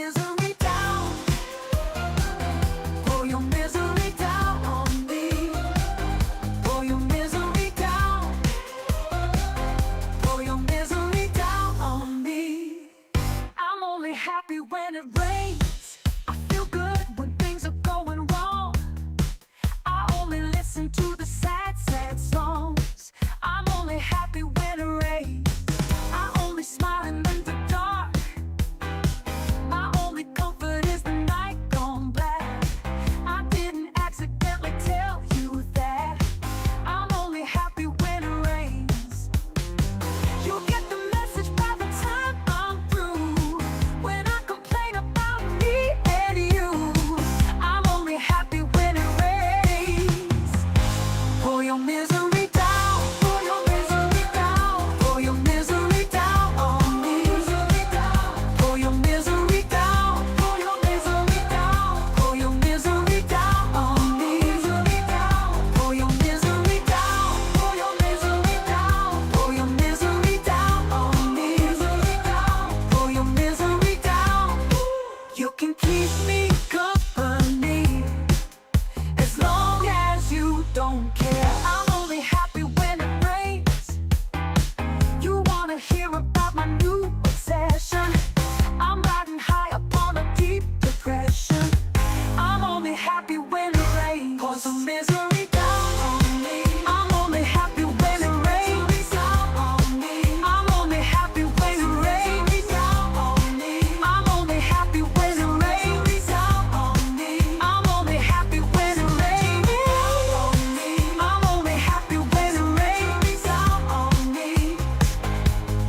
misery down. Pour your misery down on me. Pour your misery down. Pour your misery down on me. I'm only happy when it rains. I feel good when things are going wrong. I only listen to the sad, sad songs. I'm only happy when it rains. I only smile in the dark. My only comfort is the night gone black. I didn't accidentally tell you that. I'm only happy when it rains. You'll get the message by the time I'm through. When I complain about me and you, I'm only happy when it rains. Pour your misery down. Pour your misery down. Pour your misery down on me. Pour your misery down. Pour your misery down. Pour your misery down on me. Pour your misery down. Pour your misery down. Pour your misery down on me. Pour your misery down. You can keep me company as long as you don't care. I'm only happy when it rains. You wanna hear about my new obsession? I'm riding high upon a deep depression. I'm only happy when it rains. Pour some misery down on me. I'm only happy when it rains. I'm only happy when it rains. I'm only happy when it rains. I'm only happy when it rains. I'm only happy when it rains.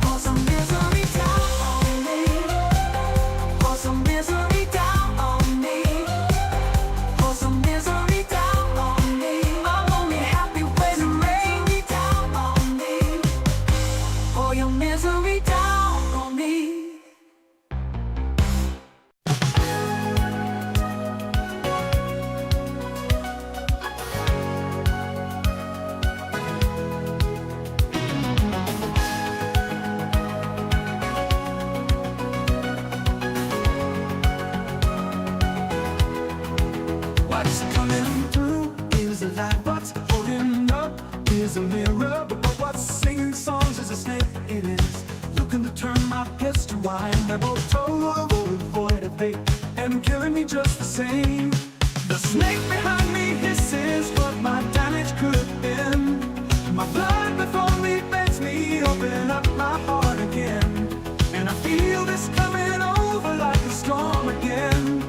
Pour some misery down on me. Pour some misery down on me. Pour some misery down on me. I'm only happy when it rains down on me. Pour your misery down on me. What's coming through is a light. What's holding up is a mirror. But what's singing songs is a snake. It is looking to turn my pits to wine. They're both total void of fate and killing me just the same. The snake behind me hisses what my damage could have been. My blood before me begs me open up my heart again. And I feel this coming over like a storm again.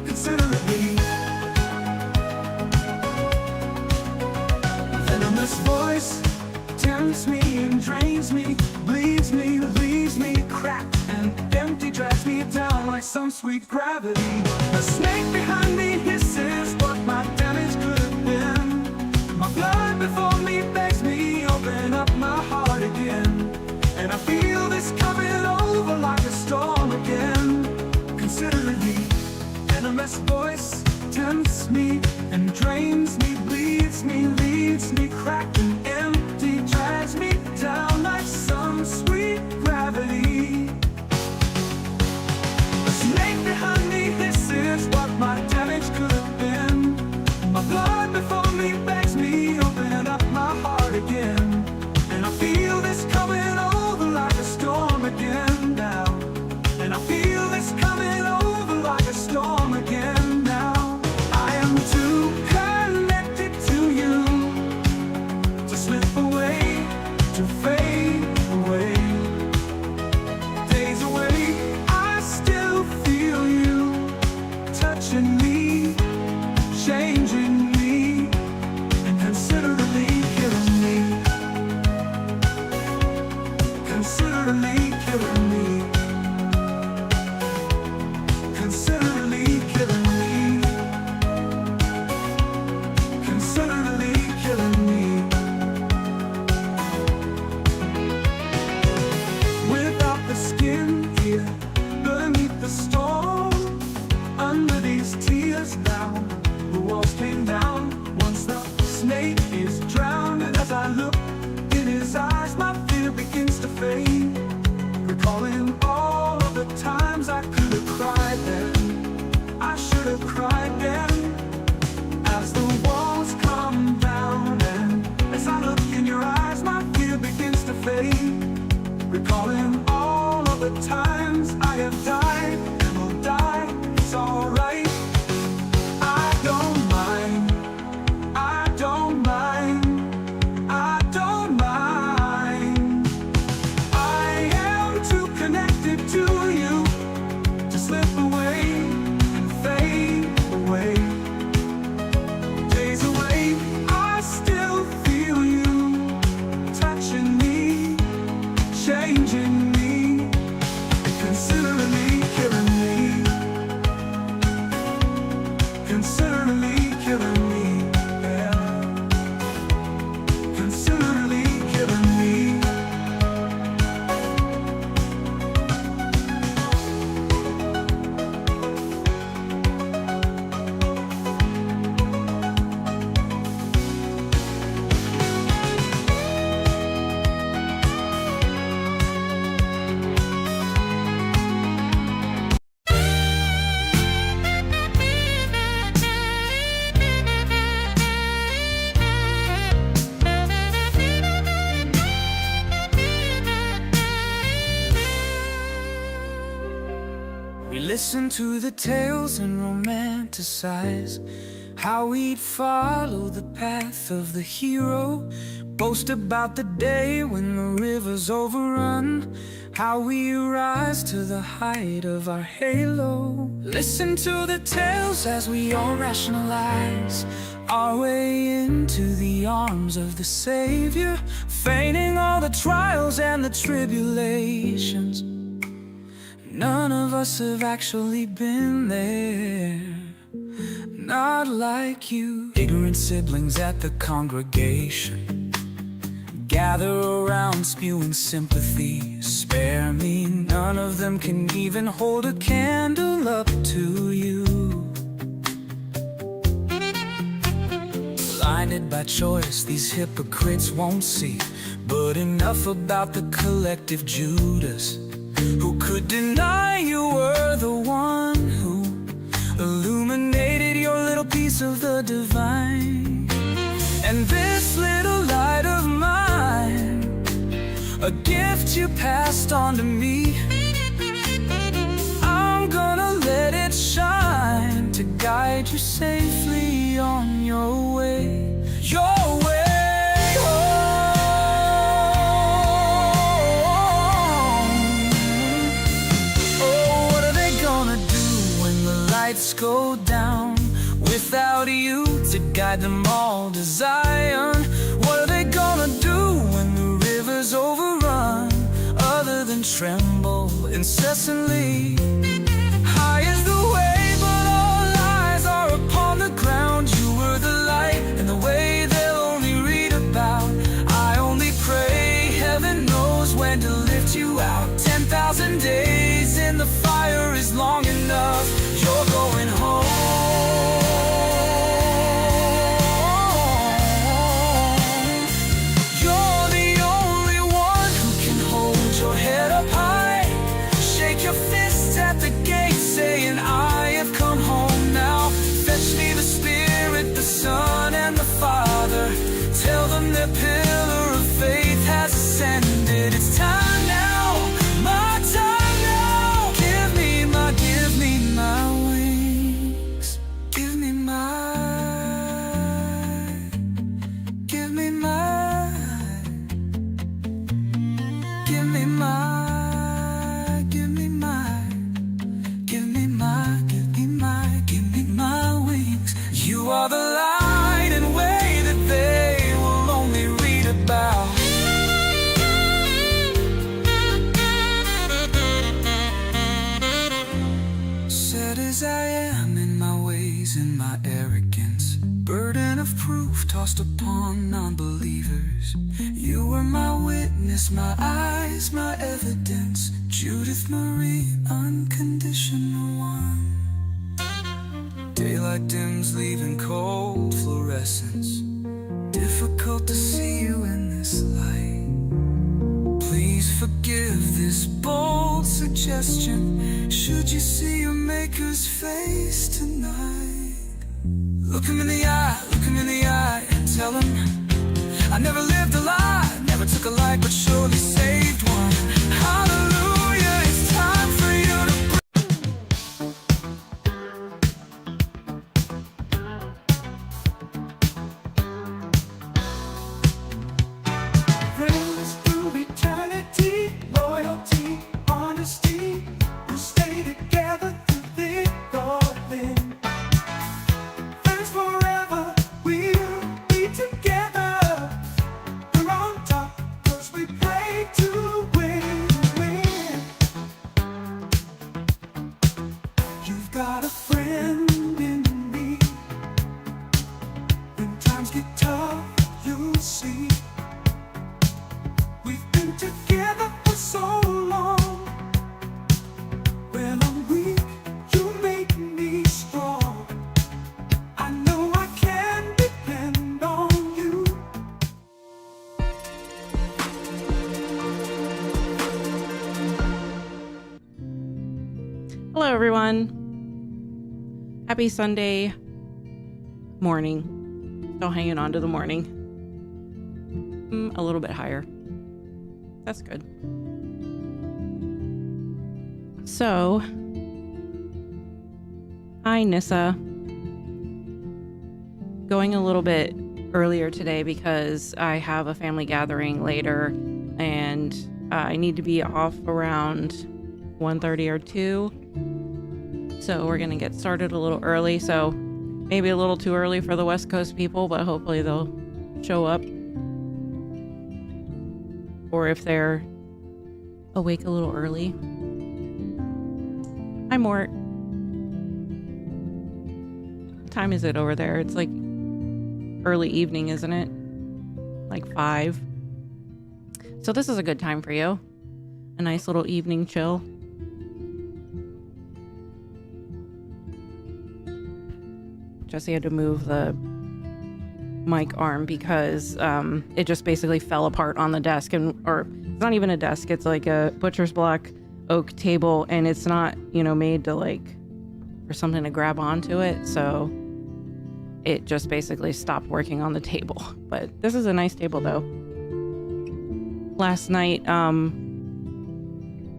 Consider it me. Venomous voice tempts me and drains me, bleeds me, leaves me cracked and empty, drags me down like some sweet gravity. The snake behind me hisses what my damage could have been. My blood before me begs me open up my heart again. And I feel this coming over like a storm again. Consider it me. Venomous voice tempts me and drains me, bleeds me, leaves me cracked and empty, drags me down like some sweet gravity. The snake behind me hisses what my damage could have been. My blood before me begs me open up my heart again. And I feel this coming over like a storm again now. And I feel this coming over like a storm again now. I am too connected to you to slip away, to fade away. Days away, I still feel you touching me, changing me, and considerably killing me. Considerably killing me. Considerably killing me. Considerably killing me. Without the skin here, beneath the storm, under these tears now, the walls came down. Once the snake is drowned, and as I look in his eyes, my fear begins to fade. Recalling all of the times I could have cried there. listen to the tales and romanticize how we'd follow the path of the hero. Boast about the day when the river's overrun, how we rise to the height of our halo. Listen to the tales as we all rationalize our way into the arms of the Savior, feigning all the trials and the tribulations. None of us have actually been there, not like you. Ignorant siblings at the congregation gather around spewing sympathy. Spare me, none of them can even hold a candle up to you. Blinded by choice, these hypocrites won't see. But enough about the collective Judas, who could deny you were the one who illuminated your little piece of the divine. And this little light of mine, a gift you passed on to me, I'm gonna let it shine to guide you safely on your way. Your way. Lights go down without you to guide them all to Zion. What are they gonna do when the river's overrun, other than tremble incessantly? High is the way, but all eyes are upon the ground. You were the light and the way they'll only read about. I only pray heaven knows when to lift you out. 10,000 days in the fire is long enough. You're going home. You're the only one who can hold your head up high. Shake your fists at the gate saying, I have come home now. Fetch me the Spirit, the Son, and the Father. Tell them their pillar of faith has ascended. It's time now, my time now. Give me my wings. Give me my wings. You are the light and way that they will only read about. Sad as I am in my ways and my arrogance, burden of proof tossed upon non-believers. You were my witness, my eyes, my evidence. Judith Marie, unconditional one. Daylight dims, leaving cold fluorescence. Difficult to see you in this light. Please forgive this bold suggestion. Should you see your Maker's face tonight, look him in the eye, look him in the eye, and tell him, I never lived a lie, never took a life, but surely saved one. Hallelujah, it's time for you to Friends through eternity, loyalty, honesty, we'll stay together through thick or thin. Friends forever, we'll be together. We're on top, 'cause we play to win. You've got a friend in me. When times get tough, you'll see. We've been together for so long. When I'm weak, you make me strong. I know I can depend on you. Hello, everyone. Happy Sunday morning. Still hanging on to the morning. A little bit higher. That's good. So, Hi, Nissa. Going a little bit earlier today because I have a family gathering later and I need to be off around 1:30 or 2. So we're going to get started a little early. So maybe a little too early for the West Coast people, but hopefully they'll show up. Or if they're awake a little early. Hi, Mort. What time is it over there? It's like early evening, isn't it? Like 5. So this is a good time for you. A nice little evening chill. Jesse had to move the mic arm because it just basically fell apart on the desk, or it's not even a desk, it's like a butcher's block oak table, and it's not, made to for something to grab onto it, so it just basically stopped working on the table. But this is a nice table though. Last night,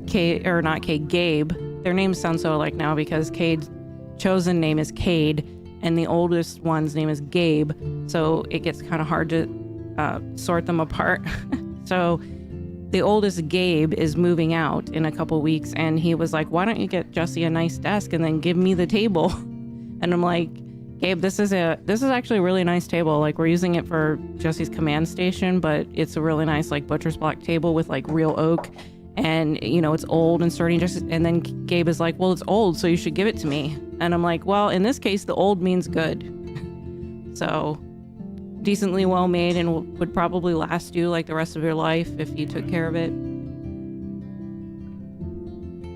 Gabe, their names sound so alike now because Cade's chosen name is Cade and the oldest one's name is Gabe, so it gets kind of hard to sort them apart. So the oldest Gabe is moving out in a couple weeks, and he was like, why don't you get Jesse a nice desk and then give me the table? And I'm like, Gabe, this is actually a really nice table. Like, we're using it for Jesse's command station, but it's a really nice butcher's block table with real oak, and it's old and sturdy. And then Gabe is like, well, it's old, so you should give it to me. And I'm like, well, in this case, the old means good. So decently well made and would probably last you the rest of your life if you took care of it.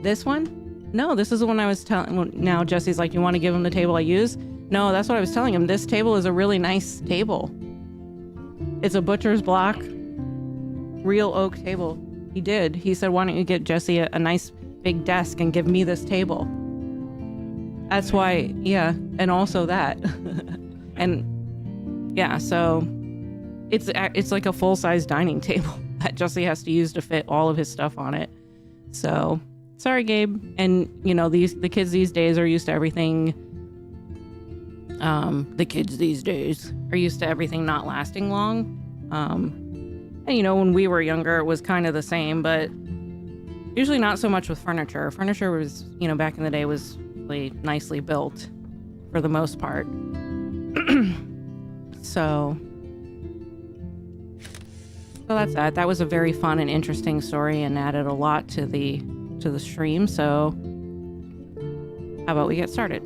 This one? No, this is the one I was telling. Now Jesse's like, you want to give him the table I use? No, that's what I was telling him. This table is a really nice table. It's a butcher's block, real oak table. He did. He said, why don't you get Jesse a nice big desk and give me this table? That's why, yeah, and also that. And yeah, so it's like a full-size dining table that Jesse has to use to fit all of his stuff on it. So, sorry, Gabe. And, the kids these days are used to everything. The kids these days are used to everything not lasting long. And, when we were younger, it was kind of the same, but usually not so much with furniture. Furniture was, back in the day was really nicely built for the most part. So that's that. That was a very fun and interesting story and added a lot to the stream. So how about we get started?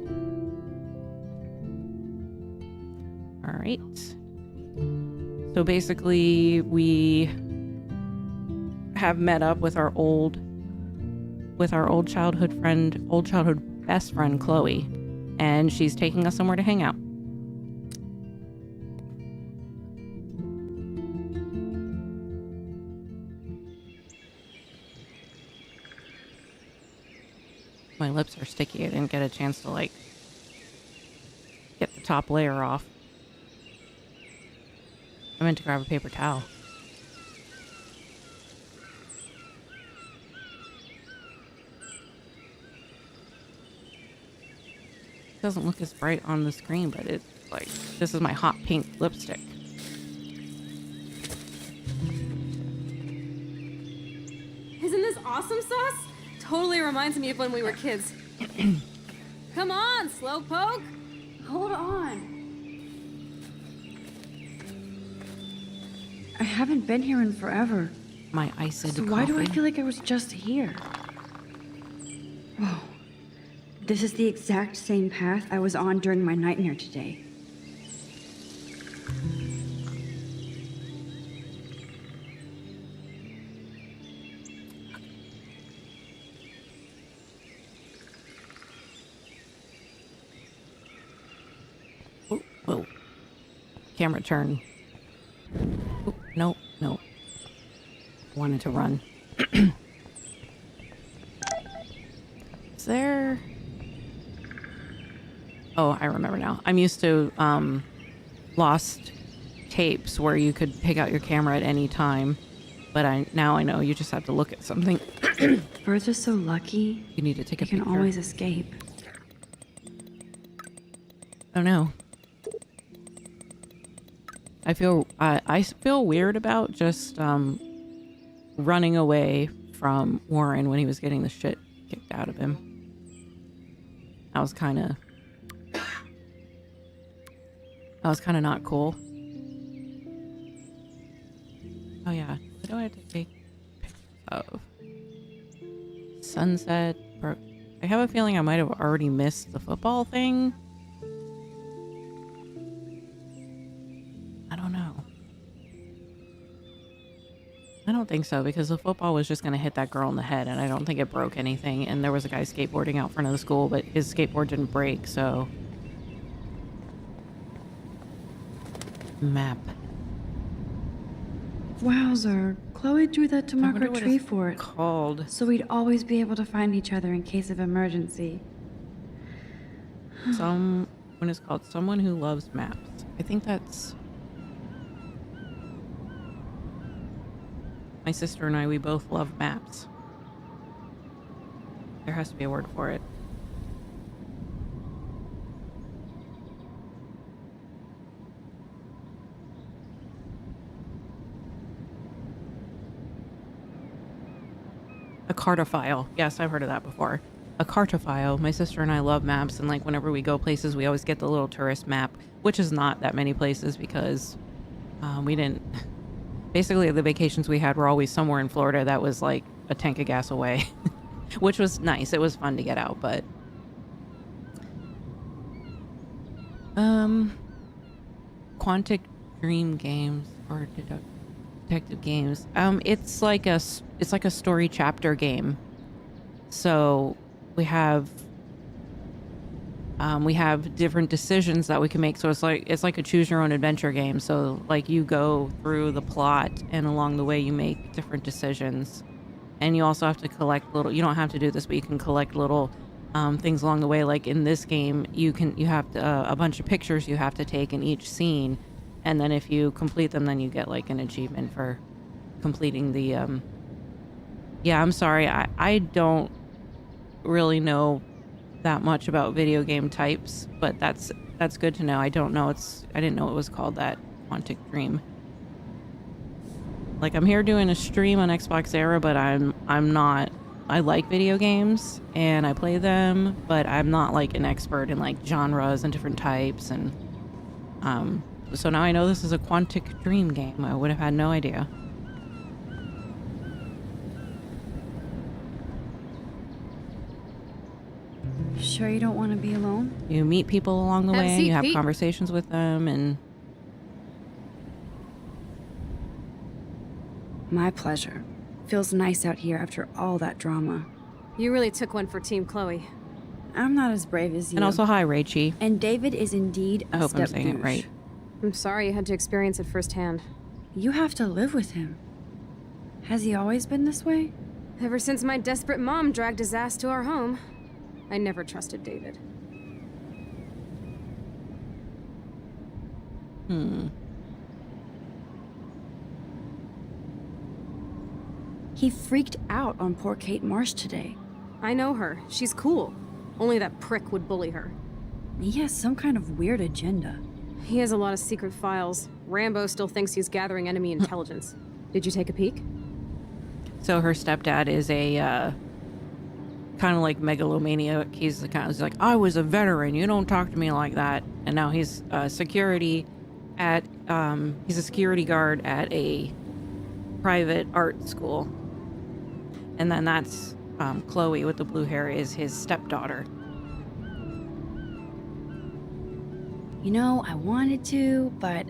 All right. So basically we have met up with our old childhood best friend, Chloe, and she's taking us somewhere to hang out. My lips are sticky. I didn't get a chance to get the top layer off. I meant to grab a paper towel. It doesn't look as bright on the screen, but it's this is my hot pink lipstick. Isn't this awesome sauce? Totally reminds me of when we were kids. Come on, Slowpoke. Hold on. I haven't been here in forever. My iced So coffee. why do I feel like I was just here? Whoa. This is the exact same path I was on during my nightmare today. Whoa. Camera turn. Oh, no. Wanted to run. Is there... Oh, I remember now. I'm used to lost tapes where you could pick out your camera at any time. But now I know you just have to look at something. Birds are so lucky. You need to take a They can picture. always escape. don't know. I feel weird about just running away from Warren when he was getting the shit kicked out of him. That was kind of not cool. Oh yeah, what do I have to take pictures of? Sunset. I have a feeling I might have already missed the football thing. I don't know. I don't think so, because the football was just going to hit that girl in the head, and I don't think it broke anything. And there was a guy skateboarding out front of the school, but his skateboard didn't break, so... Map. Wowzer. Chloe drew that to mark our tree for it. Called. So we'd always be able to find each other in case of emergency. Someone is called Someone Who Loves Maps. I think that's... My sister and I, we both love maps. There has to be a word for it. A cartophile. Yes, I've heard of that before. A cartophile. My sister and I love maps, and like whenever we go places, we always get the little tourist map, which is not that many places because we didn't... Basically, the vacations we had were always somewhere in Florida that was like a tank of gas away, which was nice. It was fun to get out, but... Quantic Dream Games or Detective Games. It's like a story chapter game. So we have different decisions that we can make. So it's like a choose your own adventure game. So like you go through the plot, and along the way you make different decisions, and you also have to collect little. You don't have to do this, but you can collect little things along the way. Like in this game, you have to, a bunch of pictures you have to take in each scene, and then if you complete them, then you get like an achievement for completing the. Yeah, I'm sorry, I don't really know that much about video game types, but that's good to know. I didn't know it was called that. Quantic Dream. Like, I'm here doing a stream on XboxEra, but I'm not. I like video games and I play them, but I'm not like an expert in like genres and different types, and so now I know this is a Quantic Dream game. I would have had no idea. Sure you don't want to be alone? You meet people along the Have a way, seat, you have Pete. conversations with them, and... My pleasure. Feels nice out here after all that drama. You really took one for Team Chloe. I'm not as brave as you. And also, hi, Rachie. And David is indeed a I hope I'm step saying it douche. right. I'm sorry you had to experience it firsthand. You have to live with him. Has he always been this way? Ever since my desperate mom dragged his ass to our home, I never trusted David. He freaked out on poor Kate Marsh today. I know her. She's cool. Only that prick would bully her. He has some kind of weird agenda. He has a lot of secret files. Rambo still thinks he's gathering enemy intelligence. Did you take a peek? So her stepdad is a kind of like megalomaniac. He's like, I was a veteran. You don't talk to me like that. And now he's security at he's a security guard at a private art school. And then that's Chloe with the blue hair is his stepdaughter. You know, I wanted to, but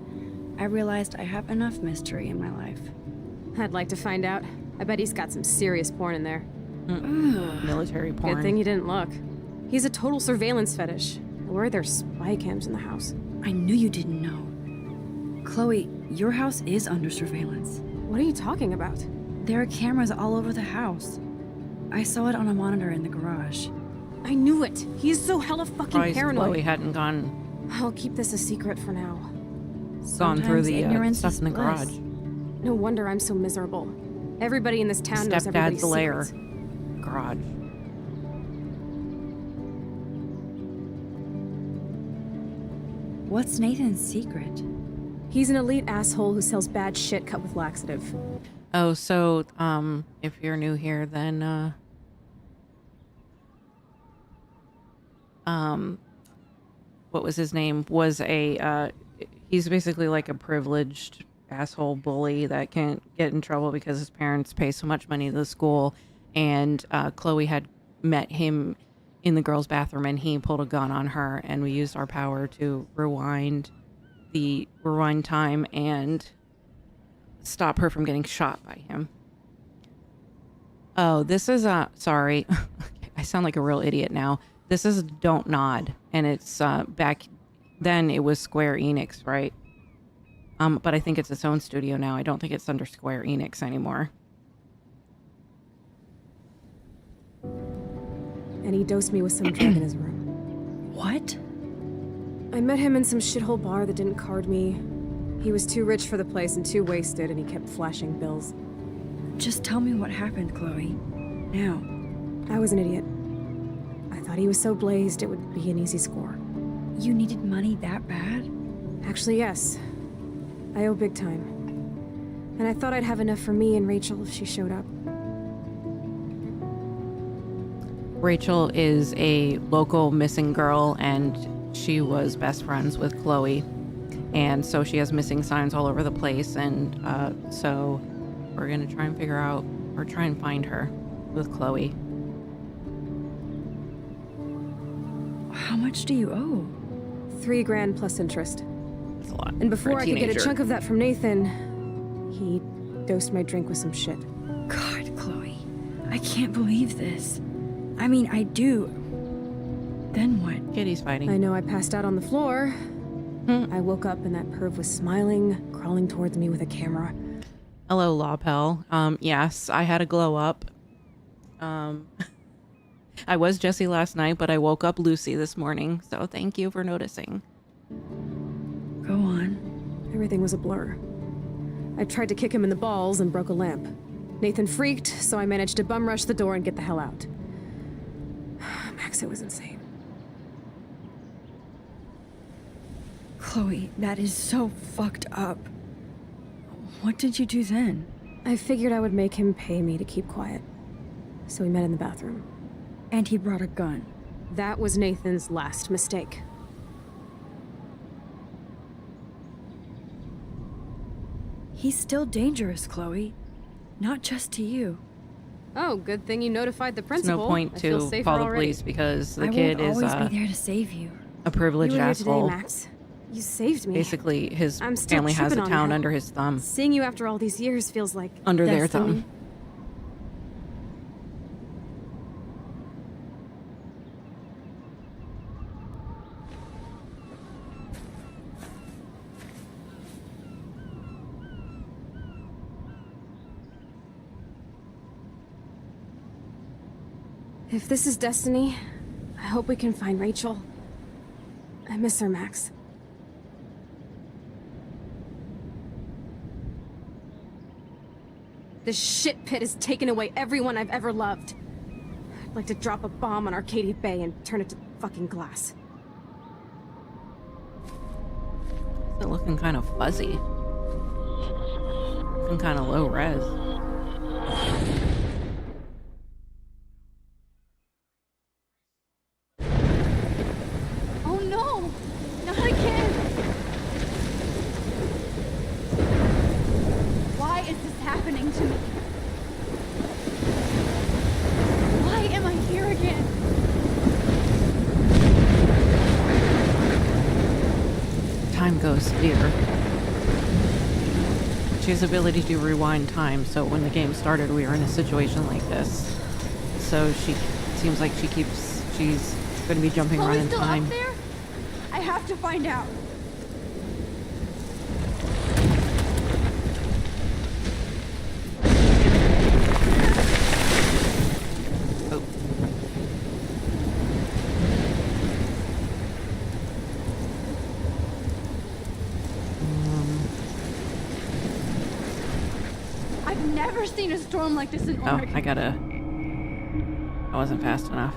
I realized I have enough mystery in my life. I'd like to find out. I bet he's got some serious porn in there. Military porn. Good thing you didn't look. He's a total surveillance fetish. Where are there spy cams in the house? I knew you didn't know. Chloe, your house is under surveillance. What are you talking about? There are cameras all over the house. I saw it on a monitor in the garage. I knew it. He's so hella fucking Surprised paranoid. Chloe hadn't gone I'll keep this a secret for now. through Sometimes the ignorance stuff is in the bliss. garage. No wonder I'm so miserable. Everybody in this town knows everybody's Stepdad's lair. secrets. Garage. What's Nathan's secret? He's an elite asshole who sells bad shit cut with laxative. Oh, so, if you're new here, then, what was his name? Was he's basically like a privileged asshole bully that can't get in trouble because his parents pay so much money to the school. And, Chloe had met him in the girls' bathroom and he pulled a gun on her, and we used our power to rewind time and stop her from getting shot by him. Oh, this is sorry. I sound like a real idiot now. This is Don't Nod, and it's back then it was Square Enix, right? But I think it's its own studio now. I don't think it's under Square Enix anymore. And he dosed me with some drug in his room. What? I met him in some shithole bar that didn't card me. He was too rich for the place and too wasted, and he kept flashing bills. Just tell me what happened, Chloe. Now. I was an idiot. I thought he was so blazed it would be an easy score. You needed money that bad? Actually, yes. I owe big time. And I thought I'd have enough for me and Rachel if she showed up. Rachel is a local missing girl, and she was best friends with Chloe. And so she has missing signs all over the place, and so we're gonna try and figure out, or try and find her with Chloe. How much do you owe? $3 grand plus interest. That's a lot. And before for a I could get a teenager. chunk of that from Nathan, he dosed my drink with some shit. God, Chloe. I can't believe this. I mean, I do. Then what? Kitty's fighting. I know I passed out on the floor. I woke up and that perv was smiling, crawling towards me with a camera. Hello, Lawpel. Yes, I had a glow up. I was Jessie last night, but I woke up Lucy this morning, so thank you for noticing. Go on. Everything was a blur. I tried to kick him in the balls and broke a lamp. Nathan freaked, so I managed to bum rush the door and get the hell out. Max, it was insane. Chloe, that is so fucked up. What did you do then? I figured I would make him pay me to keep quiet. So we met in the bathroom. And he brought a gun. That was Nathan's last mistake. He's still dangerous, Chloe. Not just to you. Oh, good thing you notified the There's principal. no point I feel to safer call the already. police because the I kid won't is always be there to save you. a privileged You were here today, asshole. Max. You saved me. Basically, his I'm still family has a tripping on town that. under his thumb. Seeing you after all these years feels like Under their destiny. thumb. If this is destiny, I hope we can find Rachel. I miss her, Max. This shit pit has taken away everyone I've ever loved. I'd like to drop a bomb on Arcadia Bay and turn it to fucking glass. They're looking kind of fuzzy. Looking kind of low res. Oh no! Not again! Why is this happening to me? Why am I here again? Time goes here. She has the ability to rewind time, so when the game started, we were in a situation like this. So she seems like she's going to be jumping around Chloe's in still time. up there? I have to find out. Oh. I've never seen a storm like this in Oh, Oregon. I wasn't fast enough.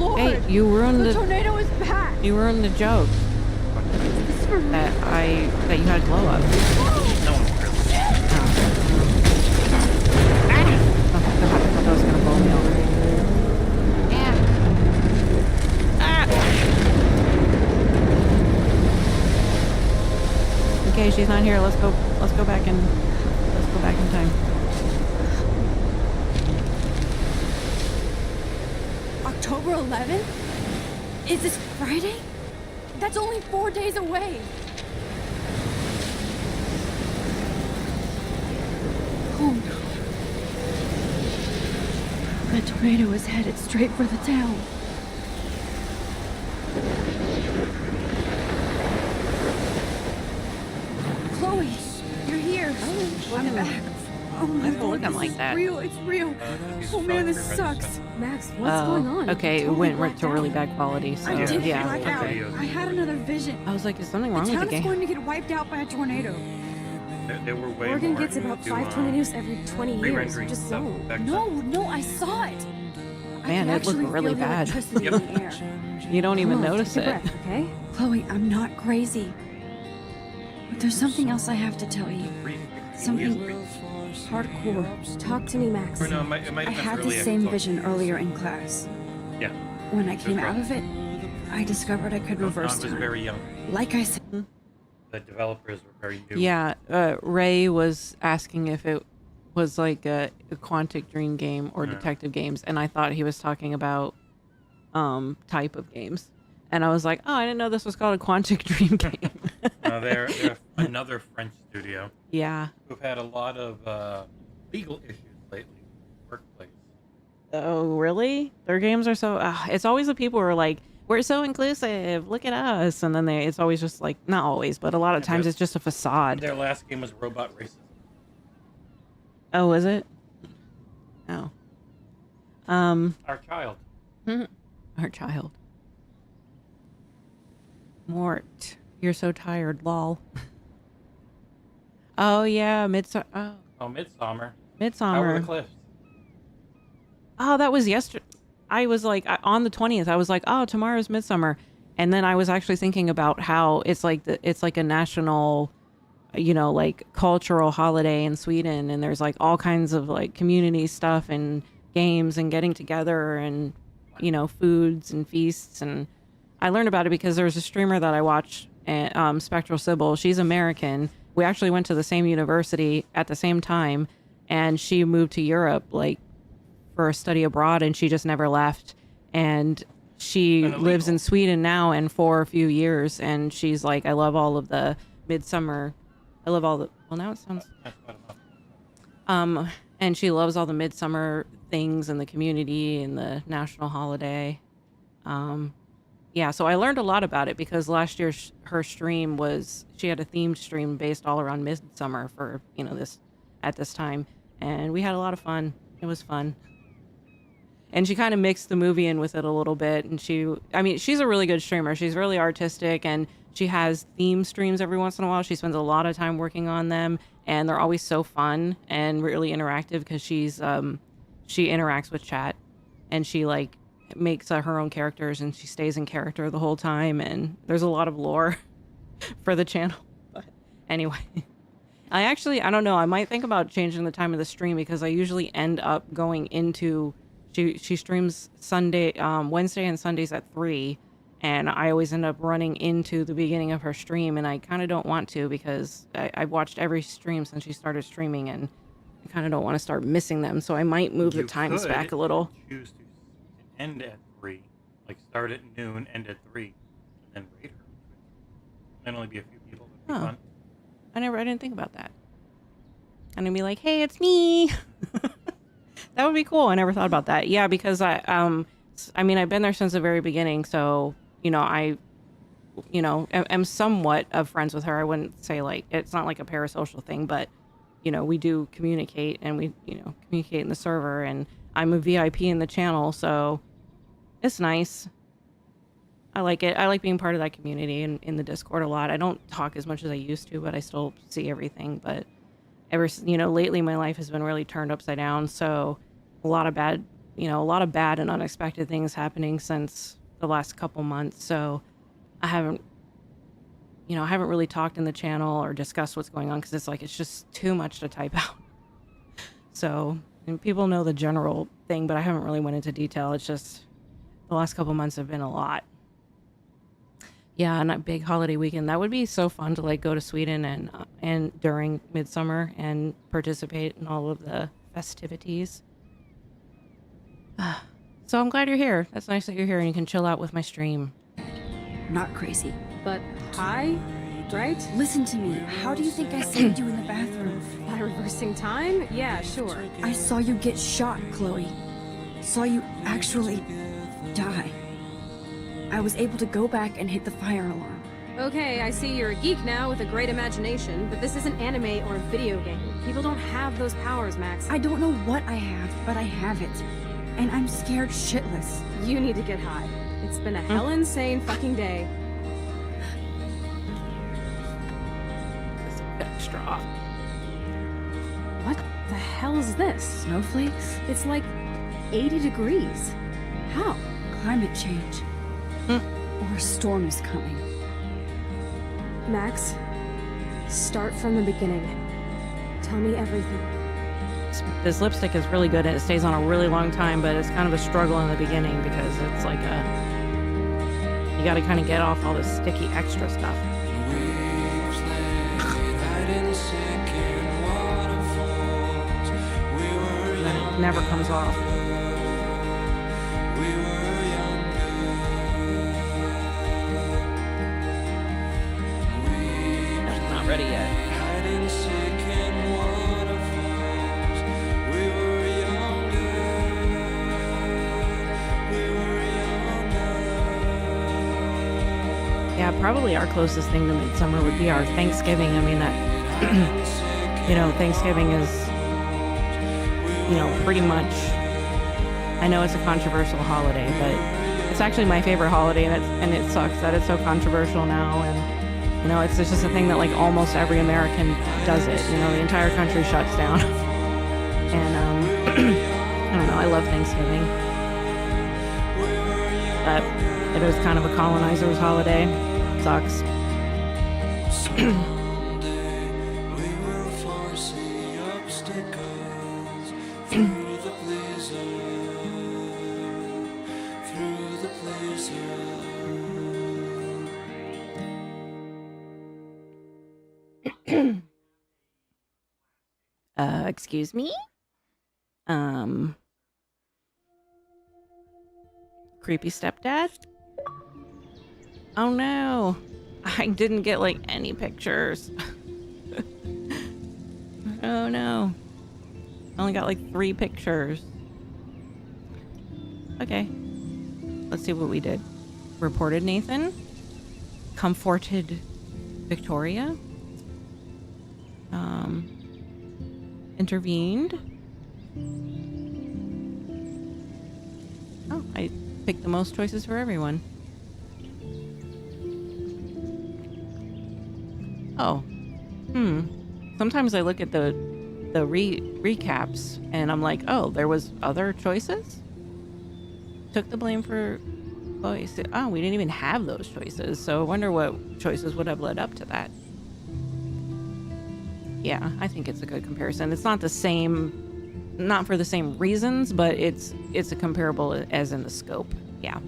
Lord! Hey, you ruined the the tornado is back! you ruined the joke This is for me. that you had glow up. No one's really. Oh, I thought that was gonna blow me over. Yeah. Okay, she's not here. Let's go back in time. October 11th? Is this Friday? That's only 4 days away. Oh no. The tornado is headed straight for the town. Chloe, you're here. I'm back. Oh my Don't lord, look at him this like is that. real. It's real. Oh man, this sucks. Max, what's going on? Okay, it Totally went blacked to really out. bad quality. So I did yeah. black out. Okay. I had another vision. I was like, is something The wrong with town the is game? going to get wiped out by a tornado. There were way Oregon more gets about to, 5 tornadoes every 20 years. You re-rendering just stuff don't. back No, I saw it. I Man, could it looked actually really feel the bad. electricity in the air. You don't even Come on, notice take a it. breath, okay? Chloe, I'm not crazy. But there's something else I have to tell you. Something hardcore. Talk to me, Max. Or no, it might I have been had early the same episodes. vision earlier in class. Yeah. When I came out of it, I discovered I could reverse John was time. very young. Like I said, The developers were very new. Yeah, Ray was asking if it was like a Quantic Dream game or detective games, and I thought he was talking about type of games. And I was like, oh, I didn't know this was called a Quantic Dream game. They're another French studio Yeah. who've had a lot of legal issues lately. Workplace. Oh, really? Their games are so... it's always the people who are like, we're so inclusive, look at us. And then it's always just like, not always, but a lot of Yeah, times but- it's just a facade. Their last game was Robot Racism. Oh, is it? Oh. Our child. Our child. Mort, you're so tired, lol. Oh, yeah, Midsummer. Oh, Oh, Midsummer. Tower Midsummer. of the Cliffs. Oh, that was yesterday. I was like, on the 20th, I was like, oh, tomorrow's Midsummer. And then I was actually thinking about how it's like a national, like cultural holiday in Sweden. And there's like all kinds of like community stuff and games and getting together and, foods and feasts. And I learned about it because there was a streamer that I watched, Spectral Sybil. She's American. We actually went to the same university at the same time. And she moved to Europe, like, for a study abroad, and she just never left. And she lives in Sweden now and for a few years. And she's like, I love all of the Midsummer. I love all the, well, now it sounds, That's what I'm up. and she loves all the Midsummer things and the community and the national holiday. Yeah, so I learned a lot about it because last year her stream was, she had a themed stream based all around Midsummer for, at this time. And we had a lot of fun. It was fun. And she kind of mixed the movie in with it a little bit. And she's a really good streamer. She's really artistic and she has theme streams every once in a while. She spends a lot of time working on them and they're always so fun and really interactive because she interacts with chat and she like makes her own characters and she stays in character the whole time. And there's a lot of lore for the channel. But anyway, I don't know. I might think about changing the time of the stream because I usually end up going into, she streams Wednesday and Sundays at 3. And I always end up running into the beginning of her stream. And I kind of don't want to because I've watched every stream since she started streaming and I kind of don't want to start missing them. So I might move the You times could back a little. Choose to end at 3, like start at noon, end at 3, and then rate her. Then only be a few people. That'd be Huh. fun. I didn't think about that. And I'd be like, hey, it's me. That would be cool. I never thought about that. Yeah, because I've been there since the very beginning. So, I am somewhat of friends with her. I wouldn't say like, it's not like a parasocial thing, but, we do communicate and we, communicate in the server and I'm a VIP in the channel. So it's nice. I like it. I like being part of that community and in the Discord a lot. I don't talk as much as I used to, but I still see everything. But lately my life has been really turned upside down. So a lot of bad you know, a lot of bad and unexpected things happening since the last couple months. So I haven't really talked in the channel or discussed what's going on because it's like it's just too much to type out. So, and people know the general thing, but I haven't really went into detail. It's just the last couple months have been a lot. Yeah, and a big holiday weekend. That would be so fun to like go to Sweden and during midsummer and participate in all of the festivities. So I'm glad you're here. That's nice that you're here and you can chill out with my stream. Not crazy. But hi, right? Listen to me. How do you think I saved you in the bathroom? By reversing time? Yeah, sure. I saw you get shot, Chloe. Saw you actually die. I was able to go back and hit the fire alarm. Okay, I see you're a geek now with a great imagination, but this isn't anime or a video game. People don't have those powers, Max. I don't know what I have, but I have it. And I'm scared shitless. You need to get high. It's been a hell insane fucking day. It's extra. What the hell is this? Snowflakes? It's like 80 degrees. How? Climate change. Or a storm is coming. Max, start from the beginning. Tell me everything. This lipstick is really good and it stays on a really long time, but it's kind of a struggle in the beginning because it's like you gotta kind of get off all this sticky extra stuff. Then it never comes off. That's not ready yet. Yeah, probably our closest thing to midsummer would be our Thanksgiving. I mean, that, you know, Thanksgiving is, you know, pretty much, I know it's a controversial holiday, but it's actually my favorite holiday, and it sucks that it's so controversial now. And, you know, it's just a thing that, like, almost every American does it. You know, the entire country shuts down. And, I don't know, I love Thanksgiving. But it is kind of a colonizer's holiday. Sucks. Excuse me? Creepy stepdad? Oh no, I didn't get like any pictures. Oh no, I only got like 3 pictures. Okay, let's see what we did. Reported Nathan, comforted Victoria, intervened. Oh, I picked the most choices for everyone. Oh, sometimes I look at the recaps and I'm like, oh, there was other choices? Took the blame for Chloe. Oh, we didn't even have those choices, so I wonder what choices would have led up to that. Yeah, I think it's a good comparison. It's not the same, not for the same reasons, but it's a comparable as in the scope. Yeah,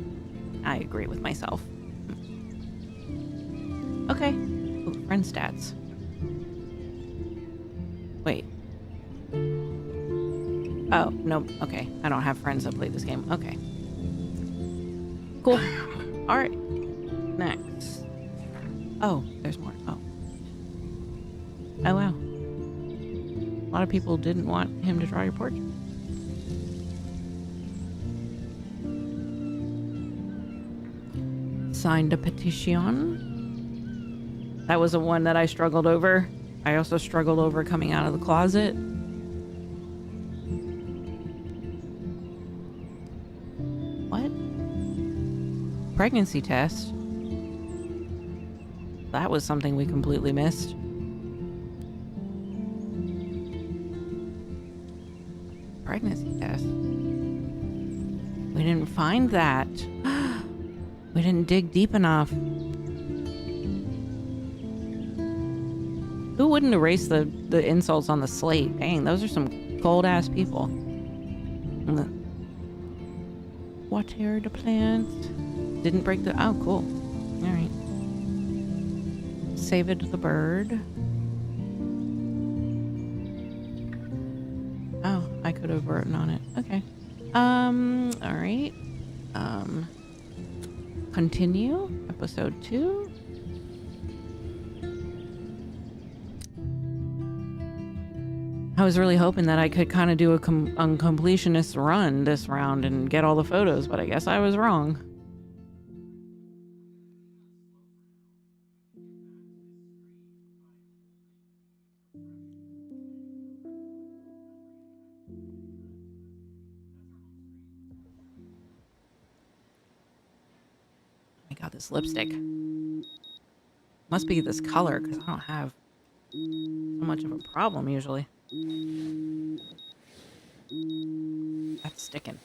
I agree with myself. Okay. Ooh, friend stats. Wait. Oh, no. Okay. I don't have friends that play this game. Okay. Cool. All right. Next. Oh, there's more. Oh. Oh, wow. A lot of people didn't want him to draw your portrait. Signed a petition. That was the one that I struggled over. I also struggled over coming out of the closet. What? Pregnancy test? That was something we completely missed. Pregnancy test? We didn't find that. We didn't dig deep enough. Who wouldn't erase the insults on the slate? Dang, those are some cold-ass people. Water the plant. Didn't break the... Oh, cool. Alright. Save it to the bird. Oh, I could have written on it. Okay. Alright. Continue. Episode 2. I was really hoping that I could kind of do a completionist run this round and get all the photos, but I guess I was wrong. I got this lipstick. Must be this color because I don't have so much of a problem usually. That's sticking.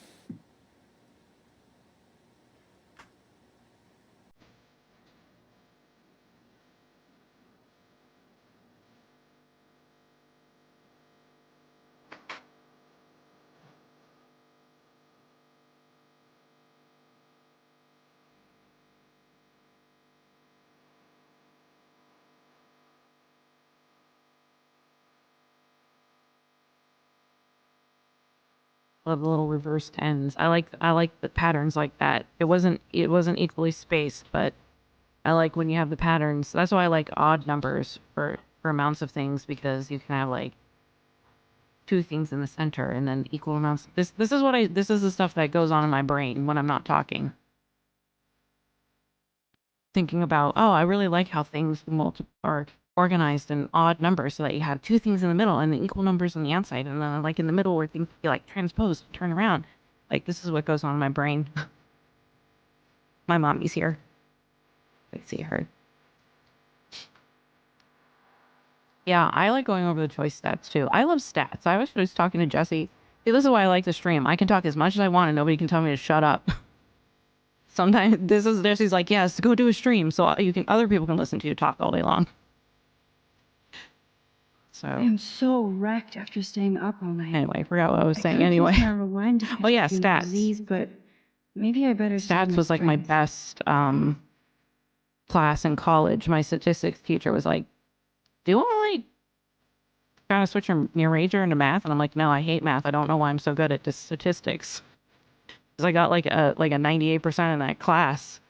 Love the little reversed ends. I like the patterns like that. It wasn't equally spaced, but I like when you have the patterns. That's why I like odd numbers for amounts of things, because you can have like 2 things in the center and then equal amounts. This is the stuff that goes on in my brain when I'm not talking. Thinking about, oh, I really like how things are organized in odd numbers so that you have 2 things in the middle and the equal numbers on the outside, and then like in the middle where things be like transposed, turn around. Like this is what goes on in my brain. My mommy's here. I see her. Yeah, I like going over the choice stats too. I love stats. I was just talking to Jesse. See, this is why I like the stream. I can talk as much as I want and nobody can tell me to shut up. Sometimes Jesse's like, yes, go do a stream so other people can listen to you talk all day long. So I am so wrecked after staying up all night. Anyway, I forgot what I was saying anyway. Oh yeah, stats. Disease, but maybe I better. Stats was like my best class in college. My statistics teacher was like, do you want to like kind of switch your major into math? And I'm like, no, I hate math. I don't know why I'm so good at the statistics. Because I got like a 98% in that class.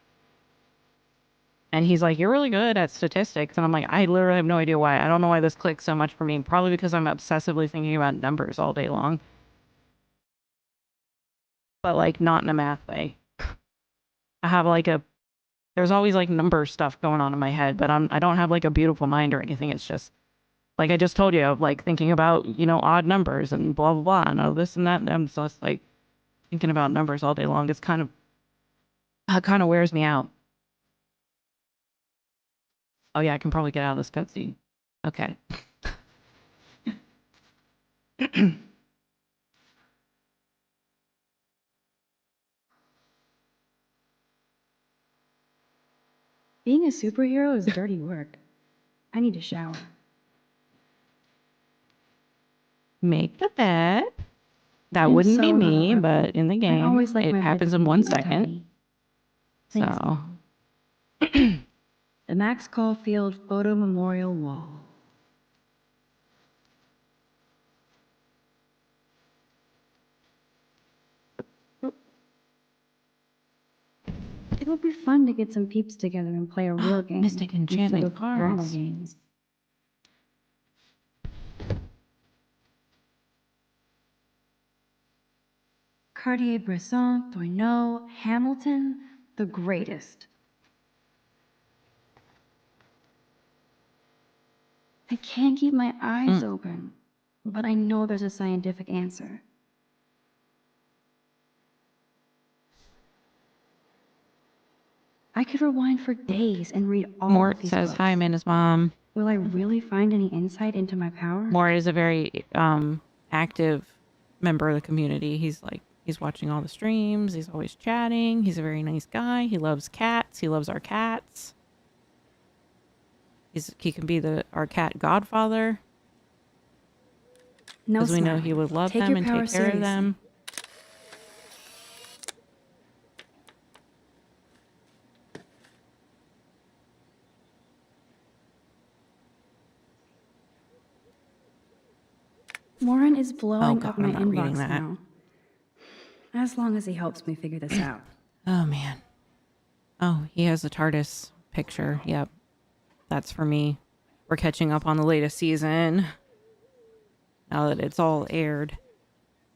And he's like, you're really good at statistics. And I'm like, I literally have no idea why. I don't know why this clicks so much for me. Probably because I'm obsessively thinking about numbers all day long. But like not in a math way. I have like there's always like number stuff going on in my head, but I don't have like a beautiful mind or anything. It's just like I just told you, like thinking about, odd numbers and blah, blah, blah, and all this and that. And I'm just like thinking about numbers all day long. It's kind of wears me out. Oh yeah, I can probably get out of this cutscene. Okay. Being a superhero is dirty work. I need a shower. Make the bed. That I'm wouldn't be so me, hungover. but in the I game, always like it my bed happens to in be 1 neat and second. tidy. Thanks, So, Mom. The Max Caulfield Photo Memorial Wall. It would be fun to get some peeps together and play a real game. Mystic instead Enchantment of drama cards. games. Cartier-Bresson, Doisneau, Hamilton, the greatest. I can't keep my eyes open, but I know there's a scientific answer. I could rewind for days and read all of Mort these says, books. hi, Amanda's mom. Will I really find any insight into my power? Mort is a very active member of the community. He's like He's watching all the streams. He's always chatting. He's a very nice guy. He loves cats. He loves our cats. He can be our cat godfather. No, Because we know Snap. he would love Take them your and power take care of seriously. them. Warren is blowing God, up my I'm not reading inbox that. now. As long as he helps me figure this out. Oh, man. Oh, he has a TARDIS picture. Yep. That's for me. We're catching up on the latest season. Now that it's all aired.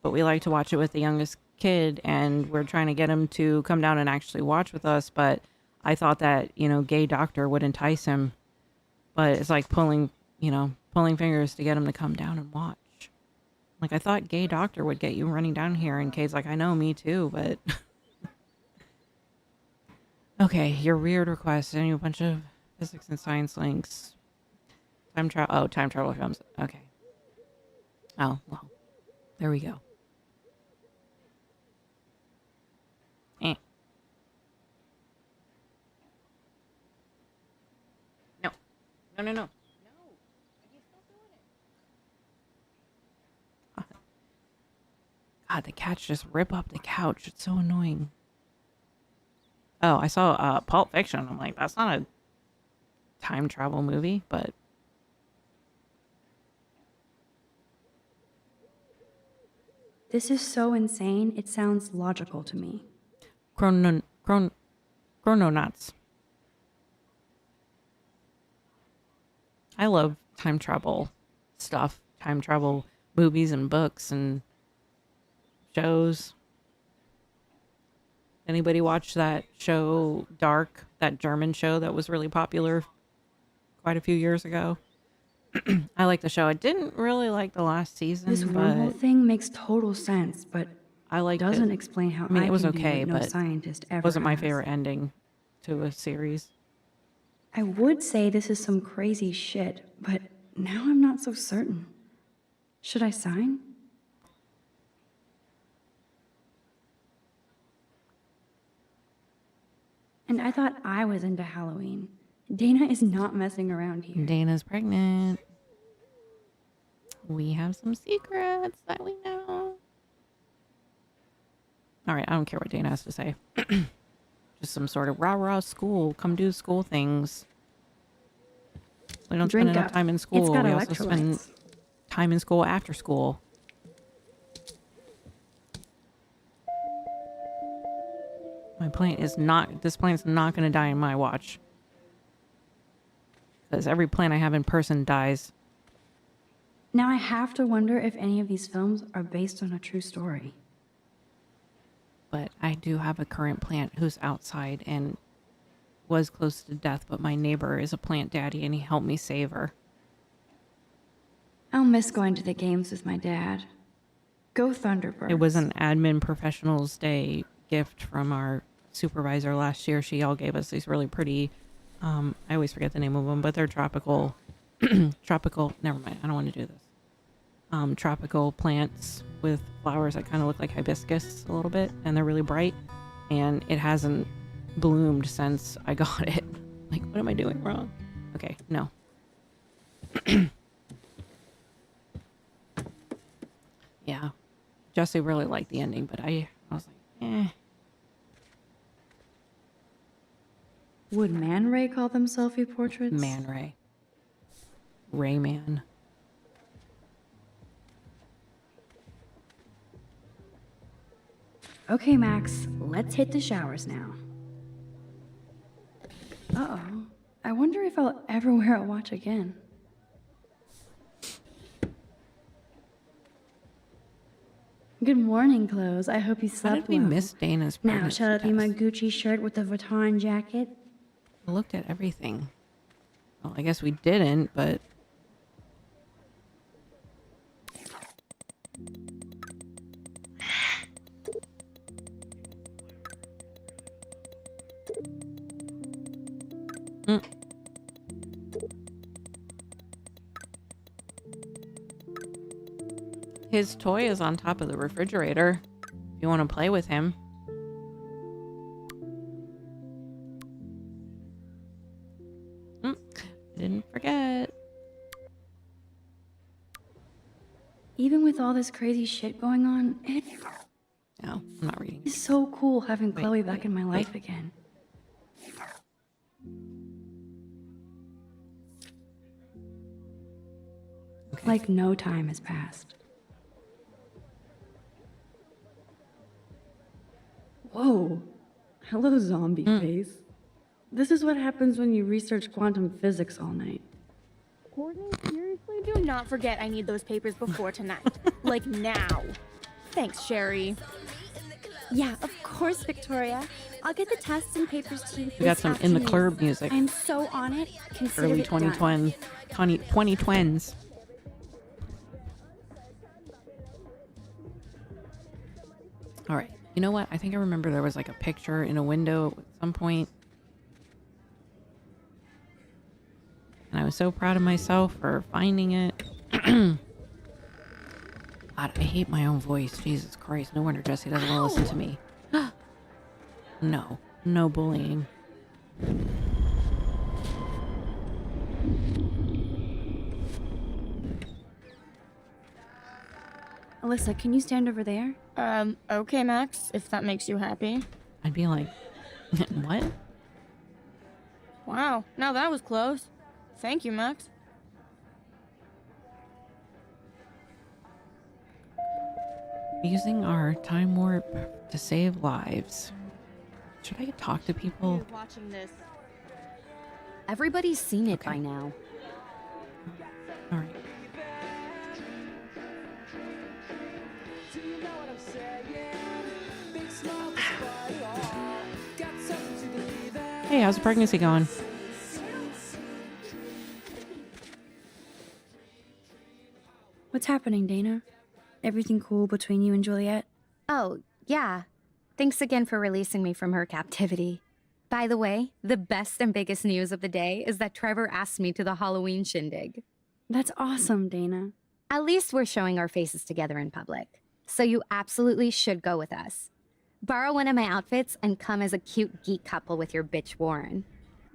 But we like to watch it with the youngest kid, and we're trying to get him to come down and actually watch with us. But I thought that, gay doctor would entice him. But it's like pulling fingers to get him to come down and watch. Like, I thought gay doctor would get you running down here, and Kate's like, I know, me too, but... Okay, your weird request. Sending you a bunch of physics and science links. Time travel films. Okay. Oh, well. There we go. No. No. God, the cats just rip up the couch. It's so annoying. Oh, I saw Pulp Fiction. I'm like, that's not a time travel movie, but... This is so insane, it sounds logical to me. Chrononauts. I love time travel stuff. Time travel movies and books and shows. Anybody watch that show Dark? That German show that was really popular quite a few years ago? I like the show. I didn't really like the last season, This but wormhole thing makes total sense, but I liked doesn't it. explain how I mean, it was can do okay, what no but scientist ever it wasn't my has. favorite ending to a series. I would say this is some crazy shit, but now I'm not so certain. Should I sign? And I thought I was into Halloween. Dana is not messing around here. Dana's pregnant. We have some secrets that we know. All right, I don't care what Dana has to say. Just some sort of rah-rah school. Come do school things. We don't Drink spend enough up. time in It's school. got We also spend electrolytes. time in school after school. This plant's not going to die in my watch. Because every plant I have in person dies. Now I have to wonder if any of these films are based on a true story. But I do have a current plant who's outside and was close to death, but my neighbor is a plant daddy and he helped me save her. I'll miss going to the games with my dad. Go Thunderbirds. It was an admin professionals day gift from our supervisor last year. She all gave us these really pretty, I always forget the name of them, but they're tropical, never mind, I don't want to do this. Tropical plants with flowers that kind of look like hibiscus a little bit, and they're really bright, and it hasn't bloomed since I got it. Like, what am I doing wrong? Okay, no. Yeah. Jesse really liked the ending, but I was like, eh. Would Man Ray call them selfie portraits? Man Ray. Rayman. Okay, Max, let's hit the showers now. Uh-oh. I wonder if I'll ever wear a watch again. Good morning, clothes. I hope you How slept did we well. miss Dana's Now, pregnancy shall it be my test? Gucci shirt with the Vuitton jacket? I looked at everything. Well, I guess we didn't, but... Mm. His toy is on top of the refrigerator. If you want to play with him. I didn't forget. Even with all this crazy shit going on, it's No, I'm not reading. so cool having Wait, Chloe back wait, in my wait. life again. Okay. Like no time has passed. Whoa. Hello, zombie face. This is what happens when you research quantum physics all night. Courtney, seriously, do not forget I need those papers before tonight. Like now. Thanks, Sherry. Yeah, of course, Victoria. I'll get the tests and papers to you. We got this some In the afternoon. Club music. I'm so on it. Consider Early it done. 2020s. All right. You know what? I think I remember there was like a picture in a window at some point. And I was so proud of myself for finding it. God, I hate my own voice. Jesus Christ. No wonder Jesse doesn't want to listen to me. No. No bullying. Alyssa, can you stand over there? Okay, Max, if that makes you happy. I'd be like, what? Wow, now that was close. Thank you, Max. Using our time warp to save lives. Should I talk to people? Watching this. Everybody's seen it by now. All right. Hey, how's the pregnancy going? What's happening, Dana? Everything cool between you and Juliet? Oh, yeah. Thanks again for releasing me from her captivity. By the way, the best and biggest news of the day is that Trevor asked me to the Halloween shindig. That's awesome, Dana. At least we're showing our faces together in public. So you absolutely should go with us. Borrow one of my outfits and come as a cute geek couple with your bitch Warren.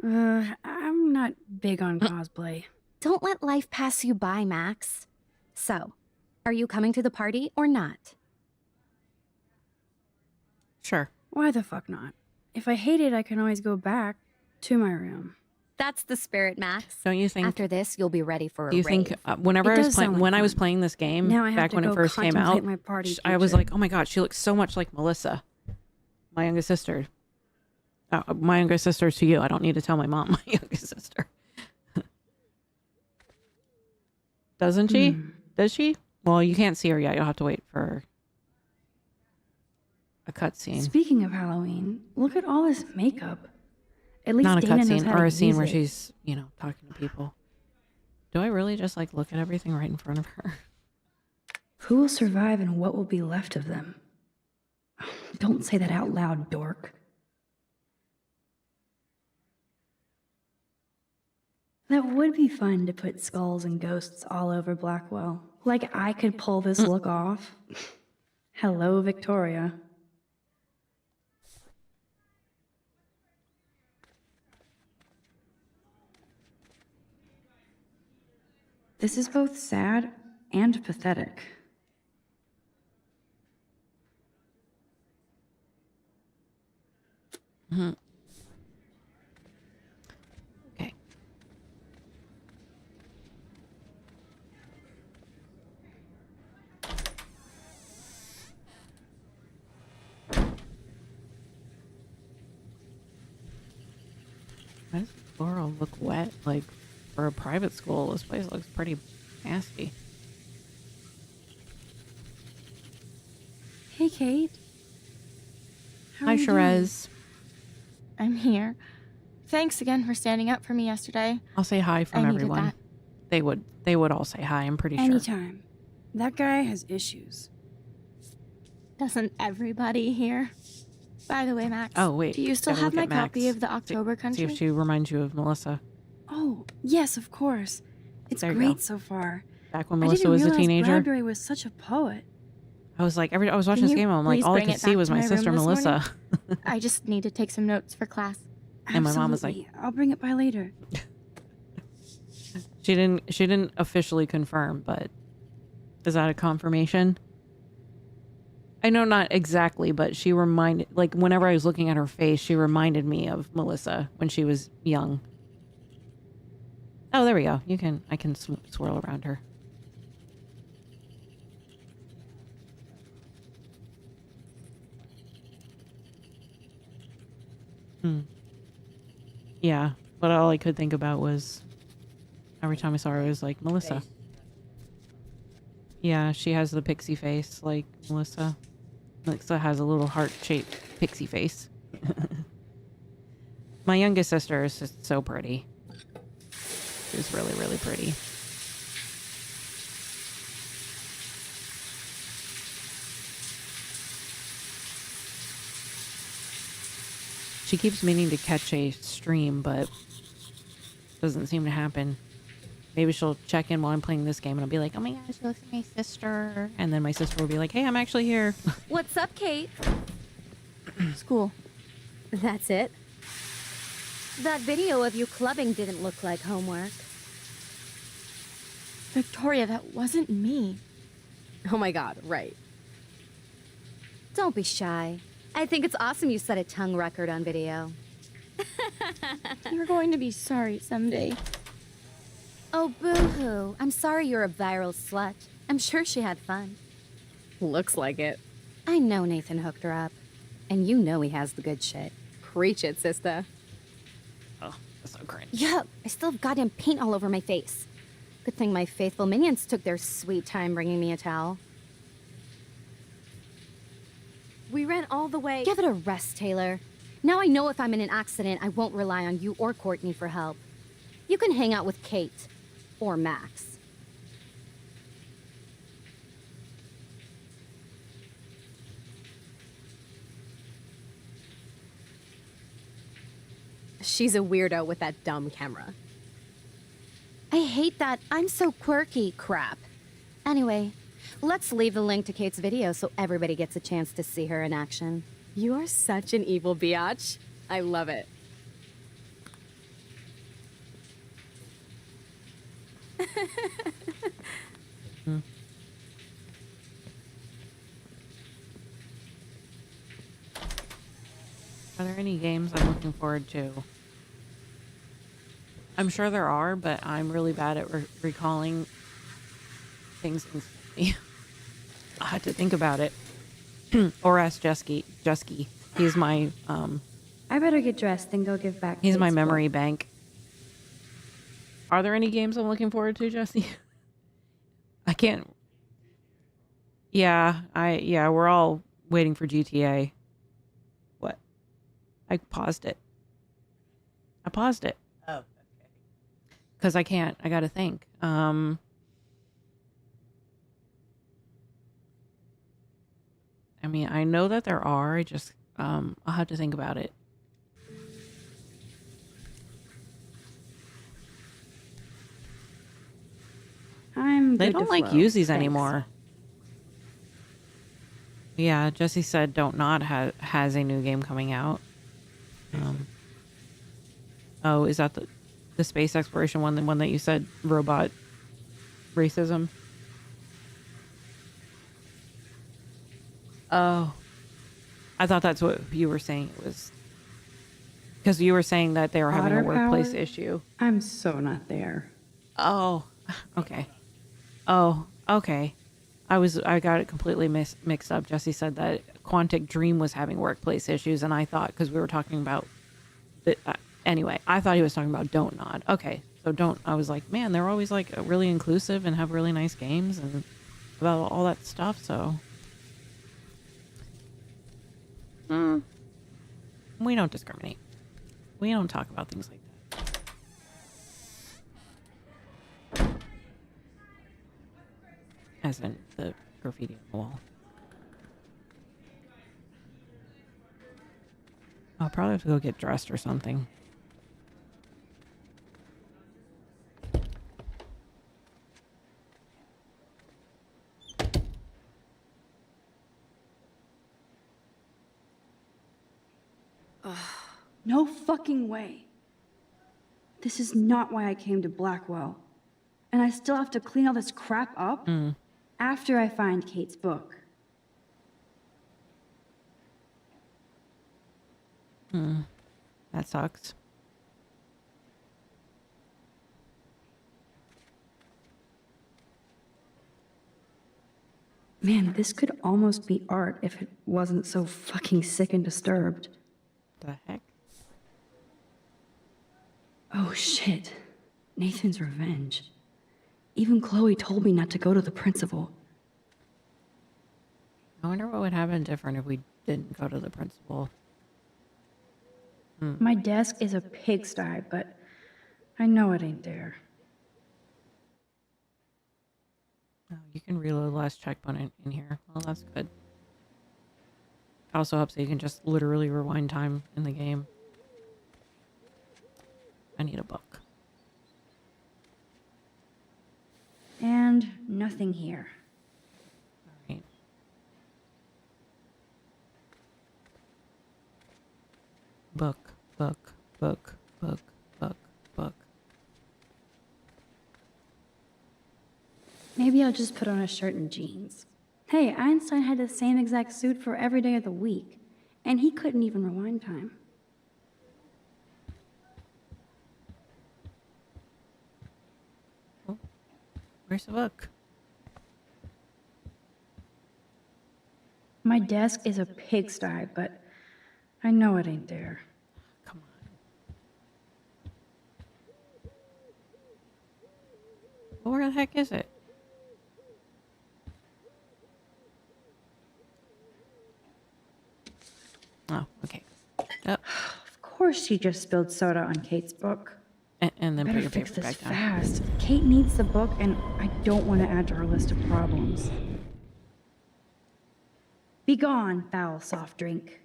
I'm not big on cosplay. Don't let life pass you by, Max. So, are you coming to the party or not? Sure. Why the fuck not? If I hate it, I can always go back to my room. That's the spirit, Max. Don't you think? After this, you'll be ready for a Do you rave. think whenever It I was does playing, sound like when I was fun. playing this game Now I have back to when it go first came contemplate out, my party I was future. like, oh my god, she looks so much like Melissa, my youngest sister. My youngest sister to you. I don't need to tell my mom my youngest sister. Doesn't she? Does she? Well, you can't see her yet. You'll have to wait for a cutscene. Speaking of Halloween, look at all this makeup. At least Not a Dana knows cutscene how or to a scene use where it. she's, talking to people. Do I really just like look at everything right in front of her? Who will survive and what will be left of them? Don't say that out loud, dork. That would be fun to put skulls and ghosts all over Blackwell. Like I could pull this look off. Hello, Victoria. This is both sad and pathetic. Okay. Why does the floor all look wet? Like, for a private school, this place looks pretty nasty. Hey, Kate. How Hi, are you doing? Sherez. I'm here. Thanks again for standing up for me yesterday. I'll say hi from I needed everyone. that. They would all say hi, I'm pretty sure. Anytime. That guy has issues. Doesn't everybody here? By the way, Max. Oh, wait. Do you still gotta have look my at copy Max. of the October See Country? if she reminds you of Melissa. Oh, yes, of course. It's There you great go. so far. Back when I Melissa didn't was a realize teenager. Bradbury was such a poet. I was like, I was watching this you game, and I'm like, please all I bring could it see back was to my my sister room this Melissa. I just need to take some notes for class. And my mom was like, Absolutely. I'll bring it by later. she didn't officially confirm, but is that a confirmation? I know not exactly, but she reminded, like, whenever I was looking at her face, she reminded me of Melissa when she was young. Oh, there we go. I can swirl around her. Yeah, but all I could think about was every time I saw her, I was like, Melissa. Yeah, she has the pixie face like Melissa. Melissa has a little heart-shaped pixie face. My youngest sister is just so pretty. She's really, really pretty. She keeps meaning to catch a stream, but doesn't seem to happen. Maybe she'll check in while I'm playing this game and I'll be like, oh my gosh, look at my sister. And then my sister will be like, hey, I'm actually here. What's up, Kate? School. That's it? That video of you clubbing didn't look like homework. Victoria, that wasn't me. Oh my god, right. Don't be shy. I think it's awesome you set a tongue record on video. You're going to be sorry someday. Oh, boo-hoo. I'm sorry you're a viral slut. I'm sure she had fun. Looks like it. I know Nathan hooked her up. And you know he has the good shit. Preach it, sister. Oh, that's so cringe. Yup, I still have goddamn paint all over my face. Good thing my faithful minions took their sweet time bringing me a towel. We ran all the way. Give it a rest, Taylor. Now I know if I'm in an accident, I won't rely on you or Courtney for help. You can hang out with Kate. Or Max. She's a weirdo with that dumb camera. I hate that I'm so quirky crap. Anyway, let's leave the link to Kate's video so everybody gets a chance to see her in action. You are such an evil biatch. I love it. Are there any games I'm looking forward to? I'm sure there are, but I'm really bad at recalling things instantly. I had to think about it. Or ask Jusky. He's my I better get dressed and go give back. he's my Kate's memory book. bank. Are there any games I'm looking forward to, Jesse? I can't. Yeah, we're all waiting for GTA. What? I paused it. Oh, okay. Because I can't. I gotta think. I mean, I know that there are. I just, I'll have to think about it. They good to don't like flow. use these Thanks. anymore. Yeah, Jesse said Don't Nod has a new game coming out. Oh, is that the space exploration one, the one that you said robot racism? Oh, I thought that's what you were saying. It was because you were saying that they were having a Water workplace power? issue. I'm so not there. Oh, okay. Oh, okay. I got it completely mixed up. Jesse said that Quantic Dream was having workplace issues, and I thought, because we were talking about anyway, I thought he was talking about Don't Nod. Okay, so I was like, man, they're always like really inclusive and have really nice games and about all that stuff. So we don't discriminate. We don't talk about things like that. As in the graffiti on the wall. I'll probably have to go get dressed or something. No fucking way. This is not why I came to Blackwell. And I still have to clean all this crap up after I find Kate's book. That sucks. Man, this could almost be art if it wasn't so fucking sick and disturbed. The heck? Oh shit. Nathan's revenge. Even Chloe told me not to go to the principal. I wonder what would happen different if we didn't go to the principal. My desk is a pigsty, but I know it ain't there. Oh, you can reload last checkpoint in here. Well, that's good. It also helps that you can just literally rewind time in the game. I need a book. And nothing here. All right. Book, book, book, book, book, book. Maybe I'll just put on a shirt and jeans. Hey, Einstein had the same exact suit for every day of the week, and he couldn't even rewind time. Where's the book? My desk is a pigsty, but I know it ain't there. Come on. Where the heck is it? Oh, okay. Oh, Of course she just spilled soda on Kate's book. and then put Better your fix paper this back down. fast. Kate needs the book, and I don't want to add to her list of problems. Be gone, foul soft drink.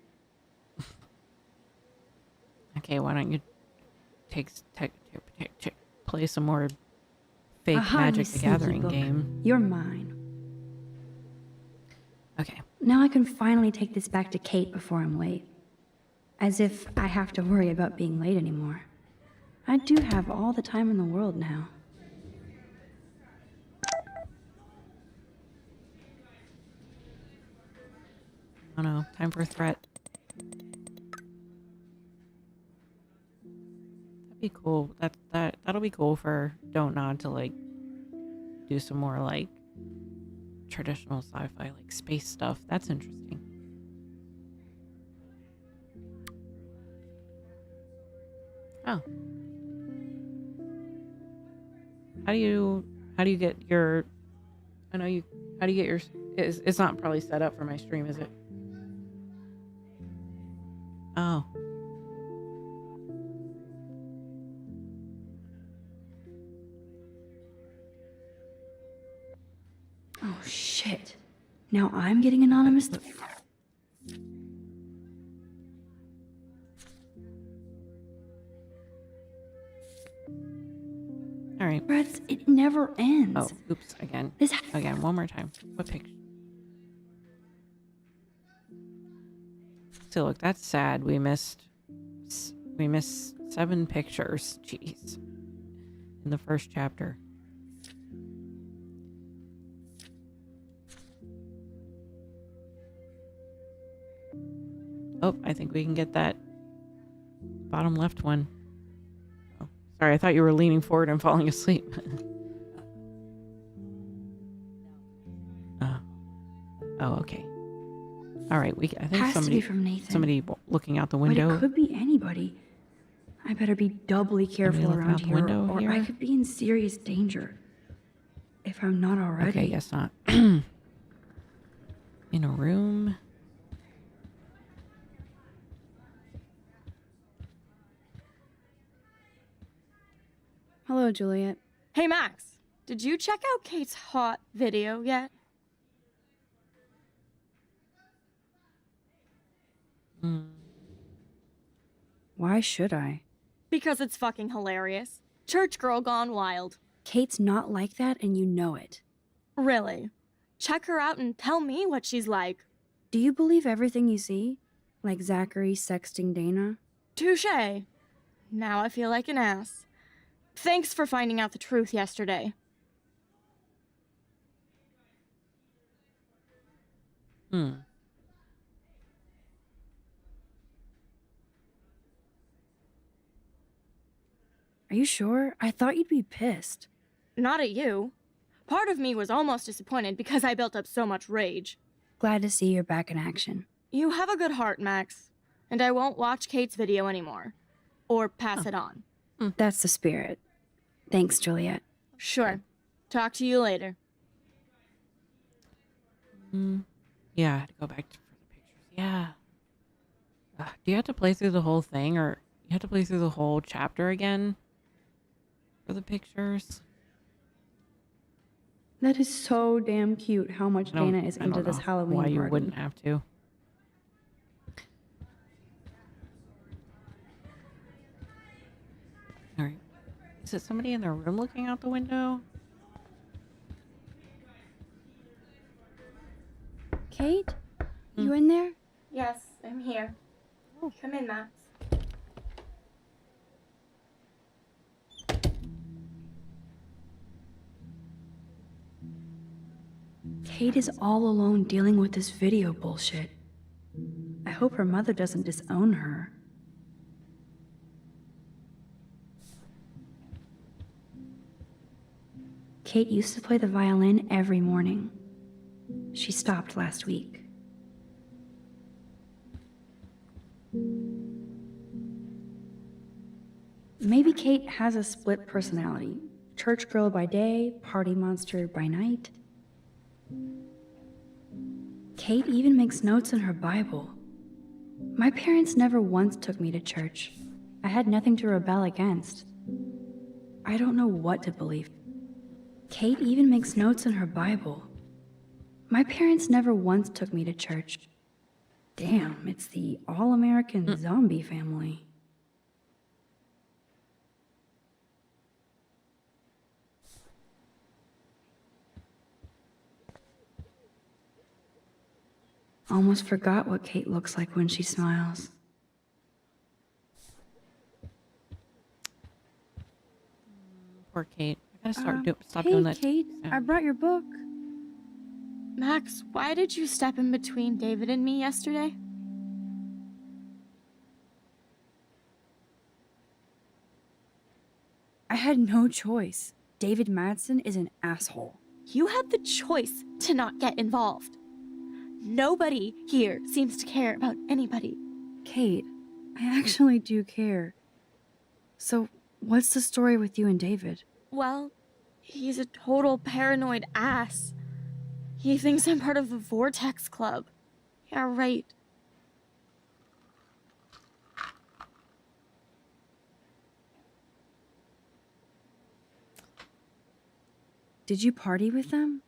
Okay, why don't you play some more fake Aha, Magic you the sneaky Gathering book. game? You're mine. Okay. Now I can finally take this back to Kate before I'm late. As if I have to worry about being late anymore. I do have all the time in the world now. Oh no, time for a threat. That'd be cool. That'll be cool for Don't Nod to like do some more like traditional sci-fi like space stuff. That's interesting. Oh. How do you get your how do you get your it's not probably set up for my stream, is it? Oh. Oh shit. Now I'm getting anonymous. All right. Threats, it never ends. Oh, oops, again. This Again, one more time. What picture? So look, that's sad. We missed 7 pictures. Jeez. In the first chapter. Oh, I think we can get that bottom left one. Oh, sorry, I thought you were leaning forward and falling asleep. Oh, okay. All right, I think has to be from Nathan. somebody looking out the But window. it could be anybody. I better be doubly careful looking around out the here, window or here? I could be in serious danger. If I'm not already. Okay, guess not. In a room. Hello, Juliet. Hey, Max, did you check out Kate's hot video yet? Why should I? Because it's fucking hilarious. Church girl gone wild. Kate's not like that, and you know it. Really? Check her out and tell me what she's like. Do you believe everything you see? Like Zachary sexting Dana? Touche. Now I feel like an ass. Thanks for finding out the truth yesterday. Hmm. Are you sure? I thought you'd be pissed. Not at you. Part of me was almost disappointed because I built up so much rage. Glad to see you're back in action. You have a good heart, Max. And I won't watch Kate's video anymore. Or pass it on. That's the spirit. Thanks, Juliet. Sure. Talk to you later. Yeah, I had to go back for the pictures. Yeah. Do you have to play through the whole thing, or you have to play through the whole chapter again for the pictures? That is so damn cute how much Dana is I don't into this know Halloween why you party. wouldn't have to. All right. Is it somebody in their room looking out the window? Kate? You in there? Yes, I'm here. Come in, Max. Kate is all alone dealing with this video bullshit. I hope her mother doesn't disown her. Kate used to play the violin every morning. She stopped last week. Maybe Kate has a split personality. Church girl by day, party monster by night. Kate even makes notes in her Bible. My parents never once took me to church. I had nothing to rebel against. I don't know what to believe. Kate even makes notes in her Bible. My parents never once took me to church. Damn, it's the all-American zombie family. Almost forgot what Kate looks like when she smiles. Poor Kate. I gotta stop hey, doing that. Kate, I brought your book. Max, why did you step in between David and me yesterday? I had no choice. David Madsen is an asshole. You had the choice to not get involved. Nobody here seems to care about anybody. Kate, I actually do care. So, what's the story with you and David? Well, he's a total paranoid ass. He thinks I'm part of the Vortex Club. Yeah, right. Did you party with them?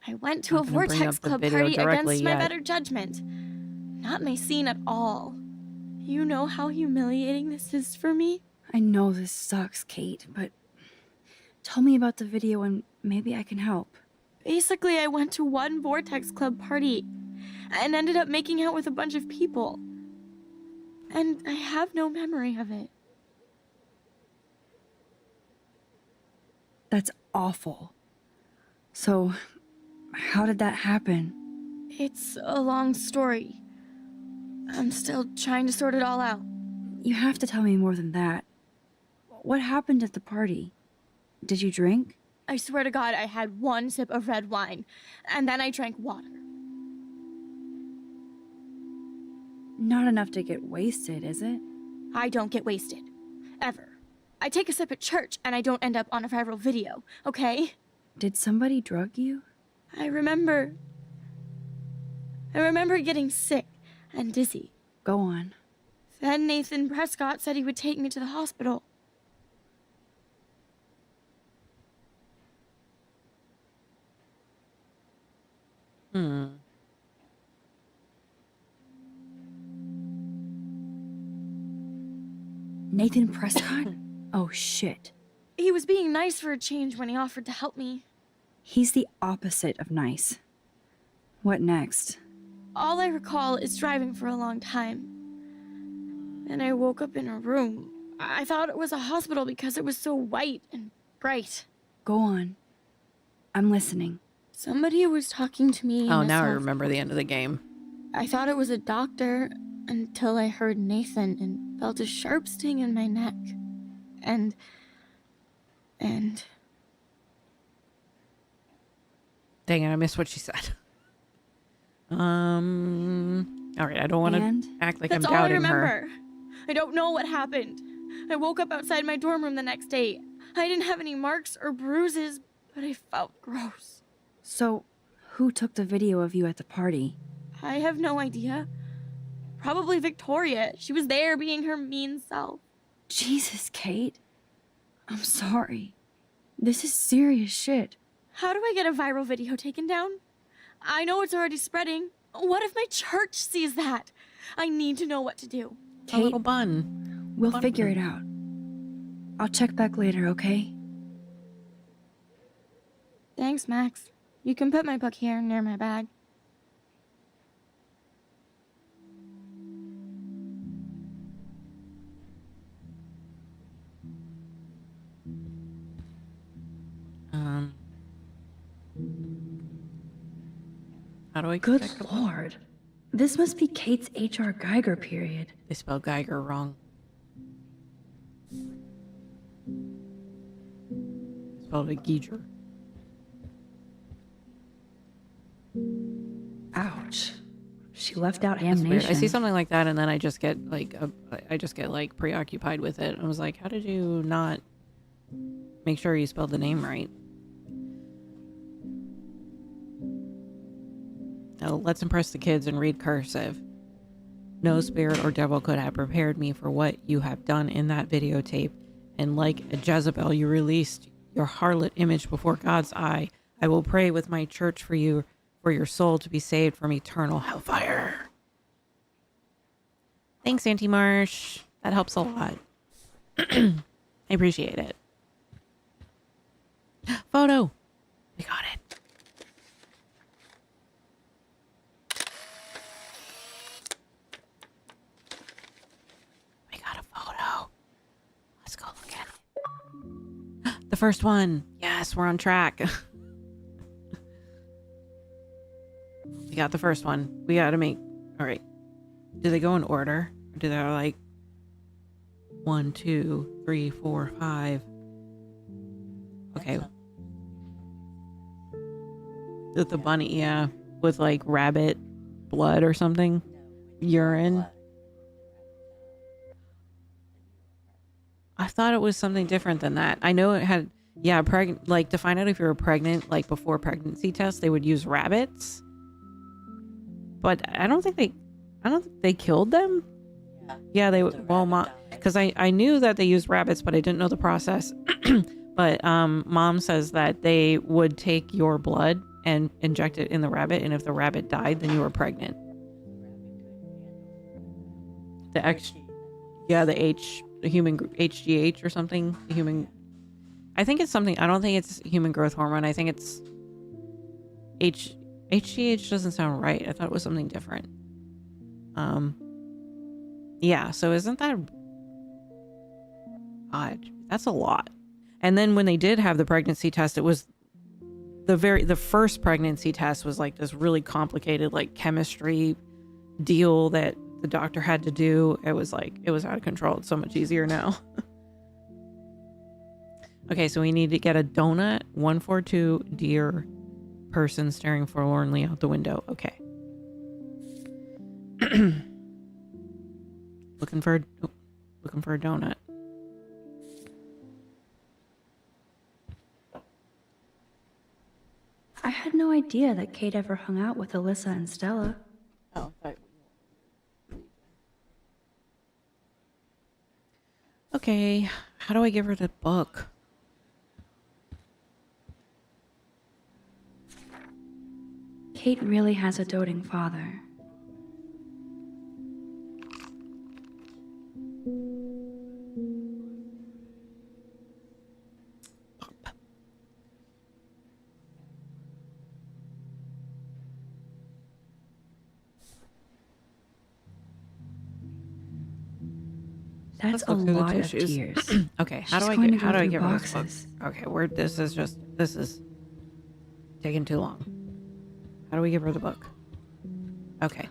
I went to a Not gonna bring Vortex up the Club video party directly against my yet. better judgment. Not my scene at all. You know how humiliating this is for me? I know this sucks, Kate, but tell me about the video and maybe I can help. Basically, I went to one Vortex Club party and ended up making out with a bunch of people. And I have no memory of it. That's awful. So, how did that happen? It's a long story. I'm still trying to sort it all out. You have to tell me more than that. What happened at the party? Did you drink? I swear to God, I had one sip of red wine, and then I drank water. Not enough to get wasted, is it? I don't get wasted. Ever. I take a sip at church, and I don't end up on a viral video, okay? Did somebody drug you? I remember getting sick and dizzy. Go on. Then Nathan Prescott said he would take me to the hospital. Nathan Prescott? Oh shit. He was being nice for a change when he offered to help me. He's the opposite of nice. What next? All I recall is driving for a long time, and I woke up in a room. I thought it was a hospital because it was so white and bright. Go on. I'm listening. Somebody was talking to me. Oh, in a now I soft remember the voice. end of the game. I thought it was a doctor until I heard Nathan and felt a sharp sting in my neck. And Dang it, I missed what she said. All right, I don't want to And? act like that's I'm all I doubting remember. her. I don't know what happened. I woke up outside my dorm room the next day. I didn't have any marks or bruises, but I felt gross. So, who took the video of you at the party? I have no idea. Probably Victoria. She was there being her mean self. Jesus, Kate. I'm sorry. This is serious shit. How do I get a viral video taken down? I know it's already spreading. What if my church sees that? I need to know what to do. A Kate, little bun. we'll Bun. figure it out. I'll check back later, okay? Thanks, Max. You can put my book here near my bag. How do I Good check the- lord. This must be Kate's H.R. Geiger period. They spelled Geiger wrong. Spelled it Geiger. Ouch. She left out That's weird. damnation. I see something like that, and then I just get like preoccupied with it. I was like, how did you not make sure you spelled the name right? Now let's impress the kids and read cursive. No spirit or devil could have prepared me for what you have done in that videotape. And like a Jezebel, you released your harlot image before God's eye. I will pray with my church for you, for your soul to be saved from eternal hellfire. Thanks, Auntie Marsh. That helps a lot. I appreciate it. Photo. We got it. We got a photo. Let's go look at it. The first one. Yes, we're on track. We got the first one. We got to make... All right. Do they go in order? Or do they like 1, 2, 3, 4, 5? Okay. The bunny, yeah, with like rabbit blood or something, urine. I thought it was something different than that. I know it had, yeah, like to find out if you were pregnant, like before pregnancy tests, they would use rabbits. But I don't think they killed them. Yeah, they would. Well, because I knew that they used rabbits, but I didn't know the process. But mom says that they would take your blood and inject it in the rabbit, and if the rabbit died, then you were pregnant. The human HGH or something. The human. I think it's something. I don't think it's human growth hormone. I think it's HGH doesn't sound right. I thought it was something different. Yeah, so isn't that odd? That's a lot. And then when they did have the pregnancy test, it was the first pregnancy test was like this really complicated like chemistry deal that the doctor had to do. It was out of control. It's so much easier now. Okay, so we need to get a donut, 142 deer, person staring forlornly out the window. Okay. Looking for a donut. I had no idea that Kate ever hung out with Alyssa and Stella. Oh, okay. How do I give her the book? Kate really has a doting father. That's a look through the lot of tissues. tears. Okay, how She's do I going get to how go do I through get rid of this book? boxes. Okay, this is taking too long. How do we get rid of the book? Okay.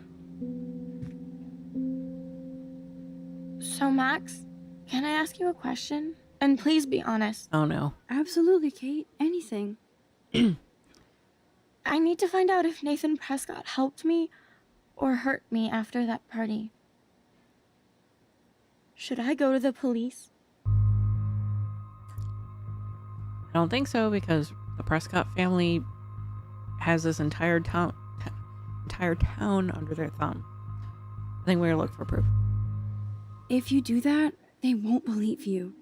So, Max, can I ask you a question? And please be honest. Oh no. Absolutely, Kate. Anything. I need to find out if Nathan Prescott helped me or hurt me after that party. Should I go to the police? I don't think so because the Prescott family has this entire town under their thumb. I think we're gonna look for proof. If you do that, they won't believe you.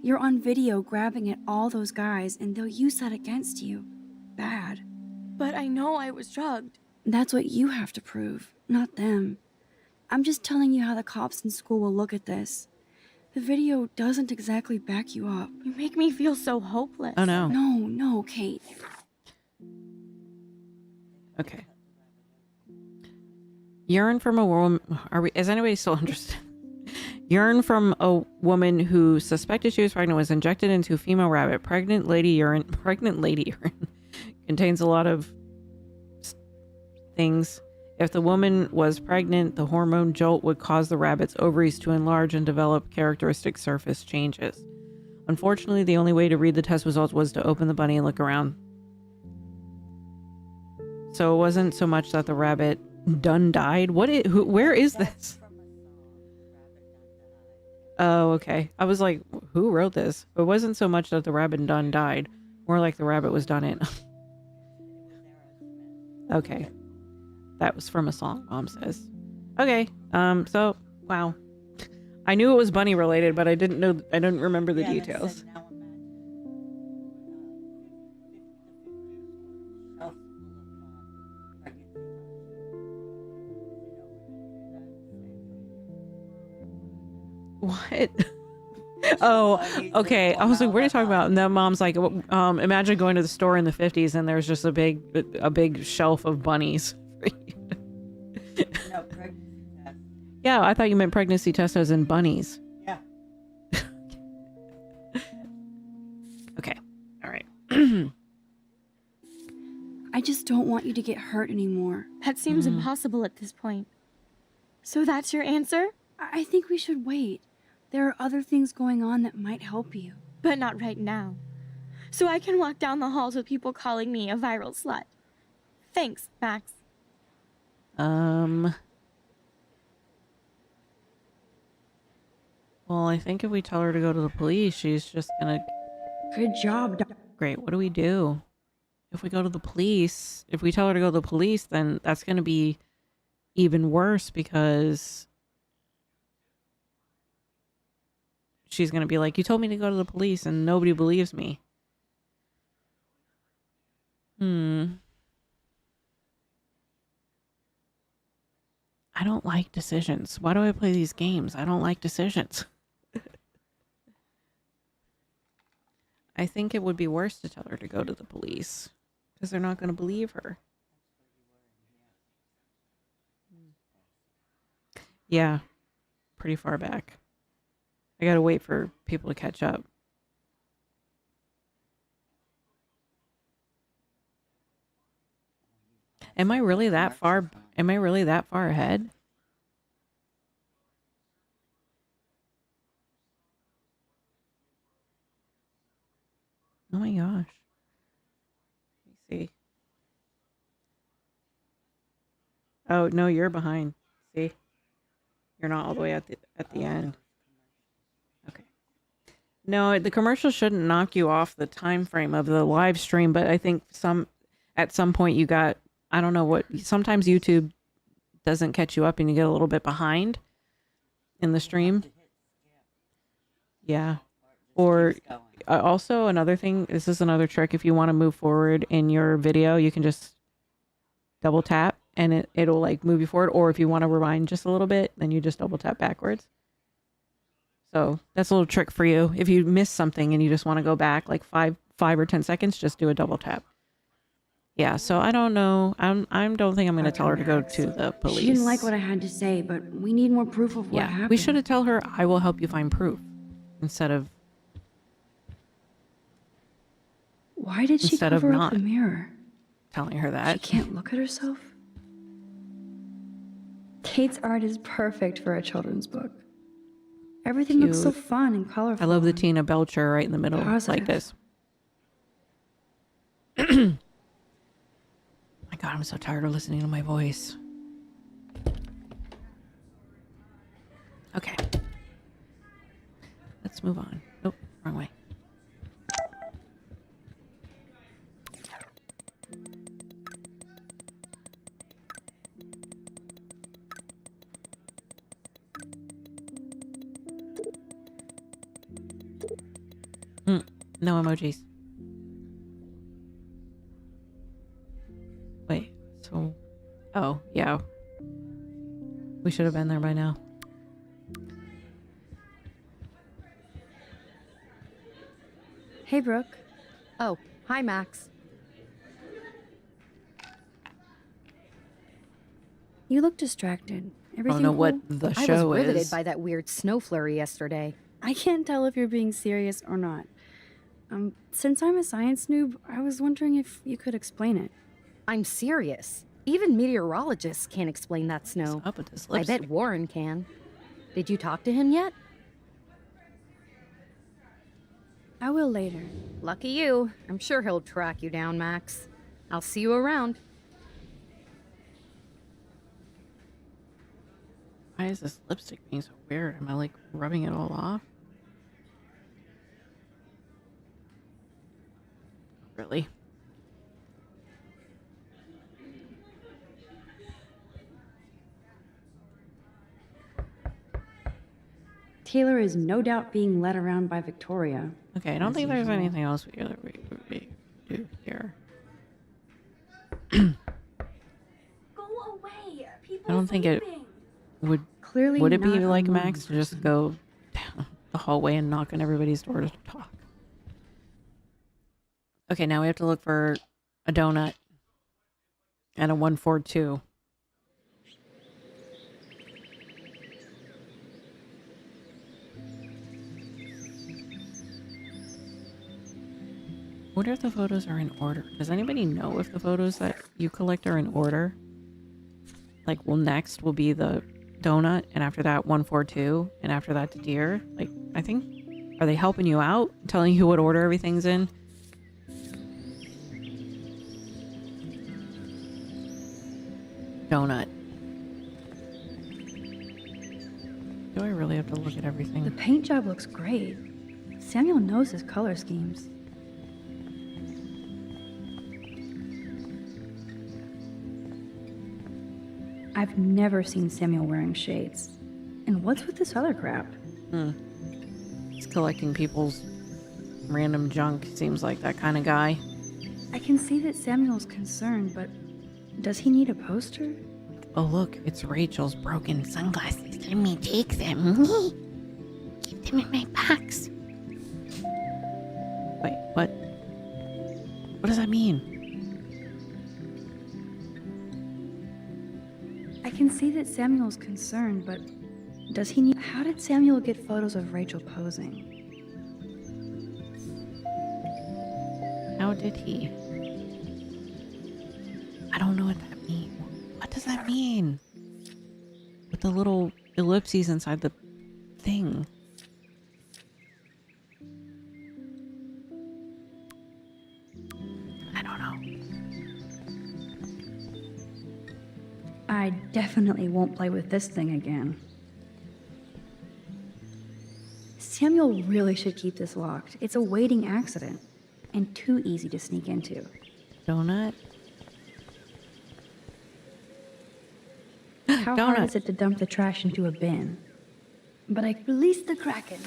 You're on video grabbing at all those guys, and they'll use that against you. Bad. But I know I was drugged. That's what you have to prove, not them. I'm just telling you how the cops in school will look at this. The video doesn't exactly back you up. You make me feel so hopeless. Oh no. No, Kate. Okay. Urine from a woman. Is anybody still interested? Urine from a woman who suspected she was pregnant was injected into a female rabbit. Pregnant lady urine contains a lot of things. If the woman was pregnant, the hormone jolt would cause the rabbit's ovaries to enlarge and develop characteristic surface changes. Unfortunately, the only way to read the test results was to open the bunny and look around. So it wasn't so much that the rabbit done died. Where is this? Oh, okay. I was like, who wrote this? It wasn't so much that the rabbit done died, more like the rabbit was done in. Okay. That was from a song, Mom says. Okay. So, wow. I knew it was bunny related, but I didn't remember the details. What? Oh, okay. I was like, what are you talking about? And then Mom's like, imagine going to the store in the 50s and there's just a big shelf of bunnies. No, pregnancy test. Yeah, I thought you meant pregnancy test as in bunnies. Yeah. Okay. All right. I just don't want you to get hurt anymore. That seems impossible at this point. So that's your answer? I think we should wait. There are other things going on that might help you. But not right now. So I can walk down the halls with people calling me a viral slut. Thanks, Max. Well, I think if we tell her to go to the police, she's just gonna... Good job, Great, what do we do? If we go to the police, if we tell her to go to the police, then that's gonna be even worse because she's gonna be like, you told me to go to the police and nobody believes me. I don't like decisions. Why do I play these games? I don't like decisions. I think it would be worse to tell her to go to the police because they're not going to believe her. Yeah, pretty far back. I got to wait for people to catch up. Am I really that far? Am I really that far ahead? Oh my gosh. Let me see. Oh, no, you're behind. See? You're not all the way at the end. Okay. No, the commercial shouldn't knock you off the time frame of the live stream, but I think at some point you got, I don't know what, sometimes YouTube doesn't catch you up and you get a little bit behind in the stream. Yeah. Or also another thing, this is another trick. If you want to move forward in your video, you can just double tap and it'll like move you forward. Or if you want to rewind just a little bit, then you just double tap backwards. So that's a little trick for you. If you miss something and you just want to go back like 5 or 10 seconds, just do a double tap. Yeah, so I don't know. I don't think I'm going to tell her to go to the police. She didn't like what I had to say, but we need more proof of what Yeah, happened. we should have tell her I will help you find proof instead of Why did she instead of cover up not the mirror? telling her She that. can't look at herself? Kate's art is perfect for a children's book. Everything looks so Cute. fun and colorful. I love the and Tina Belcher right in the middle, like positive. this. My God, I'm so tired of listening to my voice. Okay. Let's move on. Nope, wrong way. No emojis. Wait, so... Oh, yeah. We should have been there by now. Hey, Brooke. Oh, hi, Max. You look distracted. I Everything don't know cool? what the I was show riveted is. by that weird snow flurry yesterday. I can't tell if you're being serious or not. Since I'm a science noob, I was wondering if you could explain it. I'm serious. Even meteorologists can't explain that snow. What's up with this I lipstick? bet Warren can. Did you talk to him yet? I will later. Lucky you. I'm sure he'll track you down, Max. I'll see you around. Why is this lipstick being so weird? Am I like rubbing it all off? Really? Taylor is no doubt being led around by Victoria. Okay, I don't As think there's usual. anything else we do here. Go away. People I don't think it would Clearly would it be not a like normal Max to just go down the hallway and knock on everybody's door to talk. Okay, now we have to look for a donut and a 142. I wonder if the photos are in order. Does anybody know if the photos that you collect are in order? Like, well, next will be the donut, and after that, 142, and after that, the deer. Like, I think, are they helping you out? Telling you what order everything's in? Donut. Do I really have to look at everything? The paint job looks great. Samuel knows his color schemes. I've never seen Samuel wearing shades. And what's with this other crap? He's collecting people's random junk. Seems like that kind of guy. I can see that Samuel's concerned, but does he need a poster? Oh, look, it's Rachel's broken sunglasses. Let me take them. Keep them in my box. Wait, what? What does that mean? I can see that Samuel's concerned, but does he need... How did Samuel get photos of Rachel posing? How did he? I don't know what that means. What does that mean? With the little ellipses inside the thing. I don't know. I definitely won't play with this thing again. Samuel really should keep this locked. It's a waiting accident, and too easy to sneak into. Donut? How hard Donut. is it to dump the trash into a bin? But I released the Kraken.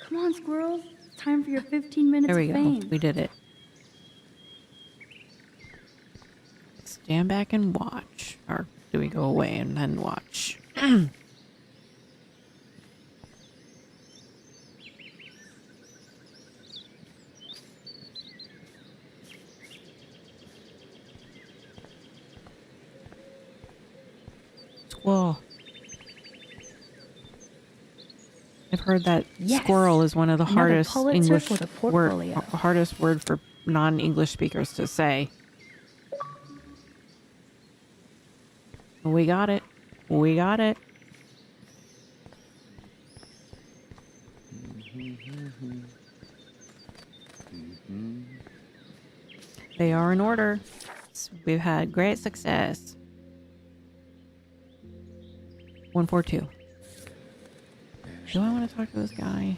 Come on, squirrels. Time for your 15 minutes There we of go. fame. We did it. Stand back and watch. Or do we go away and then watch? Whoa. I've heard that Yes. squirrel is one of the Another hardest Pulitzer English for the word, portfolio. hardest word for non-English speakers to say. We got it. We got it. They are in order. We've had great success. 142. Do I want to talk to this guy?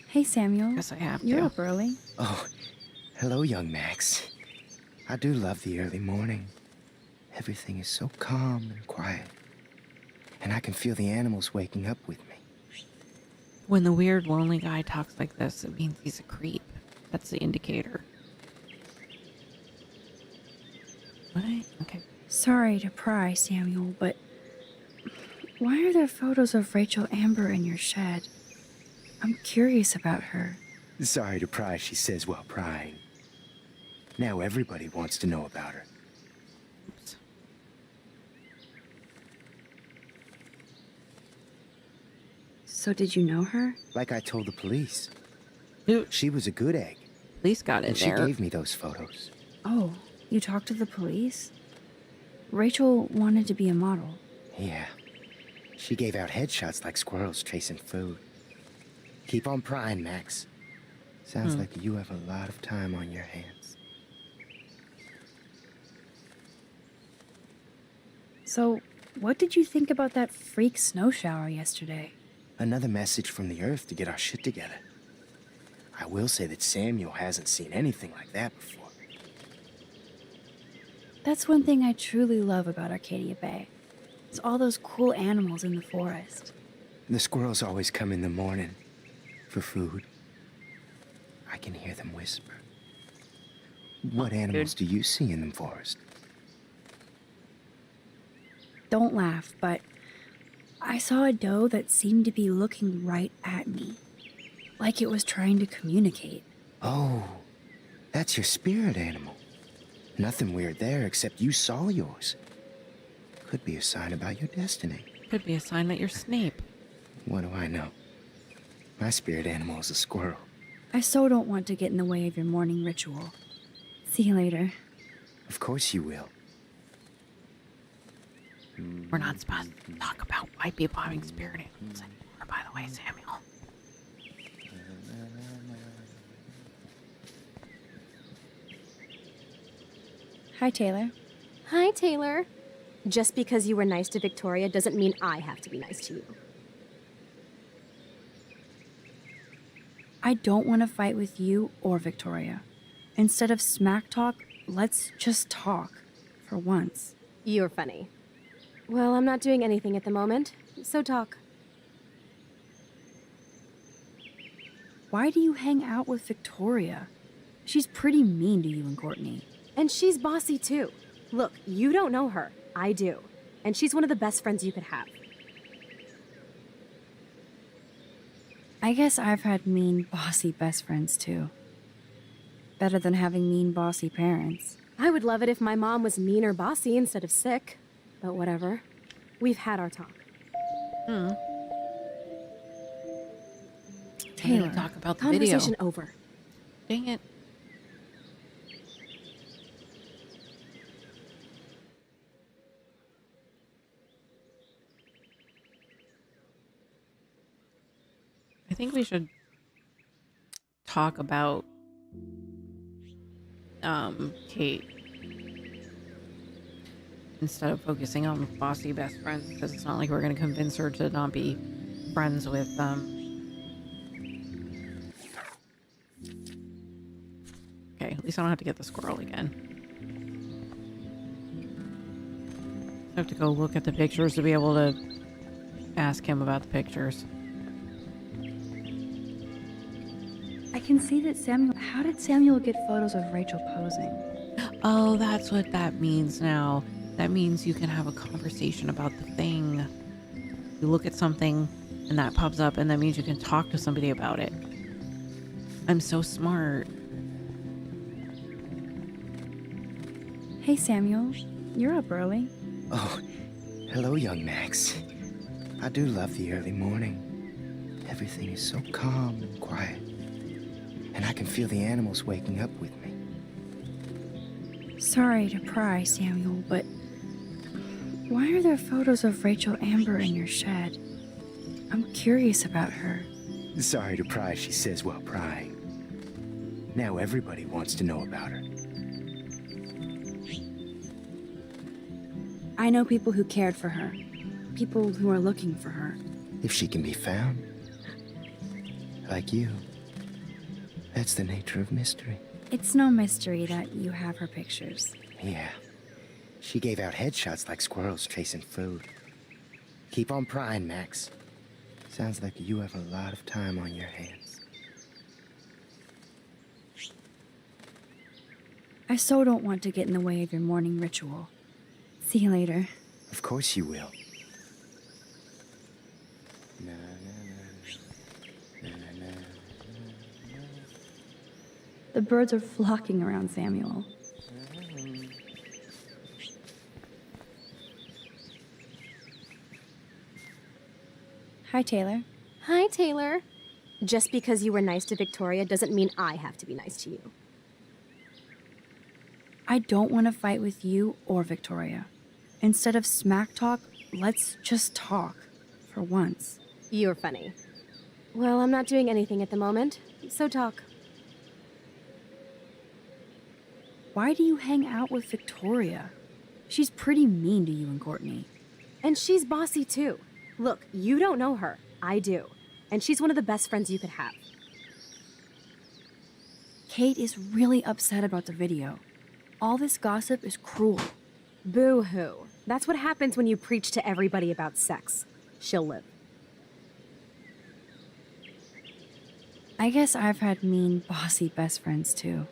Hey, Samuel. Guess I have You're to. up early. Oh, hello, young Max. I do love the early morning. Everything is so calm and quiet. And I can feel the animals waking up with me. When the weird lonely guy talks like this, it means he's a creep. That's the indicator. What? Okay. Sorry to pry, Samuel, but why are there photos of Rachel Amber in your shed? I'm curious about her. Sorry to pry, she says while prying. Now everybody wants to know about her. Oops. So did you know her? Like I told the police. Dude, She was a good egg, police got in and she there. gave me those photos. Oh, you talked to the police? Rachel wanted to be a model. Yeah. She gave out headshots like squirrels chasing food. Keep on prying, Max. Sounds like you have a lot of time on your hands. So, what did you think about that freak snow shower yesterday? Another message from the Earth to get our shit together. I will say that Samuel hasn't seen anything like that before. That's one thing I truly love about Arcadia Bay. It's all those cool animals in the forest. The squirrels always come in the morning for food. I can hear them whisper. What animals do you see in the forest? Don't laugh, but I saw a doe that seemed to be looking right at me, like it was trying to communicate. Oh, that's your spirit animal. Nothing weird there except you saw yours. Could be a sign about your destiny. Could be a sign that you're Snape. What do I know? My spirit animal is a squirrel. I so don't want to get in the way of your morning ritual. See you later. Of course you will. We're not supposed to talk about white people having spirit animals anymore, by the way, Samuel. Hi, Taylor. Hi, Taylor. Just because you were nice to Victoria doesn't mean I have to be nice to you. I don't want to fight with you or Victoria. Instead of smack talk, let's just talk. For once. You're funny. Well, I'm not doing anything at the moment, so talk. Why do you hang out with Victoria? She's pretty mean to you and Courtney. And she's bossy too. Look, you don't know her. I do. And she's one of the best friends you could have. I guess I've had mean, bossy best friends too. Better than having mean, bossy parents. I would love it if my mom was mean or bossy instead of sick. But whatever. We've had our talk. Taylor, talk about the video. Conversation over. Dang it. I think we should talk about Kate instead of focusing on bossy best friends, because it's not like we're going to convince her to not be friends with okay, at least I don't have to get the squirrel again. I have to go look at the pictures to be able to ask him about the pictures. I can see that Samuel... How did Samuel get photos of Rachel posing? Oh, that's what that means now. That means you can have a conversation about the thing. You look at something and that pops up, and that means you can talk to somebody about it. I'm so smart. Hey, Samuel. You're up early. Oh, Hello, young Max. I do love the early morning. Everything is so calm and quiet. And I can feel the animals waking up with me. Sorry to pry, Samuel, but why are there photos of Rachel Amber in your shed? I'm curious about her. Sorry to pry, she says while prying. Now everybody wants to know about her. I know people who cared for her, people who are looking for her. If she can be found. Like you. That's the nature of mystery. It's no mystery that you have her pictures. Yeah. She gave out headshots like squirrels chasing food. Keep on prying, Max. Sounds like you have a lot of time on your hands. I so don't want to get in the way of your morning ritual. See you later. Of course you will. The birds are flocking around Samuel. Hi, Taylor. Hi, Taylor. Just because you were nice to Victoria doesn't mean I have to be nice to you. I don't want to fight with you or Victoria. Instead of smack talk, let's just talk. For once. You're funny. Well, I'm not doing anything at the moment, so talk. Why do you hang out with Victoria? She's pretty mean to you and Courtney. And she's bossy too. Look, you don't know her. I do. And she's one of the best friends you could have. Kate is really upset about the video. All this gossip is cruel. Boo-hoo. That's what happens when you preach to everybody about sex. She'll live. I guess I've had mean, bossy best friends too.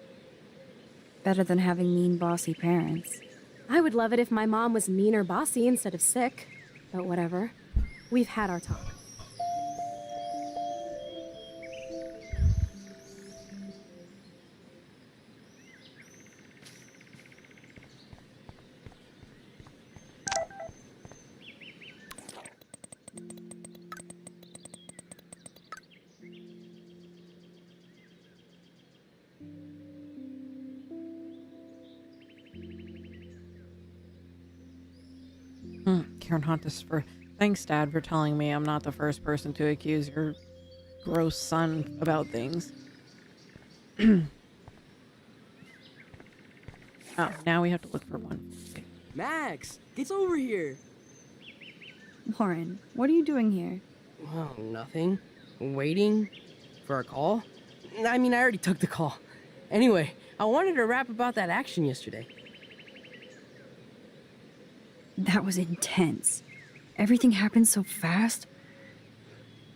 Better than having mean, bossy parents. I would love it if my mom was mean or bossy instead of sick. But whatever. We've had our talk. Karen Hontus for thanks, Dad, for telling me I'm not the first person to accuse your gross son about things. Oh, now we have to look for one. Okay. Max, get over here. Warren, what are you doing here? Oh, nothing. Waiting for a call? I mean, I already took the call. Anyway, I wanted to rap about that action yesterday. That was intense. Everything happened so fast.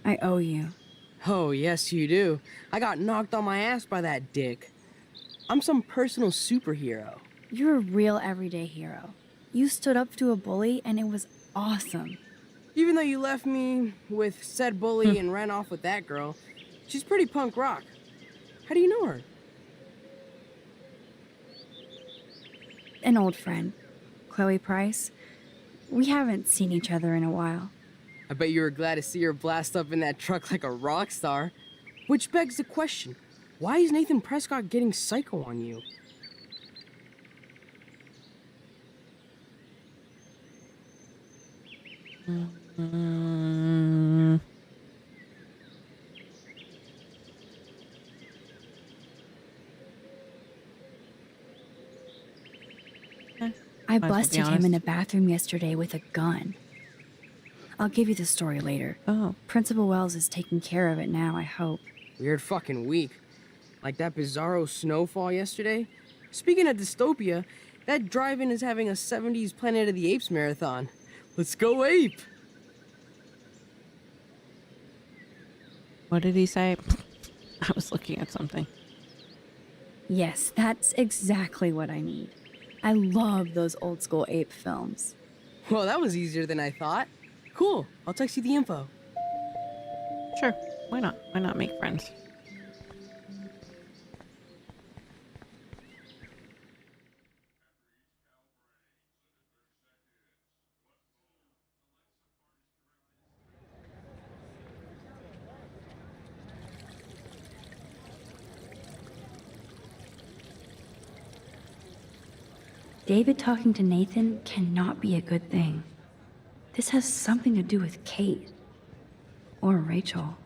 I owe you. Oh, yes, you do. I got knocked on my ass by that dick. I'm some personal superhero. You're a real everyday hero. You stood up to a bully and it was awesome. Even though you left me with said bully and ran off with that girl, she's pretty punk rock. How do you know her? An old friend, Chloe Price. We haven't seen each other in a while. I bet you were glad to see her blast up in that truck like a rock star. Which begs the question, why is Nathan Prescott getting psycho on you? I Might as well be busted him honest. in the bathroom yesterday with a gun. I'll give you the story later. Oh, Principal Wells is taking care of it now, I hope. Weird fucking week. Like that bizarro snowfall yesterday. Speaking of dystopia, that drive-in is having a 70s Planet of the Apes marathon. Let's go ape! what did he say? I was looking at something. Yes, that's exactly what I need. I love those old school ape films. Well, that was easier than I thought. Cool, I'll text you the info. Sure, why not? Why not make friends? David talking to Nathan cannot be a good thing. This has something to do with Kate. Or Rachel.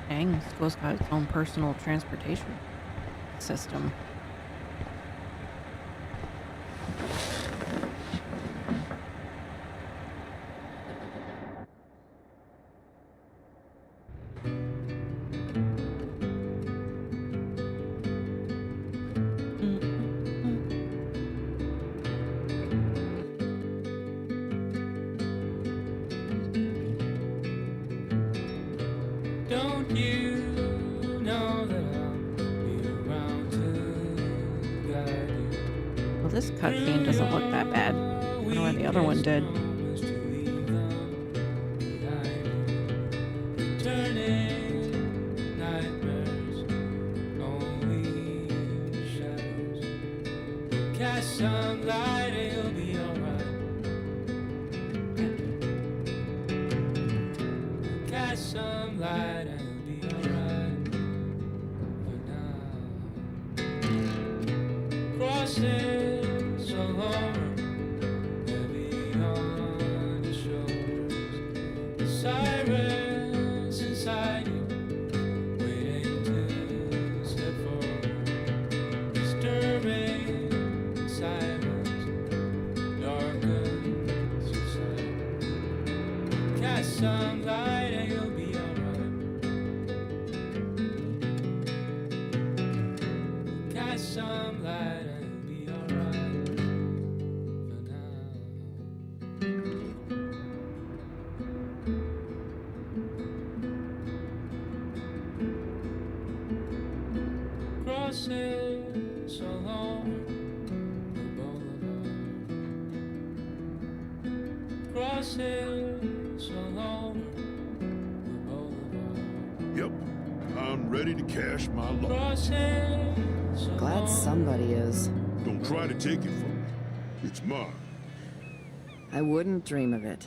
Dang, school's got its own personal transportation system. Don't you know that I'll be around to guide you? Well, this cutscene doesn't look that bad. I wonder why the other one did. Promise to leave them behind you. Turning nightmares, only shadows. Cast some light, it'll be alright. Cast some light, and it'll be alright. For now, crossing so long, heavy on your shoulders. The sirens inside you, waiting to step forward. Disturbing silence, darkens your sight. Cast some light and you'll be alright. Cast some light and you'll be alright. For now. Crossing so long, the boulevard. Crossing so long, the boulevard. Yep, I'm ready to cash my lot. Crossing so Glad long. somebody is. Don't try to take it from me. It's mine. I wouldn't dream of it.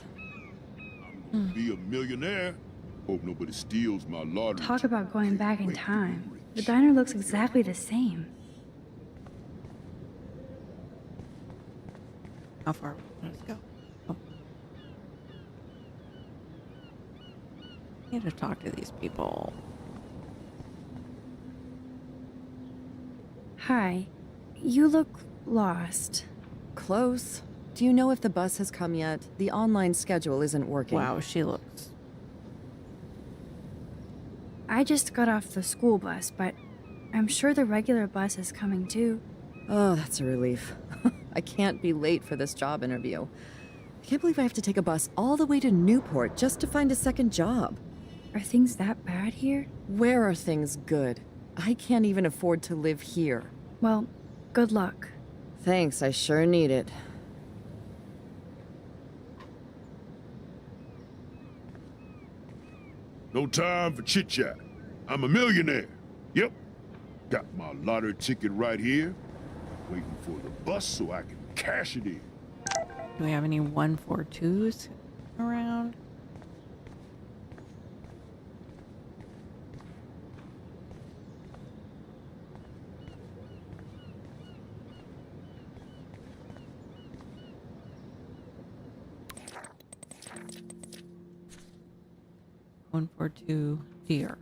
I'm gonna be a millionaire. Hope nobody steals my lottery. Talk about going back in time. The diner looks exactly the same. How far? Let's go. Oh. Need to talk to these people. Hi. You look lost. Close. Do you know if the bus has come yet? The online schedule isn't working. Wow, she looks. I just got off the school bus, but I'm sure the regular bus is coming too. Oh, that's a relief. I can't be late for this job interview. I can't believe I have to take a bus all the way to Newport just to find a second job. Are things that bad here? Where are things good? I can't even afford to live here. Well, good luck. Thanks, I sure need it. No time for chit-chat. I'm a millionaire. Yep. Got my lottery ticket right here. Waiting for the bus so I can cash it in. Do we have any 142s around? One, 142 deer.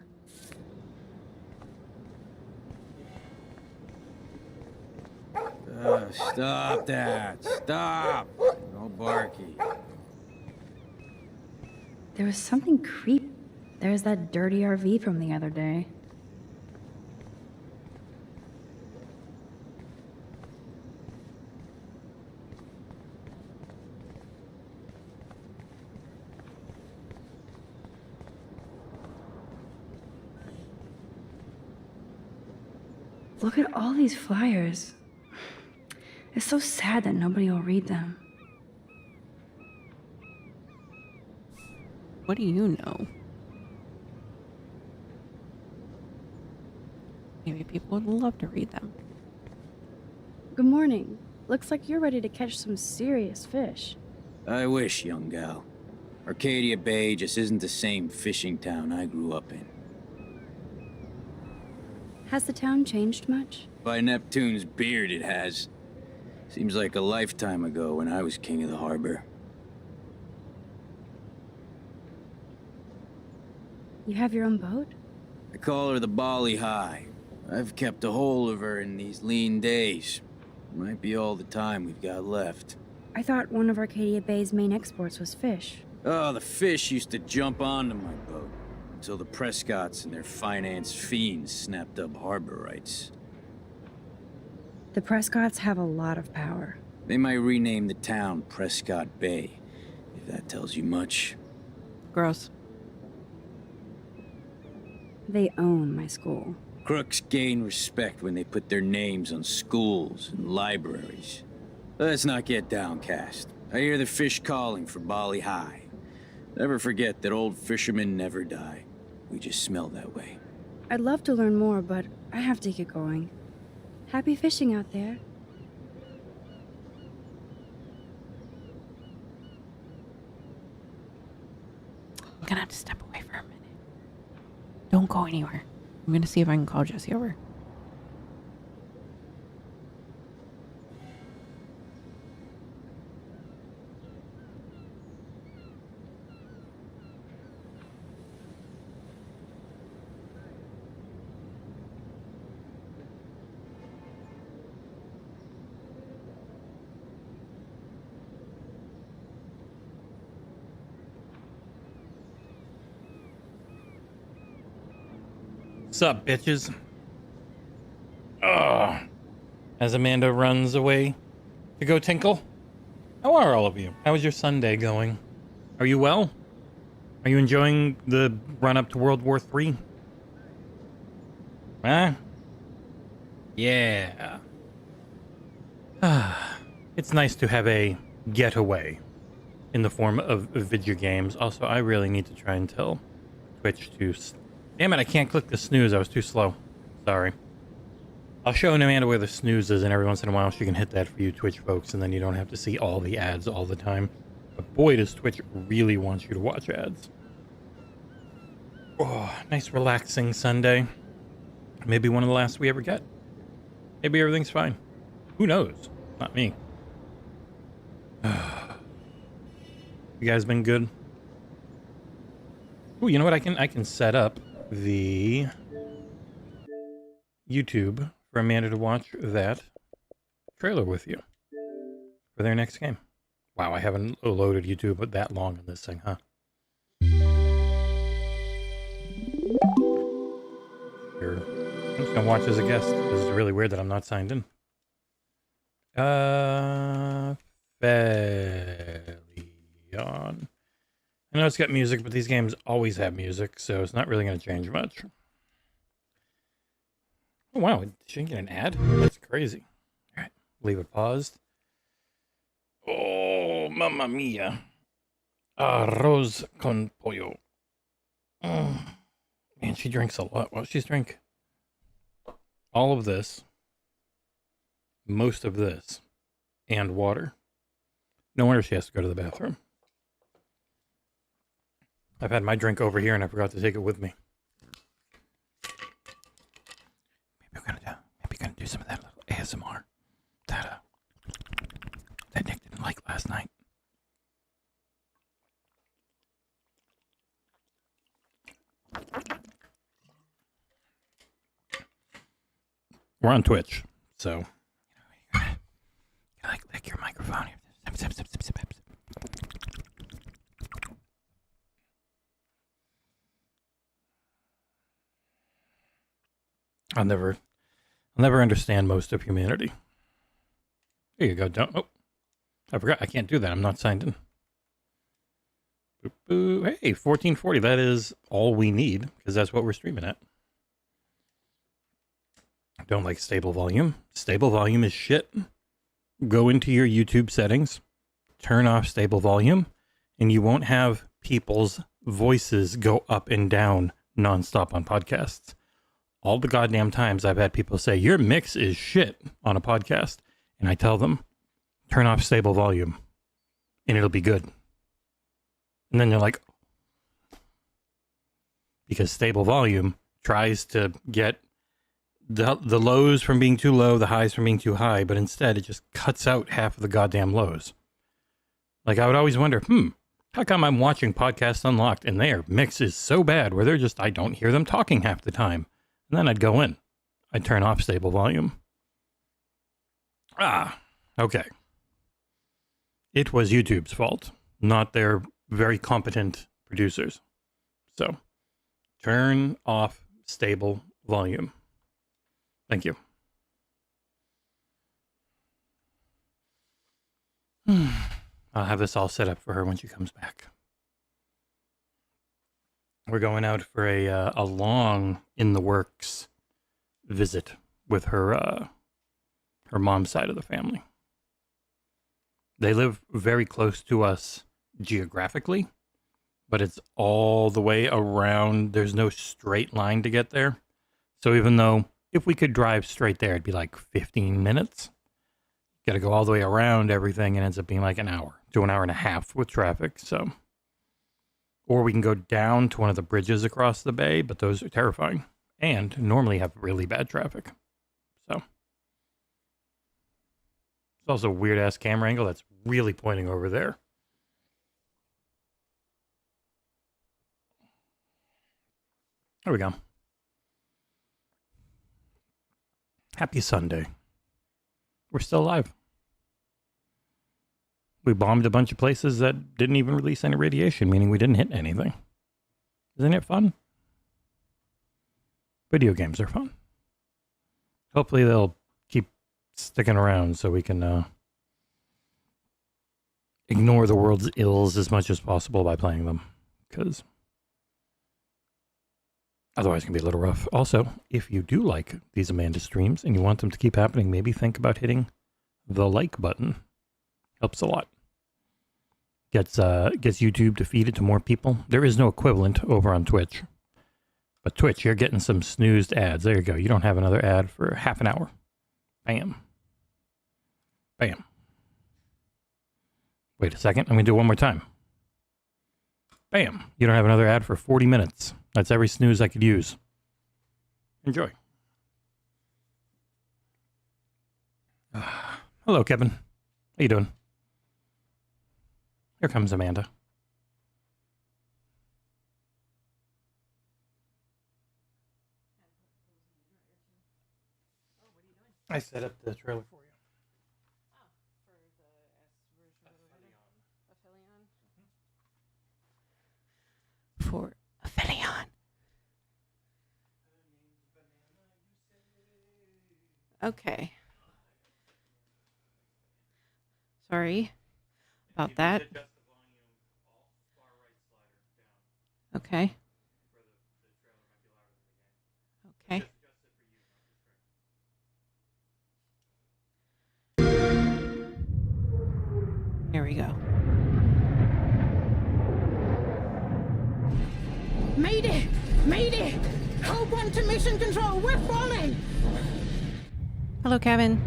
Stop that. Stop. No barky. There was something creepy. There's that dirty RV from the other day. Look at all these flyers. It's so sad that nobody will read them. What do you know? Maybe people would love to read them. Good morning. Looks like you're ready to catch some serious fish. I wish, young gal. Arcadia Bay just isn't the same fishing town I grew up in. Has the town changed much? By Neptune's beard, it has. Seems like a lifetime ago when I was king of the harbor. You have your own boat? I call her the Bali High. I've kept a hold of her in these lean days. Might be all the time we've got left. I thought one of Arcadia Bay's main exports was fish. Oh, the fish used to jump onto my boat until the Prescotts and their finance fiends snapped up harbor rights. The Prescotts have a lot of power. They might rename the town Prescott Bay, if that tells you much. Gross. They own my school. Crooks gain respect when they put their names on schools and libraries. Let's not get downcast. I hear the fish calling for Bali High. Never forget that old fishermen never die. We just smell that way. I'd love to learn more, but I have to get going. Happy fishing out there. I'm gonna have to step away for a minute. Don't go anywhere. I'm gonna see if I can call Jesse over. What's up, bitches? As Amanda runs away to go tinkle. How are all of you? How is your Sunday going? Are you well? Are you enjoying the run-up to World War III? Huh? Yeah. It's nice to have a getaway in the form of video games. Also, I really need to try and tell Twitch to... Damn it, I can't click the snooze. I was too slow. Sorry. I'll show Amanda where the snooze is, and every once in a while she can hit that for you Twitch folks, and then you don't have to see all the ads all the time. But boy, does Twitch really want you to watch ads. Oh, nice relaxing Sunday. Maybe one of the last we ever get. Maybe everything's fine. Who knows? Not me. You guys been good? Ooh, you know what? I can set up the YouTube for Amanda to watch that trailer with you for their next game. Wow, I haven't loaded YouTube that long on this thing, huh? Here. I'm just gonna watch as a guest. This is really weird that I'm not signed in. Felion. I know it's got music, but these games always have music, so it's not really going to change much. Oh, wow. She didn't get an ad? That's crazy. All right. Leave it paused. Oh, mamma mia. Arroz con pollo. Man, she drinks a lot. What does she drink? All of this. Most of this. And water. No wonder she has to go to the bathroom. I've had my drink over here and I forgot to take it with me. Maybe we're gonna do some of that little ASMR that Nick didn't like last night. We're on Twitch, so you like lick your microphone. Sip, sip, sip, sip, sip. I'll never understand most of humanity. There you go. Don't. Oh, I forgot. I can't do that. I'm not signed in. Boop, boop. Hey, 1440. That is all we need because that's what we're streaming at. Don't like stable volume. Stable volume is shit. Go into your YouTube settings, turn off stable volume, and you won't have people's voices go up and down nonstop on podcasts. All the goddamn times I've had people say, your mix is shit on a podcast. And I tell them, turn off stable volume and it'll be good. And then you're like, because stable volume tries to get the lows from being too low, the highs from being too high, but instead it just cuts out half of the goddamn lows. Like, I would always wonder, how come I'm watching Podcasts Unlocked and their mix is so bad where they're just, I don't hear them talking half the time. And then I'd go in. I'd turn off stable volume. Okay. It was YouTube's fault, not their very competent producers. So, turn off stable volume. Thank you. I'll have this all set up for her when she comes back. We're going out for a long in the works visit with her mom's side of the family. They live very close to us geographically, but it's all the way around. There's no straight line to get there. So even though if we could drive straight there, it'd be like 15 minutes. Got to go all the way around everything, and ends up being like an hour to an hour and a half with traffic. So, or we can go down to one of the bridges across the bay, but those are terrifying and normally have really bad traffic. So, it's also a weird ass camera angle that's really pointing over there. There we go. Happy Sunday. We're still alive. We bombed a bunch of places that didn't even release any radiation, meaning we didn't hit anything. Isn't it fun? Video games are fun. Hopefully they'll keep sticking around so we can ignore the world's ills as much as possible by playing them. Because otherwise it can be a little rough. Also, if you do like these Amanda streams and you want them to keep happening, maybe think about hitting the like button. Helps a lot. Gets YouTube to feed it to more people. There is no equivalent over on Twitch. But Twitch, you're getting some snoozed ads. There you go. You don't have another ad for half an hour. Bam. Bam. Wait a second. I'm going to do it one more time. Bam. You don't have another ad for 40 minutes. That's every snooze I could use. Enjoy. Hello, Kevin. How you doing? Here comes Amanda. I set up the trailer for you. For Aphelion. Okay. Sorry about that. Okay. Okay. Here we go. Mayday! Mayday! Code 1 to mission control, we're falling! Hello, Kevin.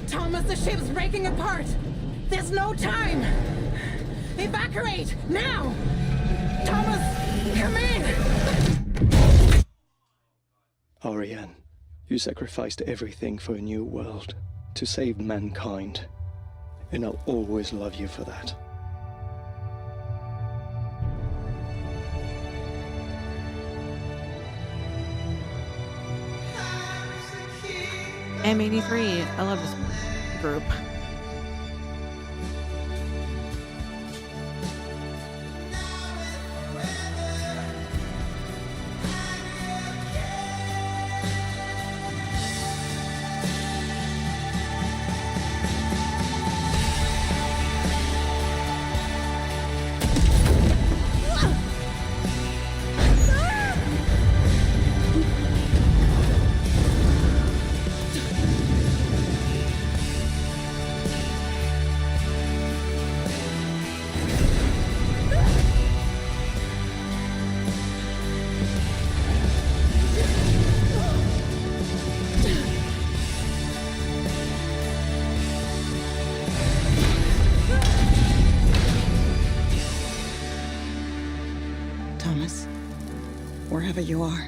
Thomas, the ship's breaking apart! There's no time! Evacuate! Now! Thomas, come in! Ariane, you sacrificed everything for a new world, to save mankind. And I'll always love you for that. M83. I love this group. Thomas. Wherever you are,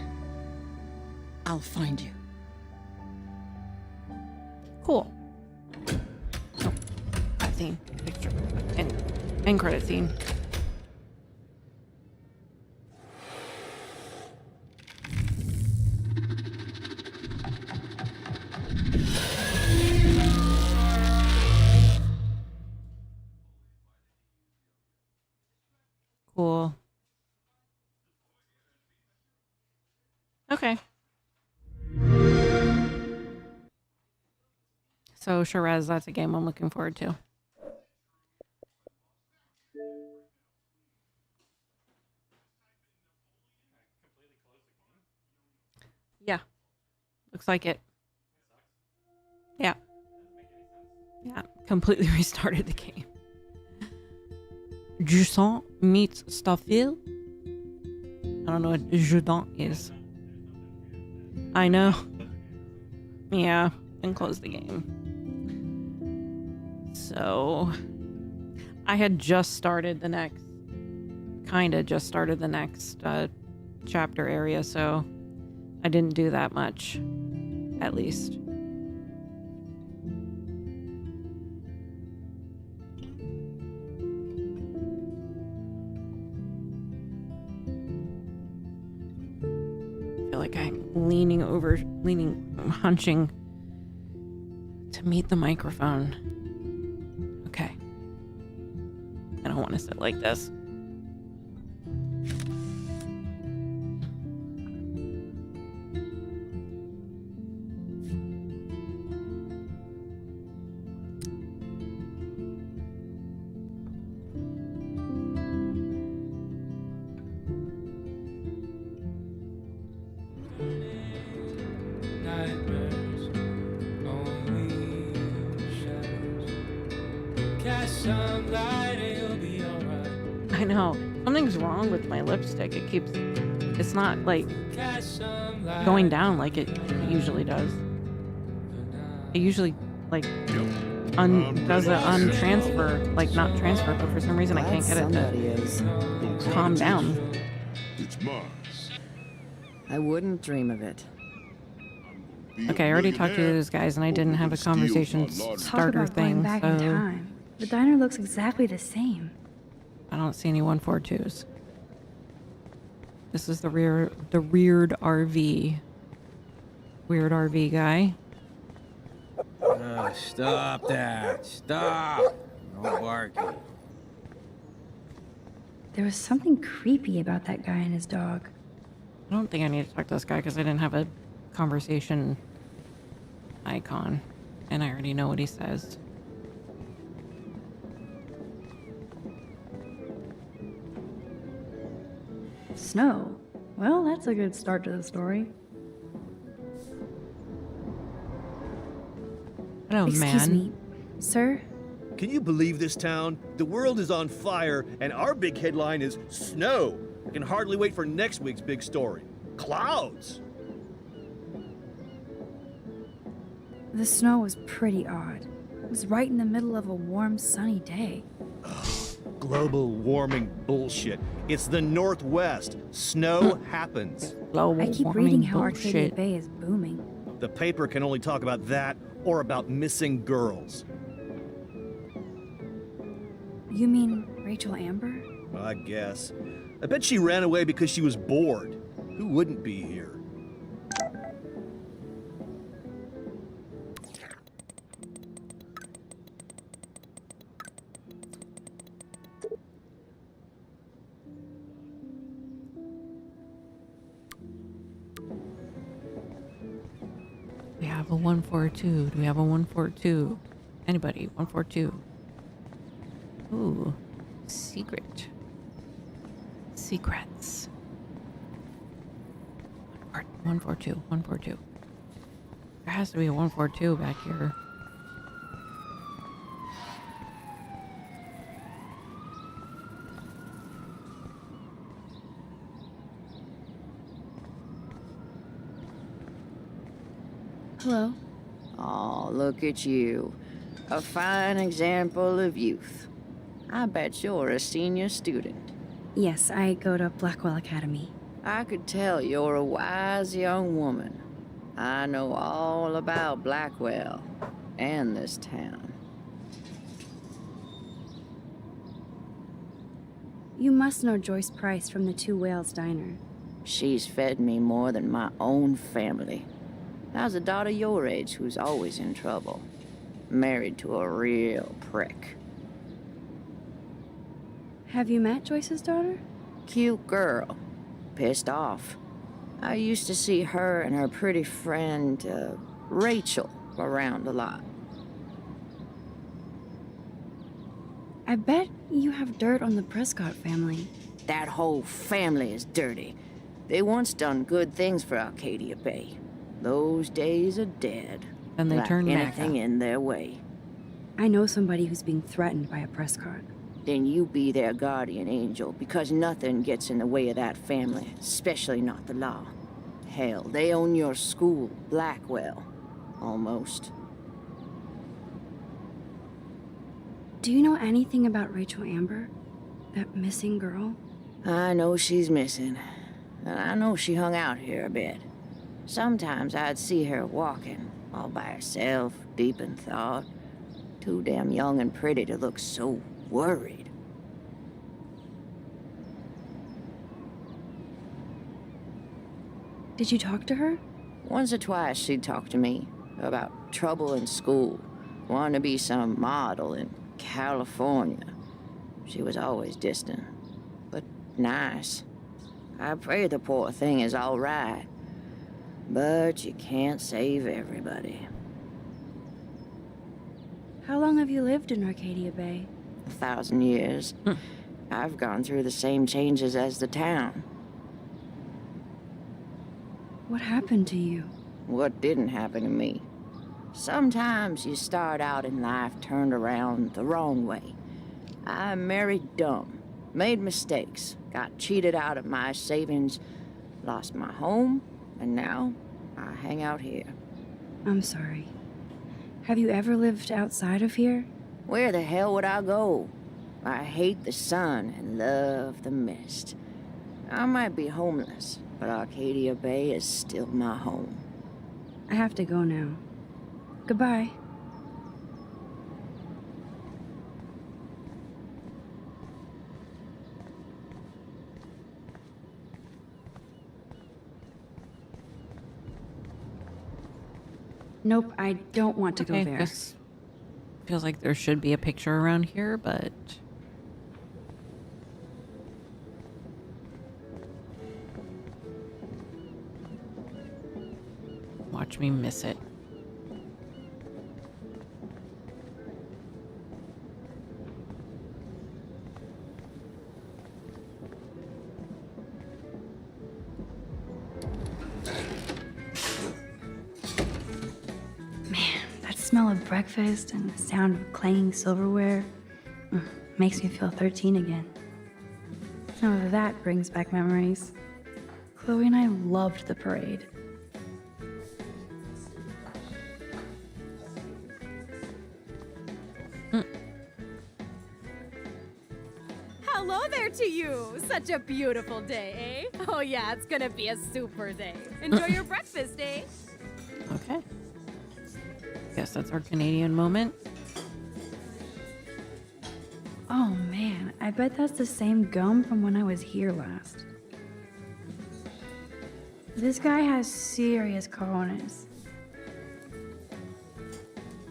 I'll find you. Cool. Oh, scene. Picture. End credit scene. Cool. Okay. So, Shiraz, that's a game I'm looking forward to. Yeah. Looks like it. Yeah. Yeah. Completely restarted the game. Jusant meets Staffil. I don't know what Jusant is. I know. Yeah. And close the game. So, I had just started the next, chapter area, so I didn't do that much, at least. I feel like I'm hunching to meet the microphone. Okay. I don't want to sit like this. I know. Something's wrong with my lipstick. It's not like going down like it usually does. It usually like does an untransfer, like not transfer, but for some reason I can't get it to calm down. It's Mars. I wouldn't dream of it. Okay, I already talked to those guys and I didn't have a conversation starter Talk about going thing, back in so time. The diner looks exactly the same. I don't see any 142s. This is the weird RV. Weird RV guy. Stop that. Stop. No barking. There was something creepy about that guy and his dog. I don't think I need to talk to this guy because I didn't have a conversation icon. And I already know what he says. Snow. Well, that's a good start to the story. Hello, Excuse man. me, sir? Can you believe this town? The world is on fire, and our big headline is snow. I can hardly wait for next week's big story. Clouds! The snow was pretty odd. It was right in the middle of a warm, sunny day. Global warming bullshit. It's the Northwest. Snow happens. I keep reading how Arcadia Bay is booming. The paper can only talk about that or about missing girls. You mean Rachel Amber? I guess. I bet she ran away because she was bored. Who wouldn't be here? We have a 142. Do we have a 142? Anybody? 142. Ooh. Secret. Secrets. 142. 142. There has to be a 142 back here. Hello? Oh, look at you. A fine example of youth. I bet you're a senior student. Yes, I go to Blackwell Academy. I could tell you're a wise young woman. I know all about Blackwell and this town. You must know Joyce Price from the Two Whales Diner. She's fed me more than my own family. How's a daughter your age who's always in trouble? Married to a real prick. Have you met Joyce's daughter? Cute girl. Pissed off. I used to see her and her pretty friend, Rachel, around a lot. I bet you have dirt on the Prescott family. That whole family is dirty. They once done good things for Arcadia Bay. Those days are dead. And they like turn back anything in their way. I know somebody who's being threatened by a Prescott. Then you be their guardian angel, because nothing gets in the way of that family, especially not the law. Hell, they own your school, Blackwell. Almost. Do you know anything about Rachel Amber? That missing girl? I know she's missing. And I know she hung out here a bit. Sometimes I'd see her walking, all by herself, deep in thought. Too damn young and pretty to look so worried. Did you talk to her? Once or twice she'd talk to me about trouble in school, wanting to be some model in California. She was always distant, but nice. I pray the poor thing is all right, but you can't save everybody. How long have you lived in Arcadia Bay? 1,000 years. I've gone through the same changes as the town. What happened to you? What didn't happen to me? Sometimes you start out in life turned around the wrong way. I married dumb, made mistakes, got cheated out of my savings, lost my home, and now I hang out here. I'm sorry. Have you ever lived outside of here? Where the hell would I go? I hate the sun and love the mist. I might be homeless, but Arcadia Bay is still my home. I have to go now. Goodbye. Nope, I don't want to go there. This feels like there should be a picture around here, but... Watch me miss it. Smell of breakfast and the sound of clanging silverware makes me feel 13 again. Oh, that brings back memories. Chloe and I loved the parade. Hello there to you! Such a beautiful day, eh? Oh yeah, it's gonna be a super day. Enjoy your breakfast, eh? Okay. Guess that's our Canadian moment. Oh man, I bet that's the same gum from when I was here last. This guy has serious cojones.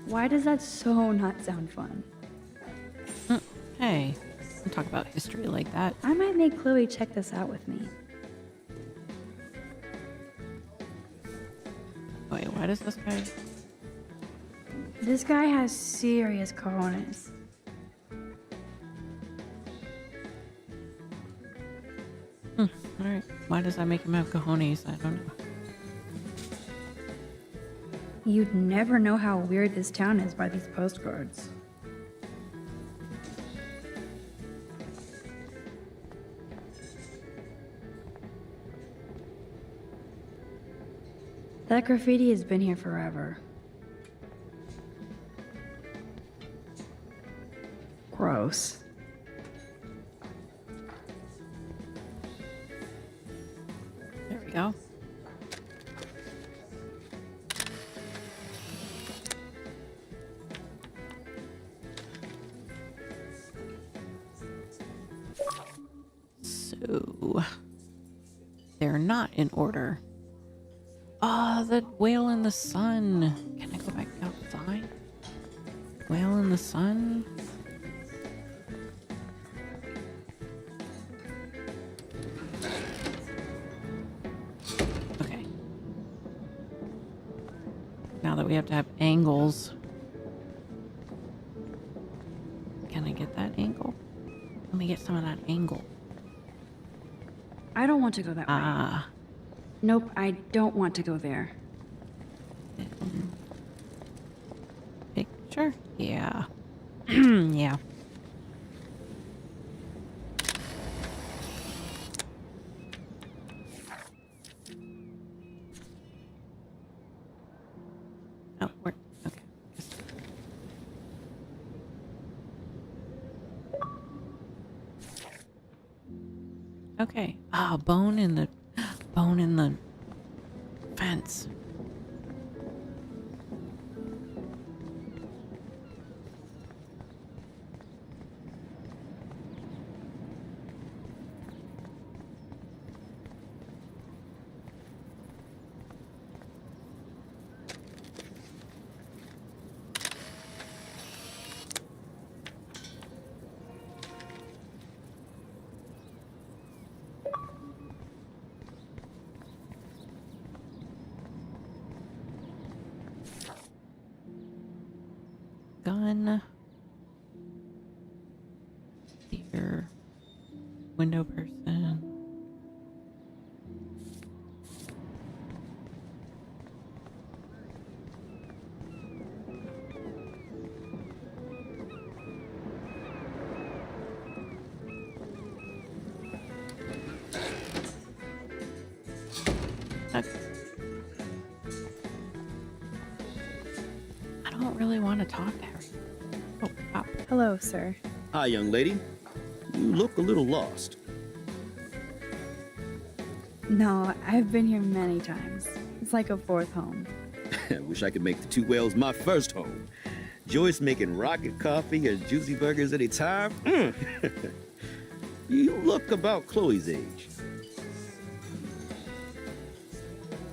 Why does that so not sound fun? Hey, don't talk about history like that. I might make Chloe check this out with me. Wait, why does this guy... This guy has serious cojones. Alright, why does that make him have cojones? I don't know. You'd never know how weird this town is by these postcards. That graffiti has been here forever. Gross. go. So they're not in order. Ah, the whale in the sun. Can I go back outside? Whale in the sun? Okay. Now that we have to have angles. Can I get that angle? Let me get some of that angle. I don't want to go that way. Ah. Nope, I don't want to go there. Picture? Yeah. Yeah. Oh, where? Okay. Okay. Ah, bone in the fence. Gun. Deer. Window person. Okay. I don't really want to talk to her. Oh, pop. Hello, sir. Hi, young lady. You look a little lost. No, I've been here many times. It's like a fourth home. I wish I could make the Two Whales my first home. Joyce making rocket coffee and juicy burgers anytime. You look about Chloe's age.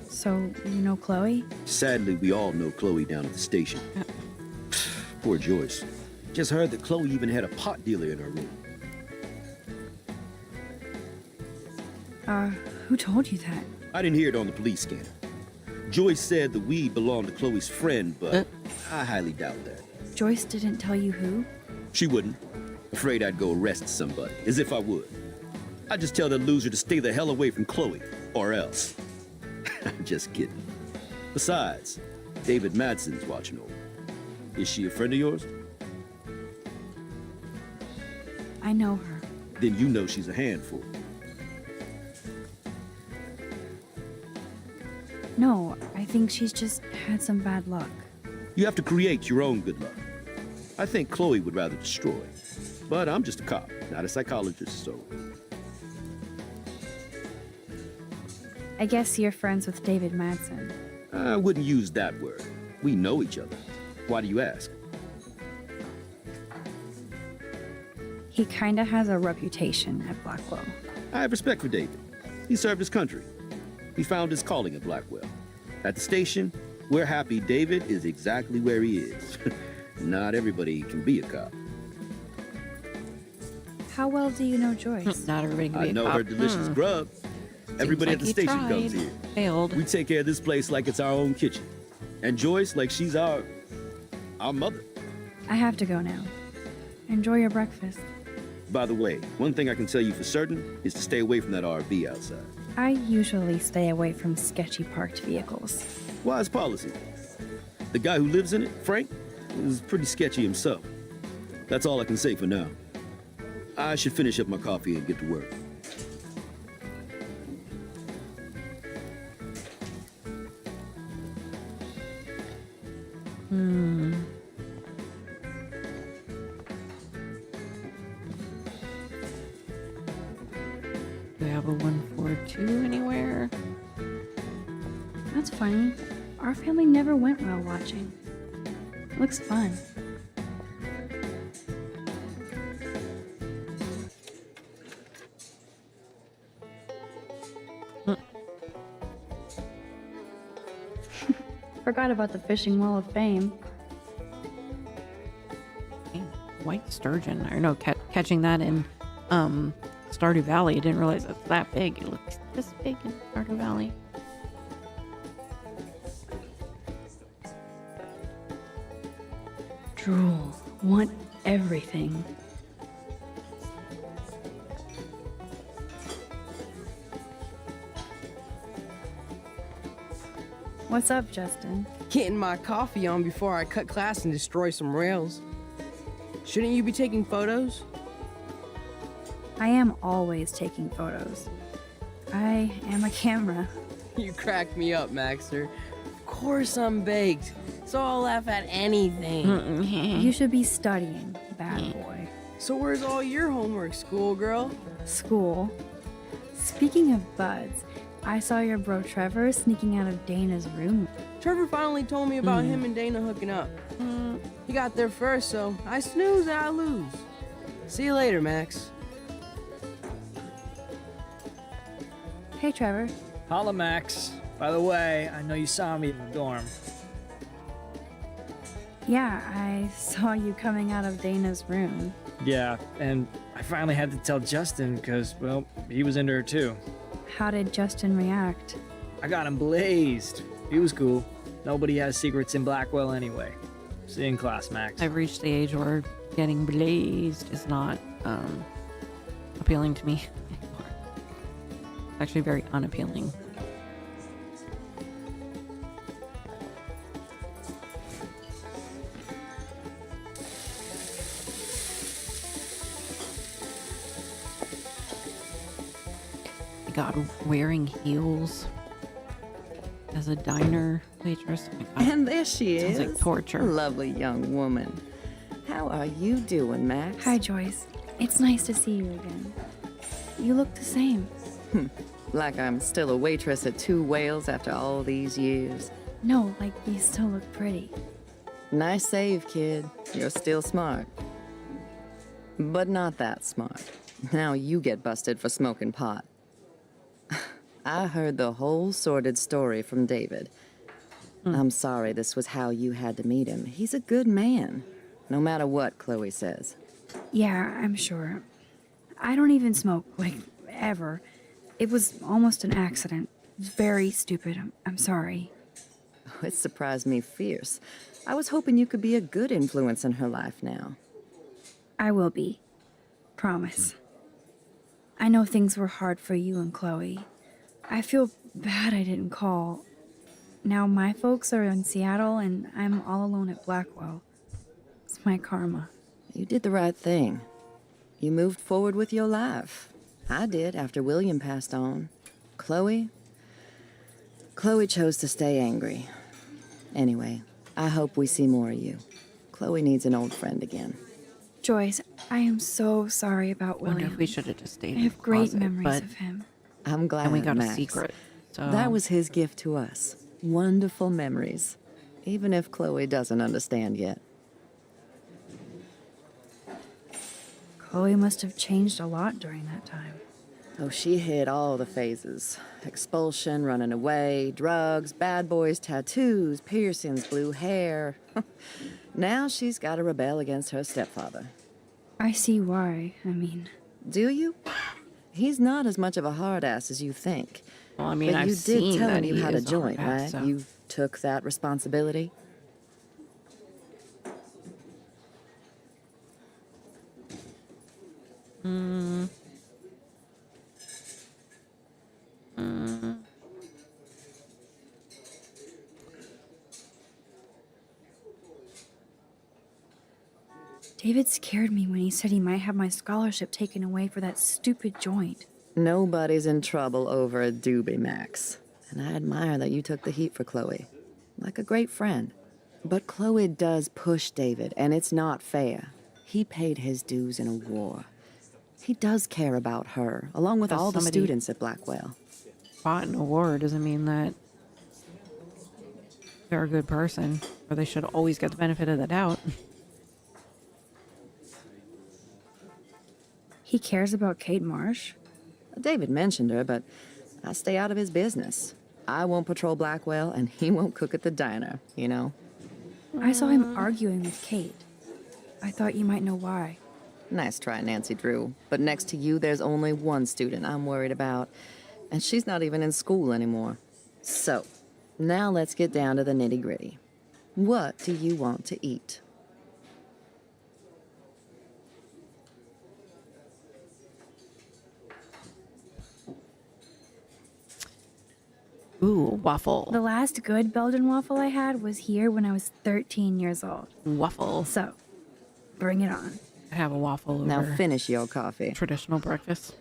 So, you know Chloe? Sadly, we all know Chloe down at the station. Poor Joyce. Just heard that Chloe even had a pot dealer in her room. Who told you that? I didn't hear it on the police scanner. Joyce said the weed belonged to Chloe's friend, but I highly doubt that. Joyce didn't tell you who? She wouldn't. Afraid I'd go arrest somebody, as if I would. I'd just tell that loser to stay the hell away from Chloe, or else. Just kidding. Besides, David Madsen's watching over. Is she a friend of yours? I know her. Then you know she's a handful. No, I think she's just had some bad luck. You have to create your own good luck. I think Chloe would rather destroy. But I'm just a cop, not a psychologist, so... I guess you're friends with David Madsen. I wouldn't use that word. We know each other. Why do you ask? He kinda has a reputation at Blackwell. I have respect for David. He served his country. He found his calling at Blackwell. At the station, we're happy David is exactly where he is. Not everybody can be a cop. How well do you know Joyce? Not everybody can be I know a cop. her delicious grub. Everybody like at the he station tried. comes here. Failed. We take care of this place like it's our own kitchen. And Joyce like she's our mother. I have to go now. Enjoy your breakfast. By the way, one thing I can tell you for certain is to stay away from that RV outside. I usually stay away from sketchy parked vehicles. Wise policy. The guy who lives in it, Frank, is pretty sketchy himself. That's all I can say for now. I should finish up my coffee and get to work. Do we have a 142 anywhere? That's funny. Our family never went whale watching. Looks fun. Forgot about the fishing wall of fame. White sturgeon. I don't know, catching that in Stardew Valley. I didn't realize it's that big. It looks this big in Stardew Valley. Drool. Want everything. What's up, Justin? Getting my coffee on before I cut class and destroy some rails. Shouldn't you be taking photos? I am always taking photos. I am a camera. You crack me up, Maxter. Of course I'm baked, so I'll laugh at anything. You should be studying, bad boy. So where's all your homework, schoolgirl? School. Speaking of buds, I saw your bro Trevor sneaking out of Dana's room. Trevor finally told me about him and Dana hooking up. He got there first, so I snooze and I lose. See you later, Max. Hey, Trevor. Holla, Max. By the way, I know you saw me in the dorm. Yeah, I saw you coming out of Dana's room. Yeah, and I finally had to tell Justin because, well, he was into her too. How did Justin react? I got him blazed. He was cool. Nobody has secrets in Blackwell anyway. See you in class, Max. I've reached the age where getting blazed is not appealing to me anymore. It's actually very unappealing. God, wearing heels as a diner waitress. Oh my God. And there she is. Sounds like torture. Lovely young woman. How are you doing, Max? Hi, Joyce. It's nice to see you again. You look the same. Like I'm still a waitress at Two Whales after all these years. No, like you still look pretty. Nice save, kid. You're still smart. But not that smart. Now you get busted for smoking pot. I heard the whole sordid story from David. I'm sorry this was how you had to meet him. He's a good man, no matter what Chloe says. Yeah, I'm sure. I don't even smoke, like, ever. It was almost an accident. Very stupid. I'm sorry. It surprised me fierce. I was hoping you could be a good influence in her life now. I will be. Promise. I know things were hard for you and Chloe. I feel bad I didn't call. Now my folks are in Seattle and I'm all alone at Blackwell. It's my karma. You did the right thing. You moved forward with your life. I did after William passed on. Chloe chose to stay angry. Anyway, I hope we see more of you. Chloe needs an old friend again. Joyce, I am so sorry about William. Wonder if we should have just stayed I in have the great closet, memories but of him. I'm glad, and we got Max. a secret. So That was his gift to us. Wonderful memories. Even if Chloe doesn't understand yet. Chloe must have changed a lot during that time. Oh, she hit all the phases. Expulsion, running away, drugs, bad boys, tattoos, piercings, blue hair. Now she's got to rebel against her stepfather. I see why. I mean... Do you? He's not as much of a hard ass as you think. Well, I mean, but I've you did seen tell that him you he had a is a joint, hard right? ass, so- You took that responsibility? David scared me when he said he might have my scholarship taken away for that stupid joint. Nobody's in trouble over a doobie, Max. And I admire that you took the heat for Chloe. Like a great friend. But Chloe does push David, and it's not fair. He paid his dues in a war. He does care about her, along with Does all the somebody- students at Blackwell. fought in a war doesn't mean that they're a good person, or they should always get the benefit of the doubt. He cares about Kate Marsh? David mentioned her, but I stay out of his business. I won't patrol Blackwell, and he won't cook at the diner, you know? I saw him arguing with Kate. I thought you might know why. Nice try, Nancy Drew. But next to you, there's only one student I'm worried about, and she's not even in school anymore. So, now let's get down to the nitty-gritty. What do you want to eat? Ooh, waffle. The last good Belgian waffle I had was here when I was 13 years old. Waffle. So, bring it on. I have a waffle over Now finish your coffee. traditional breakfast.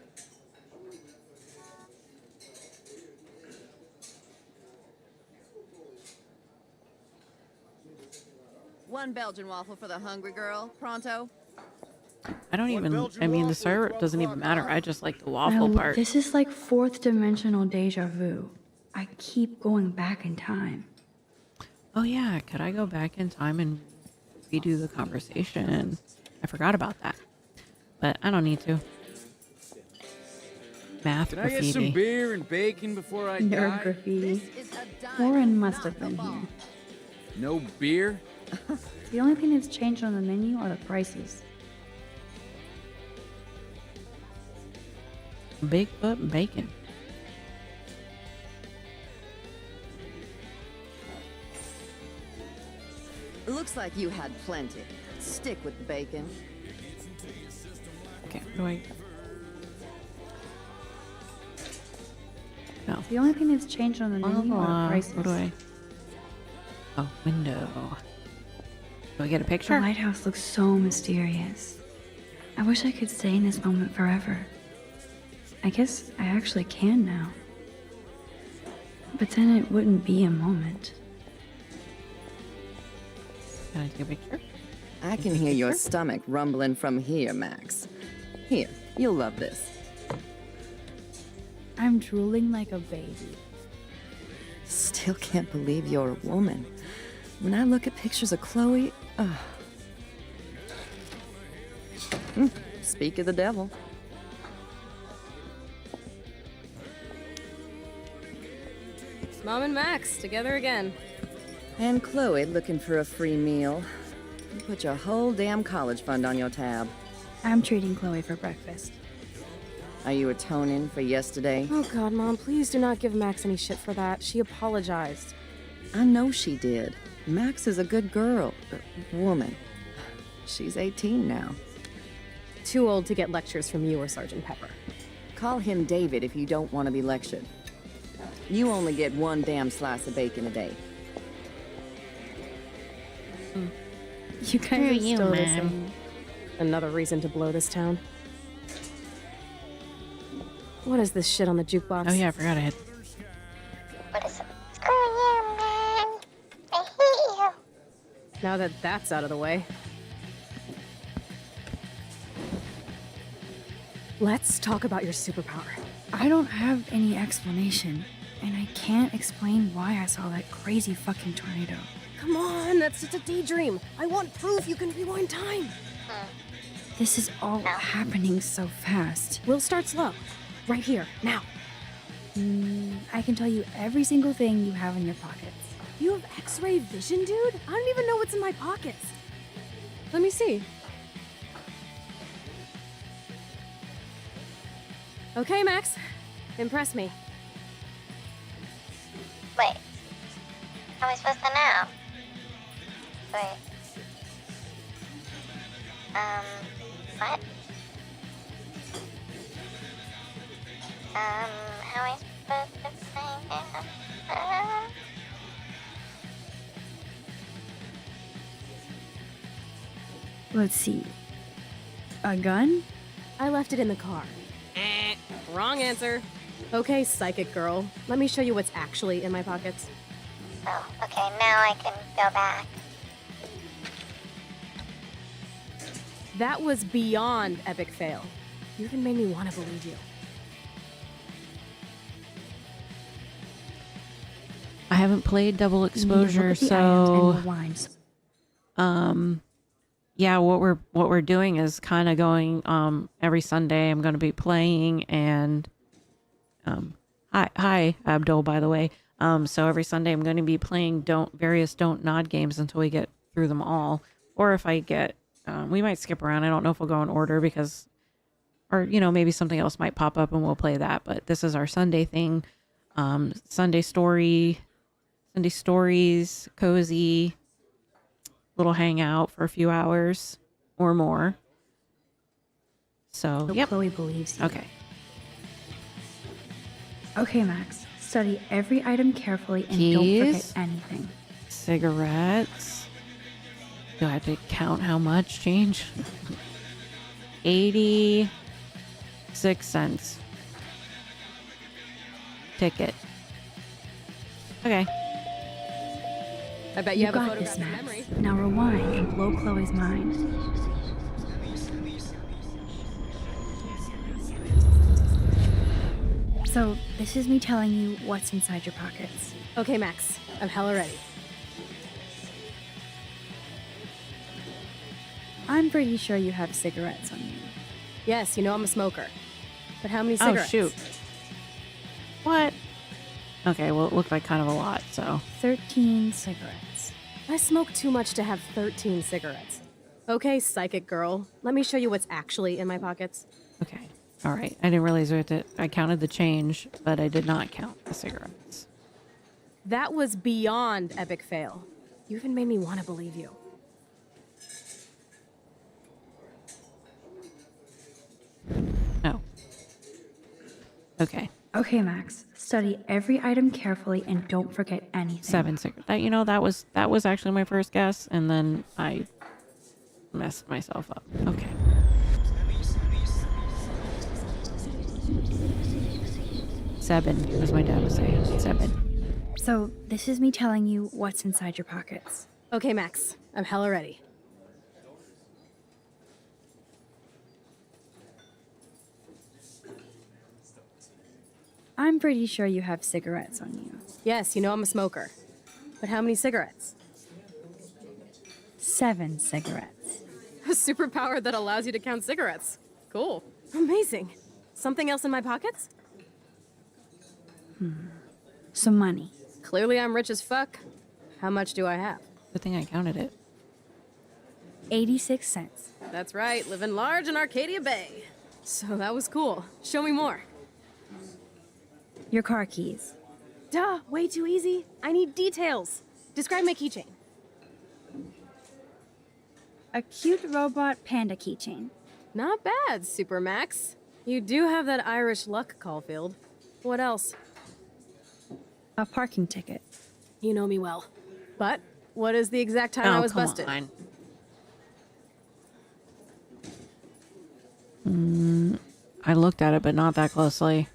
One Belgian waffle for the hungry girl. Pronto? I don't even, I mean, the syrup doesn't even matter. I just like the waffle part. This is like fourth dimensional deja vu. I keep going back in time. Oh yeah, could I go back in time and redo the conversation? I forgot about that, but I don't need to. Math Can I graffiti. get some beer and bacon before I Nerd die? graffiti. Warren must have been here. No beer? The only thing that's changed on the menu are the prices. Bigfoot bacon. Looks like you had plenty. Stick with the bacon. Okay, what do I? No. The only thing that's changed on the menu are the prices. What do I? Oh, window. Do I get a The picture? lighthouse looks so mysterious. I wish I could stay in this moment forever. I guess I actually can now. But then it wouldn't be a moment. Can I take a picture? I can hear your stomach rumbling from here, Max. Here, you'll love this. I'm drooling like a baby. Still can't believe you're a woman. When I look at pictures of Chloe, speak of the devil. Mom and Max, together again. And Chloe looking for a free meal. You put your whole damn college fund on your tab. I'm treating Chloe for breakfast. Are you atoning for yesterday? Oh god, Mom, please do not give Max any shit for that. She apologized. I know she did. Max is a good girl. Woman. She's 18 now. Too old to get lectures from you or Sergeant Pepper. Call him David if you don't want to be lectured. You only get one damn slice of bacon a day. You guys are still the same. Another reason to blow this town. What is this shit on the jukebox? Oh yeah, I forgot I had. What is it? Screw you, man. I hate you. Now that that's out of the way. Let's talk about your superpower. I don't have any explanation, and I can't explain why I saw that crazy fucking tornado. Come on, that's just a daydream. I want proof you can rewind time. This is all happening so fast. We'll start slow. Right here, now. I can tell you every single thing you have in your pockets. You have X-ray vision, dude? I don't even know what's in my pockets. Let me see. Okay, Max. Impress me. Wait. How am I supposed to know? Wait. What? How am I supposed to find out? Let's see. A gun? I left it in the car. Wrong answer. Okay, psychic girl. Let me show you what's actually in my pockets. Oh, okay, now I can go back. That was beyond epic fail. You even made me want to believe you. I haven't played Double You need to Exposure, look at the items so and rewind. yeah, what we're doing is kind of going every Sunday I'm going to be playing, and hi Abdul, by the way. So every Sunday I'm going to be playing various don't nod games until we get through them all, or if I get we might skip around. I don't know if we'll go in order because, or maybe something else might pop up and we'll play that, but this is our Sunday thing. Sunday stories, cozy, little hangout for a few hours or more. So, yep. Chloe believes you. Okay. Okay, Max. Study every item carefully and don't Keys. forget anything. Cigarettes. Do I have to count how much change? 86 cents. Ticket. Okay. I bet you have a got this, photographic Max. memory. Now rewind and blow Chloe's mind. So, this is me telling you what's inside your pockets. Okay, Max. I'm hella ready. I'm pretty sure you have cigarettes on you. Yes, I'm a smoker. But how many Oh, cigarettes? shoot. What? Okay, well, it looked like kind of a lot, so. 13 cigarettes. I smoke too much to have 13 cigarettes. Okay, psychic girl. Let me show you what's actually in my pockets. Okay. All right. I didn't realize I counted the change, but I did not count the cigarettes. That was beyond epic fail. You even made me want to believe you. Oh. Okay. Okay, Max. Study every item carefully and don't forget anything. 7 cigarettes. That was actually my first guess, and then I messed myself up. Okay. Seven, as my dad would say. 7. So, this is me telling you what's inside your pockets. Okay, Max. I'm hella ready. I'm pretty sure you have cigarettes on you. Yes, I'm a smoker. But how many cigarettes? 7 cigarettes. A superpower that allows you to count cigarettes. Cool. Amazing. Something else in my pockets? Some money. Clearly I'm rich as fuck. How much do I have? Good thing I counted it. 86 cents. That's right, living large in Arcadia Bay. So that was cool. Show me more. Your car keys. Duh, way too easy. I need details. Describe my keychain. A cute robot panda keychain. Not bad, Super Max. You do have that Irish luck, Caulfield. What else? A parking ticket. You know me well. But what is the exact time I was busted? I looked at it, but not that closely.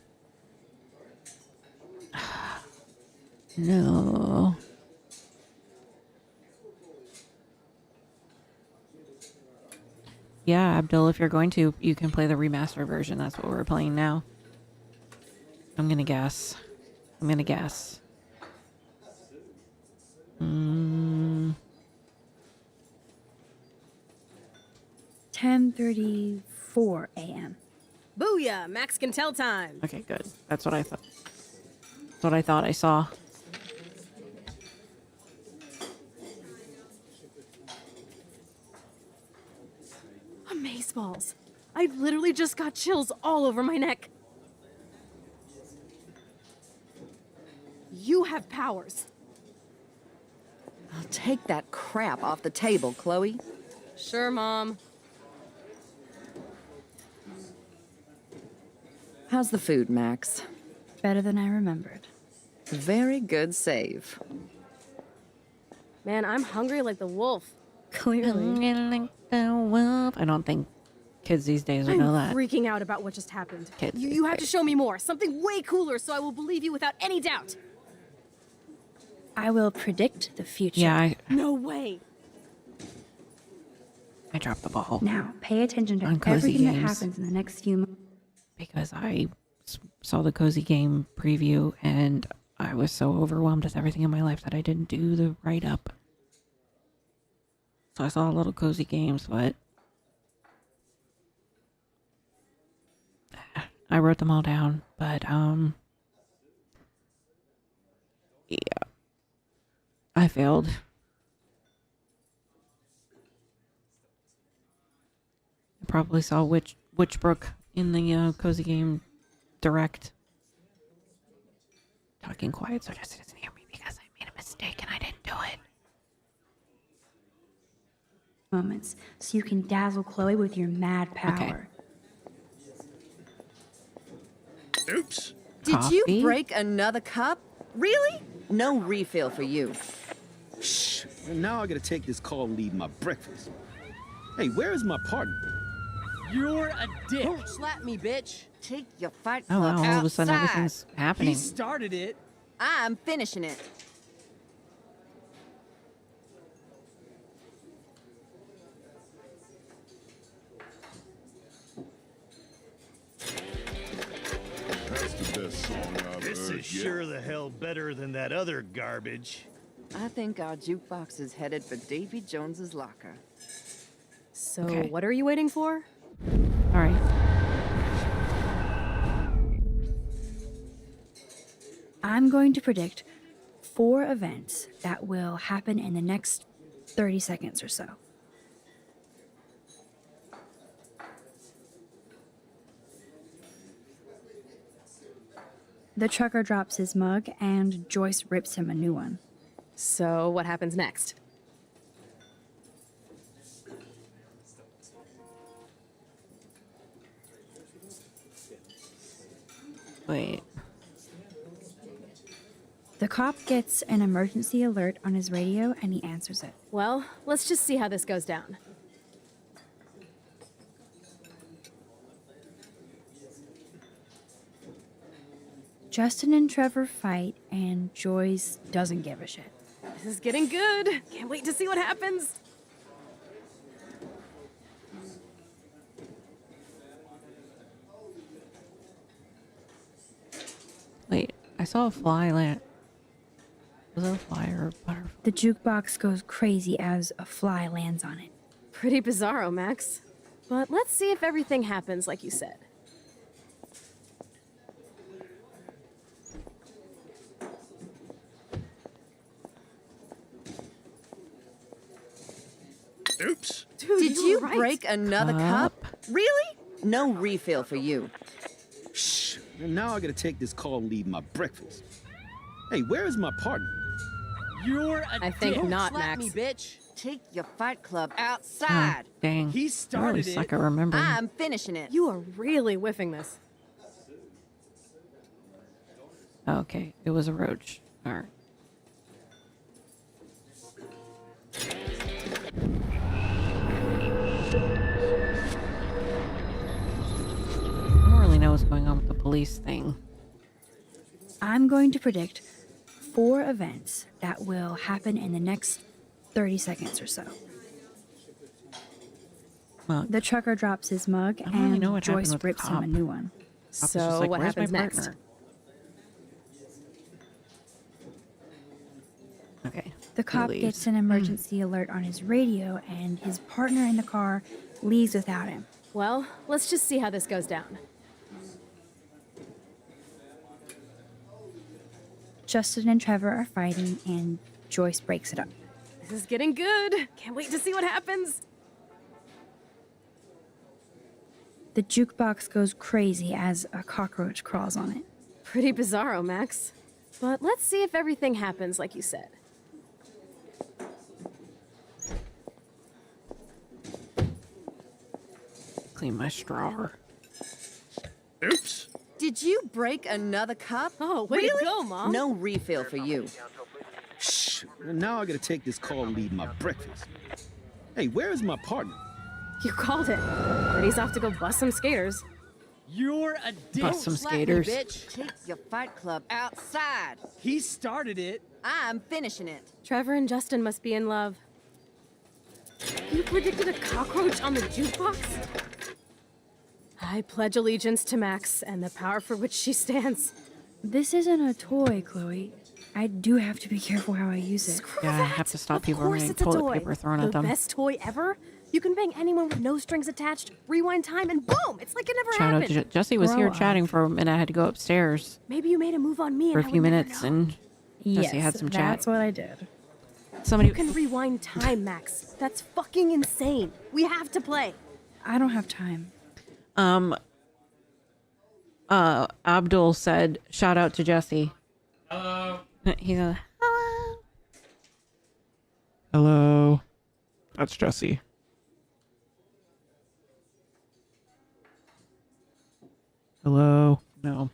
No. Yeah, Abdul, if you're going to, you can play the remastered version. That's what we're playing now. I'm gonna guess. 10:34 a.m. Booyah! Max can tell time. Okay, good. That's what I thought. That's what I thought I saw. Amazeballs. I literally just got chills all over my neck. You have powers. I'll take that crap off the table, Chloe. Sure, Mom. How's the food, Max? Better than I remembered. Very good save. Man, I'm hungry like the wolf. Clearly. I don't think kids these days would know that. I'm freaking out about what just happened. Kids You have to show me more. Something way cooler so I will believe you without any doubt. I will predict the future. Yeah, No way. I dropped the ball. Now, pay attention to On Cozy everything that Games. happens in the next few months. Because I saw the Cozy Game preview and I was so overwhelmed with everything in my life that I didn't do the write-up. So I saw a little cozy games, but I wrote them all down. But yeah, I failed. I probably saw Witchbrook in the cozy game direct. Talking quiet so Jesse doesn't hear me because I made a mistake and I didn't do it. Moments, so you can dazzle Chloe with your mad power. Oops. Did Coffee? you break another cup? Really? No refill for you. Shh. And now I gotta take this call and leave my breakfast. Hey, where is my partner? You're a dick. Don't slap me, bitch. Take your fight Oh club wow, all of a sudden outside. everything's happening. He started it. I'm finishing it. That's the best song I've This heard is yet. sure the hell better than that other garbage. I think our jukebox is headed for Davy Jones's locker. So, Okay. what are you waiting for? All right. I'm going to predict 4 events that will happen in the next 30 seconds or so. The trucker drops his mug and Joyce rips him a new one. So, what happens next? Wait. The cop gets an emergency alert on his radio and he answers it. Well, let's just see how this goes down. Justin and Trevor fight and Joyce doesn't give a shit. This is getting good. Can't wait to see what happens. Wait, I saw a fly land. Was it a fly or a butterfly? The jukebox goes crazy as a fly lands on it. Pretty bizarro, Max. But let's see if everything happens like you said. Oops. Dude, Did you were right. break another cup? Really? No refill for you. Shh. And now I gotta take this call and leave my breakfast. Hey, where is my partner? You're a I think dick. not, Slap Max. me, bitch. Take your fight club Oh, outside. dang. He I really started it. suck at remembering. I'm finishing it. You are really whiffing this. Okay, it was a roach. All right. I don't really know what's going on with the police thing. I'm going to predict 4 events that will happen in the next 30 seconds or so. Well, The trucker drops his mug I don't really and know what happened Joyce with the rips him a cop. new one. Cop was So, just like, what "Where's my happens next? partner?" Okay. The he cop leaves. gets an emergency alert on his radio and his partner in the car leaves without him. Well, let's just see how this goes down. Justin and Trevor are fighting and Joyce breaks it up. This is getting good. Can't wait to see what happens. The jukebox goes crazy as a cockroach crawls on it. Pretty bizarro, Max. But let's see if everything happens like you said. Clean my straw. Oops. Did you break another cup? Oh, way really? to go, Mom. No refill for you. Shh. And now I gotta take this call and leave my breakfast. Hey, where is my partner? You called it. But he's off to go bust some skaters. You're a dick. Bust some Slap skaters. me, bitch. Take your fight club outside. He started it. I'm finishing it. Trevor and Justin must be in love. You predicted a cockroach on the jukebox? I pledge allegiance to Max and the power for which she stands. This isn't a toy, Chloe. I do have to be careful how I use it. Yeah, I have to stop people from course getting it's a toilet toy. paper thrown The at them. best toy ever? You can bang anyone with no strings attached, rewind time, and boom! It's like it never Shout out happened. to Jesse was here Grow chatting for a minute. I had to go upstairs Maybe you made a move on me for and a I few would never minutes know. and Jesse had some chat. That's what I did. Somebody You can rewind time, Max. That's fucking insane. We have to play. I don't have time. Abdul said, shout out to Jesse. Hello. He's a Hello. That's Jesse. Hello. No.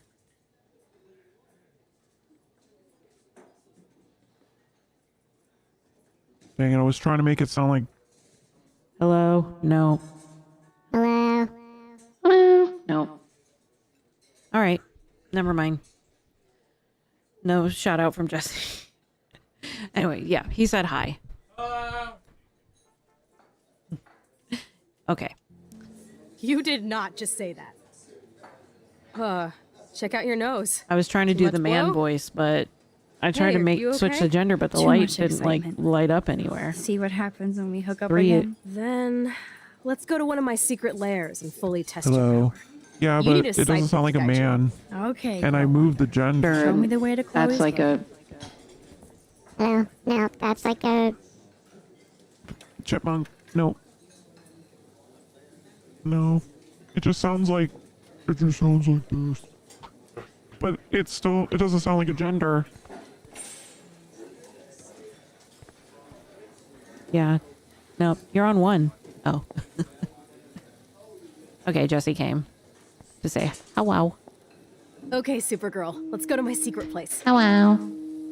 Dang it, I was trying to make it sound like hello. No. Hello. Hello. No. All right. Never mind. No shout out from Jesse. Anyway, yeah, he said hi. Okay. You did not just say that. Check out your nose. I was trying to Too do much the man blow? voice, but I tried Hey, to are make you switch okay? the gender, but the Too light much didn't like excitement. light up anywhere. See what happens when we hook up Three- again? Then let's go to one of my secret lairs and fully test your hello. Yeah, You but need a it doesn't sidekick sound like to a guide you. man. Okay. And I moved the gender. Show me the way to Chloe's That's like a No, that's like a... Chipmunk. No. No. It just sounds like this. But it doesn't sound like a gender. yeah. No, you're on one. Oh. Okay, Jesse came to say hello. Okay, Supergirl, let's go to my secret place. Hello.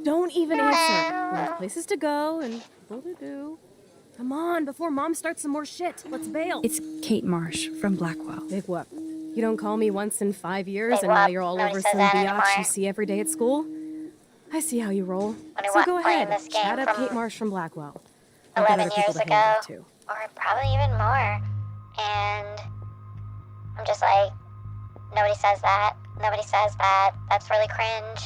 Don't even answer. We have places to go and people to do. Come on, before Mom starts some more shit. Let's bail. It's Kate Marsh from Blackwell. Big whoop. You don't call me once in 5 years, Big and now whoop. you're all Nobody over says some that biatch anymore. you see every day at school. I see how you roll. Wonder So what go playing ahead, this game chat up from Kate Marsh from Blackwell. I've got 11 other people years to hang ago, out to. or probably even more. And I'm just like, nobody says that. Nobody says that. That's really cringe.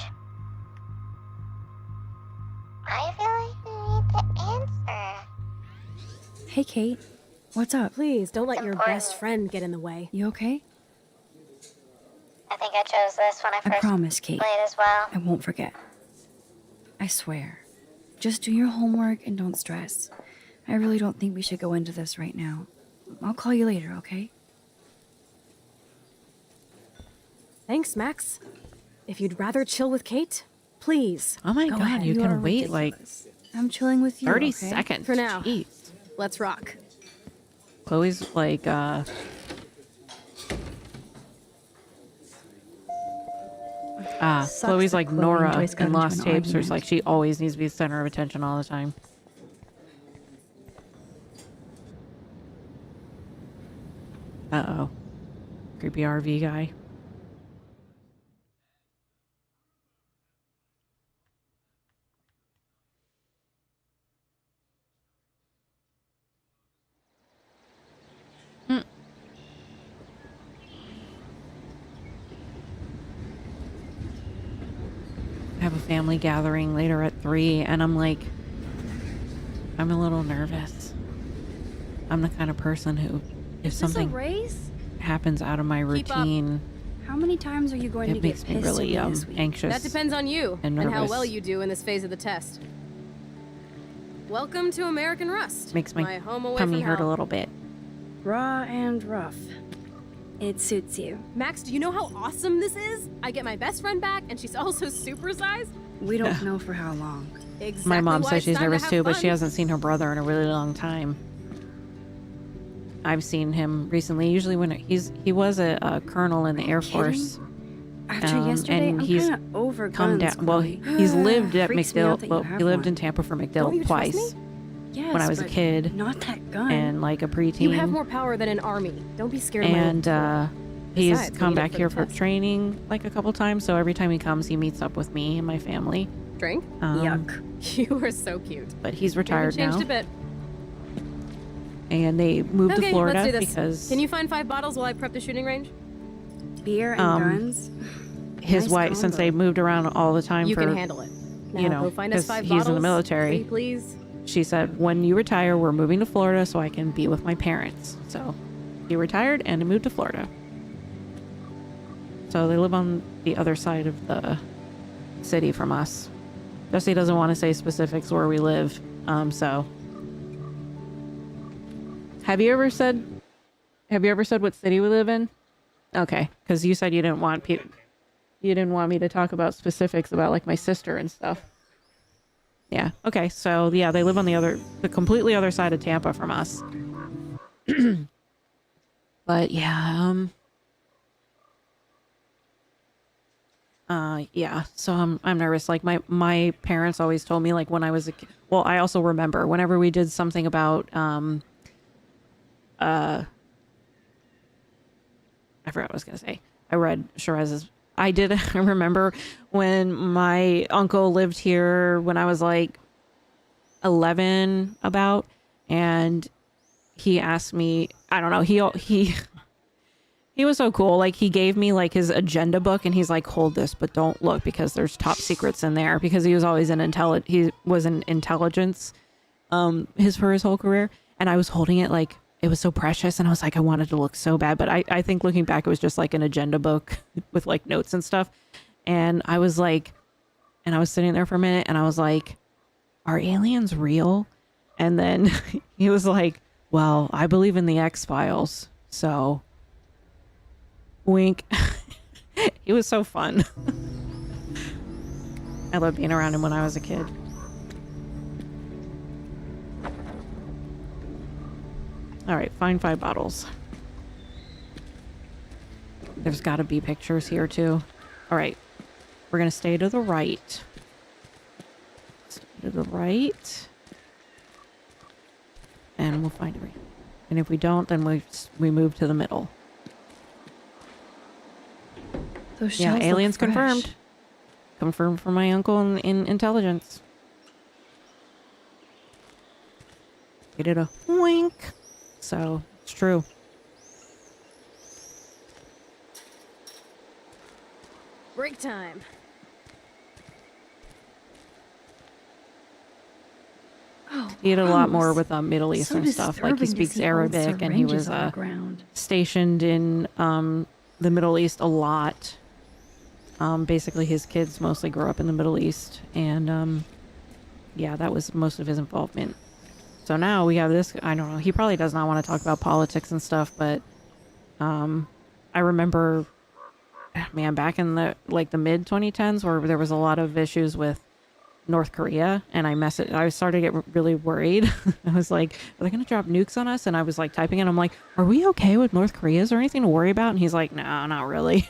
I feel like I need to answer. Hey, Kate. What's up? Please, don't let your important. best friend get in the way. You okay? I think I chose this when I I first promise, Kate. played as well. I won't forget. I swear. Just do your homework and don't stress. I really don't think we should go into this right now. I'll call you later, okay? Thanks, Max. If you'd rather chill with Kate, please. Oh my go god, ahead. you You are can wait like I'm chilling with you. 30 okay? seconds. For now. Jeez. Let's rock. Chloe's like Sucks Chloe's that like Chloe Nora enjoys in getting Lost into an Tapes, where it's argument. like she always needs to be the center of attention all the time. Uh-oh. Creepy RV guy. I have a family gathering later at 3, and I'm like, I'm a little nervous. I'm the kind of person who, if something race? happens out of my Keep up. routine, How many times are you going to it get makes me pissed really at me this week? anxious. That depends on you and how nervous. well you do in this phase of the test. Welcome to American Rust. Makes my home away tummy from hurt a hell. little bit. Raw and rough. It suits you. Max, do you know how awesome this is? I get my best friend back, and she's also supersized. We don't know for how long. Exactly. My mom why says it's she's time to nervous have too, but she fun. hasn't seen her brother in a really long time. I've seen him recently. Usually when he was a colonel in the Air Force. After yesterday, and I'm he's kind of over come guns, down. Well, Chloe. he's lived at Freaks me out that McDill. you Well, have he lived one. in Tampa for Don't McDill you trust twice me? Yes, when I was a but kid Not that gun. and like a preteen. You have more power than an army. Don't be scared of my And old he's Besides, we come need it back for here the for test. training like a couple times. So every time he comes, he meets up with me and my family. Drink? Yuck. You are so cute. But he's You retired haven't changed now, a bit. and they moved Okay, to Florida let's do this. because Can you find 5 bottles while I prep the shooting range? Beer and Um, guns? his Nice wife, since they combo. moved around all the time You for, can handle it. Now you know, go find us 'cause 5 he's in the bottles, military. pretty please. She said, when you retire, we're moving to Florida so I can be with my parents. So he retired and moved to Florida. So they live on the other side of the city from us. Jesse doesn't want to say specifics where we live. So have you ever said what city we live in? Okay, because you said you didn't want me to talk about specifics about like my sister and stuff. Yeah. Okay. So yeah, they live on the completely other side of Tampa from us. But yeah, yeah. So I'm nervous. Like my parents always told me like when I was a kid. Well, I also remember whenever we did something about I forgot what I was gonna say. I read Shiraz's. I remember when my uncle lived here when I was like 11 about, and he asked me, I don't know, he was so cool. Like he gave me like his agenda book and he's like, hold this, but don't look because there's top secrets in there, because he was always he was in intelligence for his whole career. And I was holding it like it was so precious, and I was like, I wanted to look so bad, but I think looking back, it was just like an agenda book with like notes and stuff. And I was like, and I was sitting there for a minute and I was like, are aliens real? And then he was like, well, I believe in the X-Files. So wink. He was so fun. I loved being around him when I was a kid. All right, find 5 bottles. There's got to be pictures here too. All right, we're gonna stay to the right. Stay to the right, and we'll find it. And if we don't, then we move to the middle. Those Yeah, shells aliens look fresh. confirmed. Confirmed from my uncle in intelligence. We did a wink. So, it's true. Break time. He did a lot gross. more with Middle So Eastern stuff. Like he disturbing to speaks see old Arabic, and he syringes was on the ground. stationed in the Middle East a lot. Basically, his kids mostly grew up in the Middle East, and yeah, that was most of his involvement. So now we have this. I don't know. He probably does not want to talk about politics and stuff, but I remember, man, back in the mid 2010s, where there was a lot of issues with North Korea, and I started to get really worried. I was like, are they going to drop nukes on us? And I was like typing in, I'm like, are we okay with North Korea? Is there anything to worry about? And he's like, no, not really.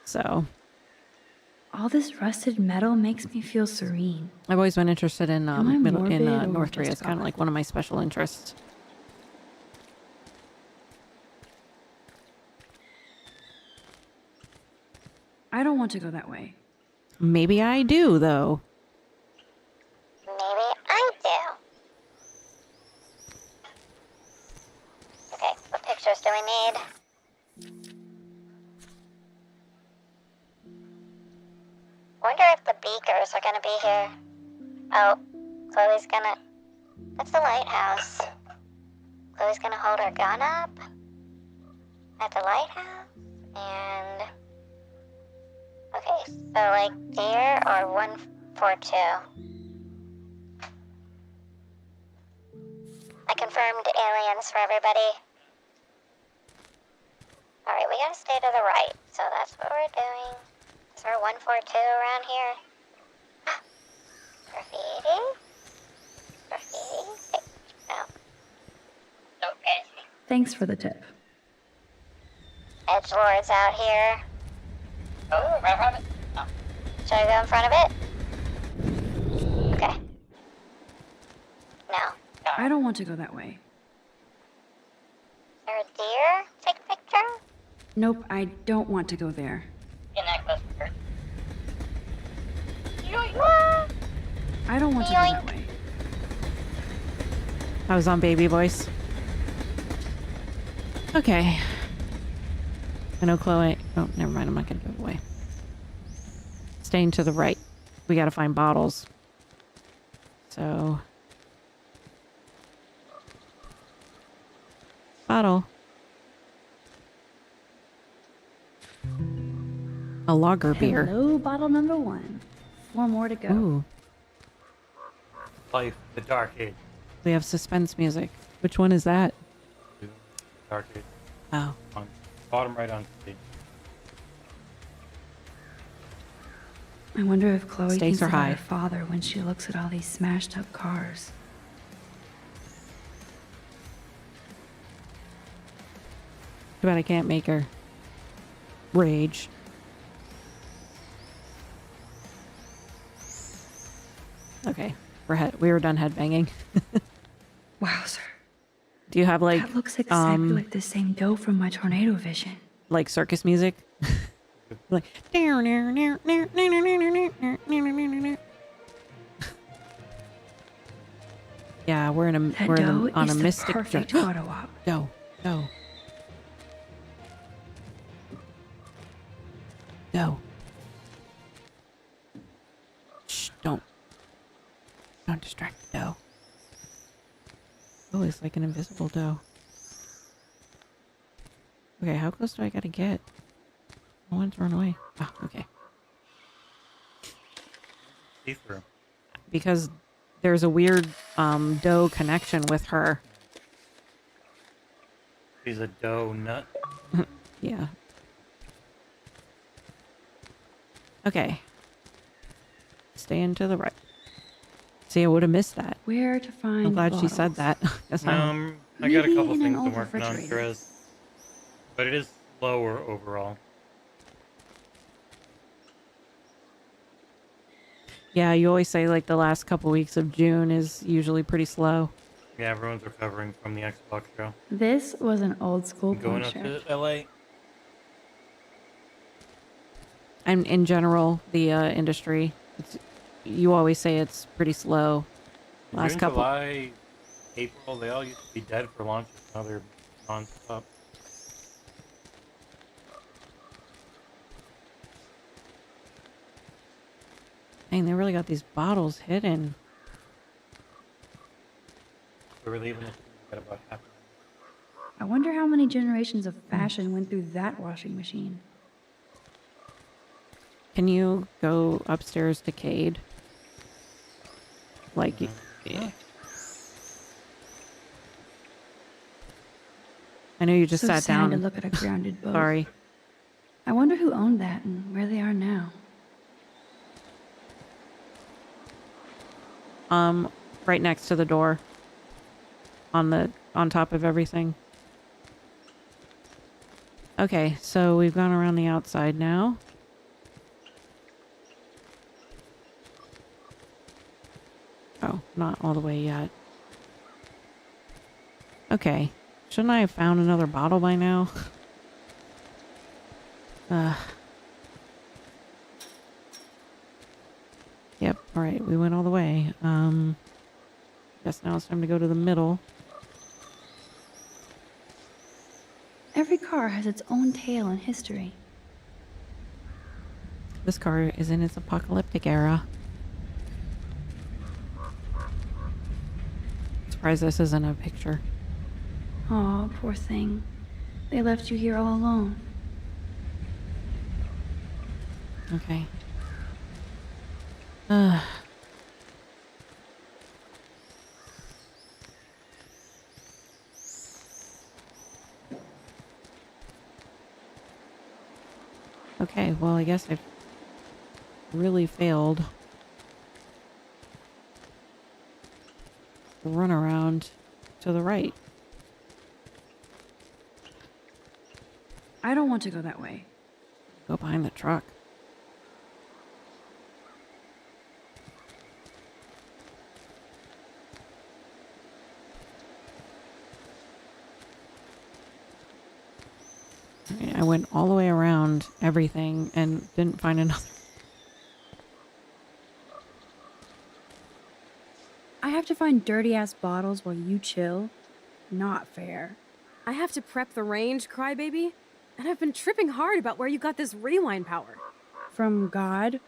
So All this rusted metal makes me feel serene. I've always been interested in Am I morbid or North Korea. just It's kind of like one of my special interests. I don't want to go that way. Maybe I do, though. Maybe I do. Okay, what pictures do we need? Wonder if the beakers are gonna be here. Oh, Chloe's gonna... That's the lighthouse. Chloe's gonna hold her gun up at the lighthouse, and... Okay, so like deer or 142. I confirmed aliens for everybody. Alright, we gotta stay to the right, so that's what we're doing. Is there a 142 around here? Graffiti? Graffiti? Hey, no. Okay. Thanks for the tip. Edgelord's out here. Oh, right in front of it. Oh. Should I go in front of it? Okay. No. I don't want to go that way. Is there a deer? Take a picture? Nope, I don't want to go there. Get that close. I don't want to go that way. I was on baby voice. Okay. I know Chloe Oh, never mind. I'm not going to give it away. Staying to the right. We got to find bottles. So. Bottle. A lager beer. Hello, bottle number 1. 4 more to go. Ooh. Life, the Dark Age. We have suspense music. Which one is that? Dark Age. Oh. On bottom right on stage. I wonder if Chloe Stakes thinks are about high. her father when she looks at all these smashed up cars. Too bad I can't make her rage. Okay, we were done headbanging. Wowzer. Do you have like That looks exactly like the same dough from my tornado vision. like circus music? Like yeah, we're in a That we're dough on is a the mystic perfect journey. photo op. Dough. Shh, don't distract the dough. Oh, it's like an invisible dough. Okay, how close do I gotta get? I want to run away. Oh, okay. See through. Because there's a weird dough connection with her. She's a dough nut. Yeah. Okay. Staying to the right. See, I would have missed that. Where to find I'm glad bottles? she said that. That's how- I got a Maybe couple in an things old I'm working on, refrigerator. Therese. But it is slower overall. Yeah, you always say like the last couple weeks of June is usually pretty slow. Yeah, everyone's recovering from the Xbox show. This was an old school Going up puncture. to LA. And in general, the industry, you always say it's pretty slow. Last June, couple. July, April, they all used to be dead for launches. Now they're non-stop. Dang, they really got these bottles hidden. We were leaving it at about half. I wonder how many generations of fashion went through that washing machine. Can you go upstairs to Cade? Like, yeah. I know you just So sat sad down. to look at a grounded boat. Sorry. I wonder who owned that and where they are now. Right next to the door. On top of everything. Okay, so we've gone around the outside now. Oh, not all the way yet. Okay. Shouldn't I have found another bottle by now? Yep, alright, we went all the way. Guess now it's time to go to the middle. Every car has its own tale and history. This car is in its apocalyptic era. Surprised this isn't a picture. Oh, poor thing. They left you here all alone. Okay. Okay, well, I guess I've really failed. The runaround to the right. I don't want to go that way. Go behind the truck. I went all the way around everything and didn't find another. I have to find dirty-ass bottles while you chill? Not fair. I have to prep the range, crybaby? And I've been tripping hard about where you got this rewind power. From God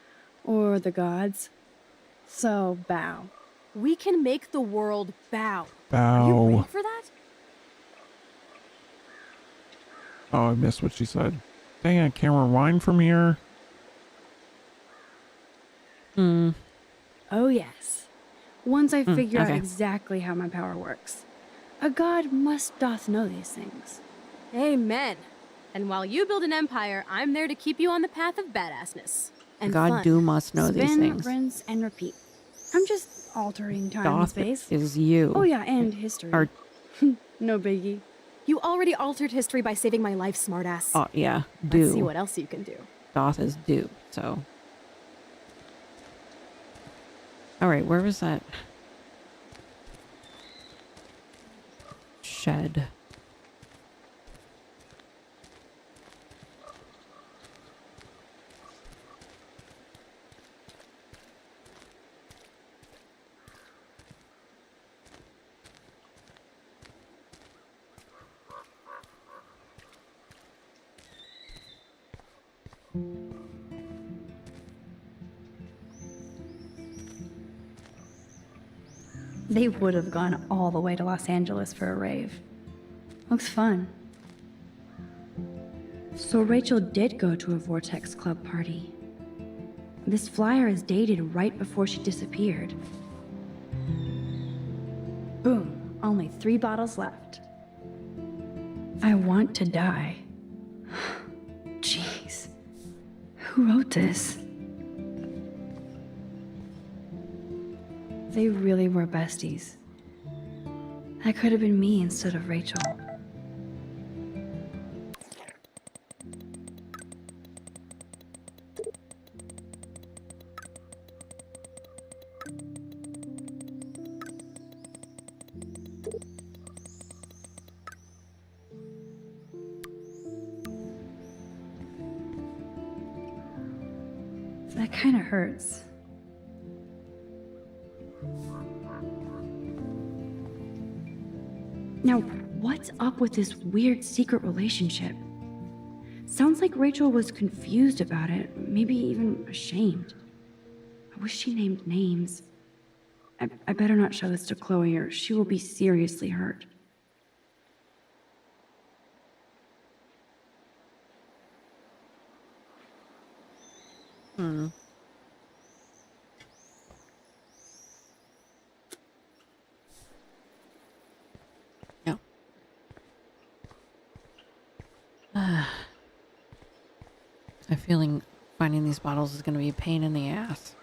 or the gods. So bow. We can make the world bow. Bow. Are you ready for that? Oh, I missed what she said. Dang, I can't rewind from here. Oh yes. Once I figure out okay. exactly how my power works. A god must doth know these things. Amen. And while you build an empire, I'm there to keep you on the path of badassness. And God fun. do must know these Spin, things. rinse, and repeat. I'm just altering time and Doth space. is you. Oh yeah, and history. Or, No biggie. You already altered history by saving my life, smartass. oh, yeah, do. Let's see what else you can do. Doth is do, so. Alright, where was that? Shed. They would have gone all the way to Los Angeles for a rave. Looks fun. So Rachel did go to a Vortex Club party. This flyer is dated right before she disappeared. Boom, only 3 bottles left. I want to die. Jeez. Who wrote this? They really were besties. That could have been me instead of Rachel. That kind of hurts. Now, what's up with this weird secret relationship? Sounds like Rachel was confused about it, maybe even ashamed. I wish she named names. I better not show this to Chloe or she will be seriously hurt. No. I'm feeling finding these bottles is going to be a pain in the ass.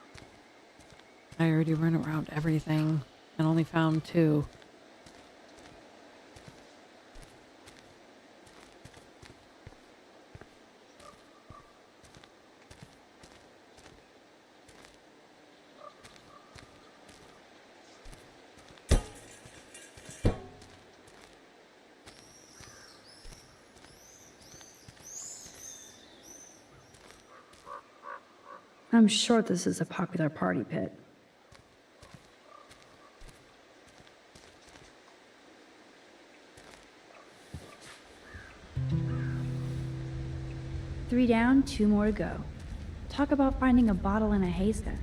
I already run around everything and only found 2. I'm sure this is a popular party pit. Three down, 2 more to go. Talk about finding a bottle in a haystack.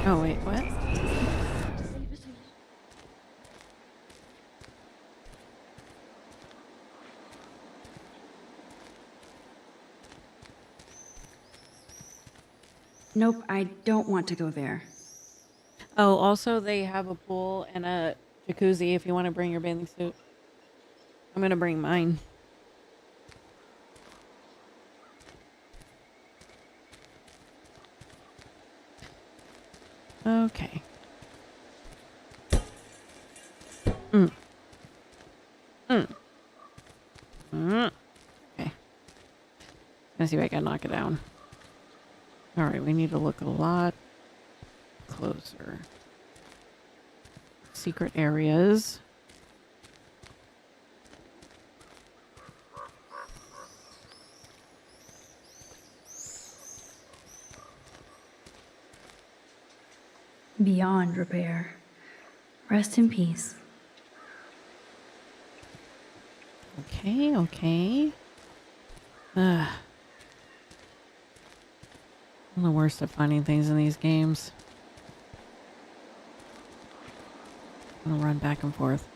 Oh, wait, what? Nope, I don't want to go there. Oh, also they have a pool and a jacuzzi if you want to bring your bathing suit. I'm going to bring mine. Okay. Okay. Let's see if I can knock it down. All right, we need to look a lot closer. Secret areas. repair. Rest in peace. Okay, okay. Ugh. I'm the worst at finding things in these games. I'm gonna run back and forth.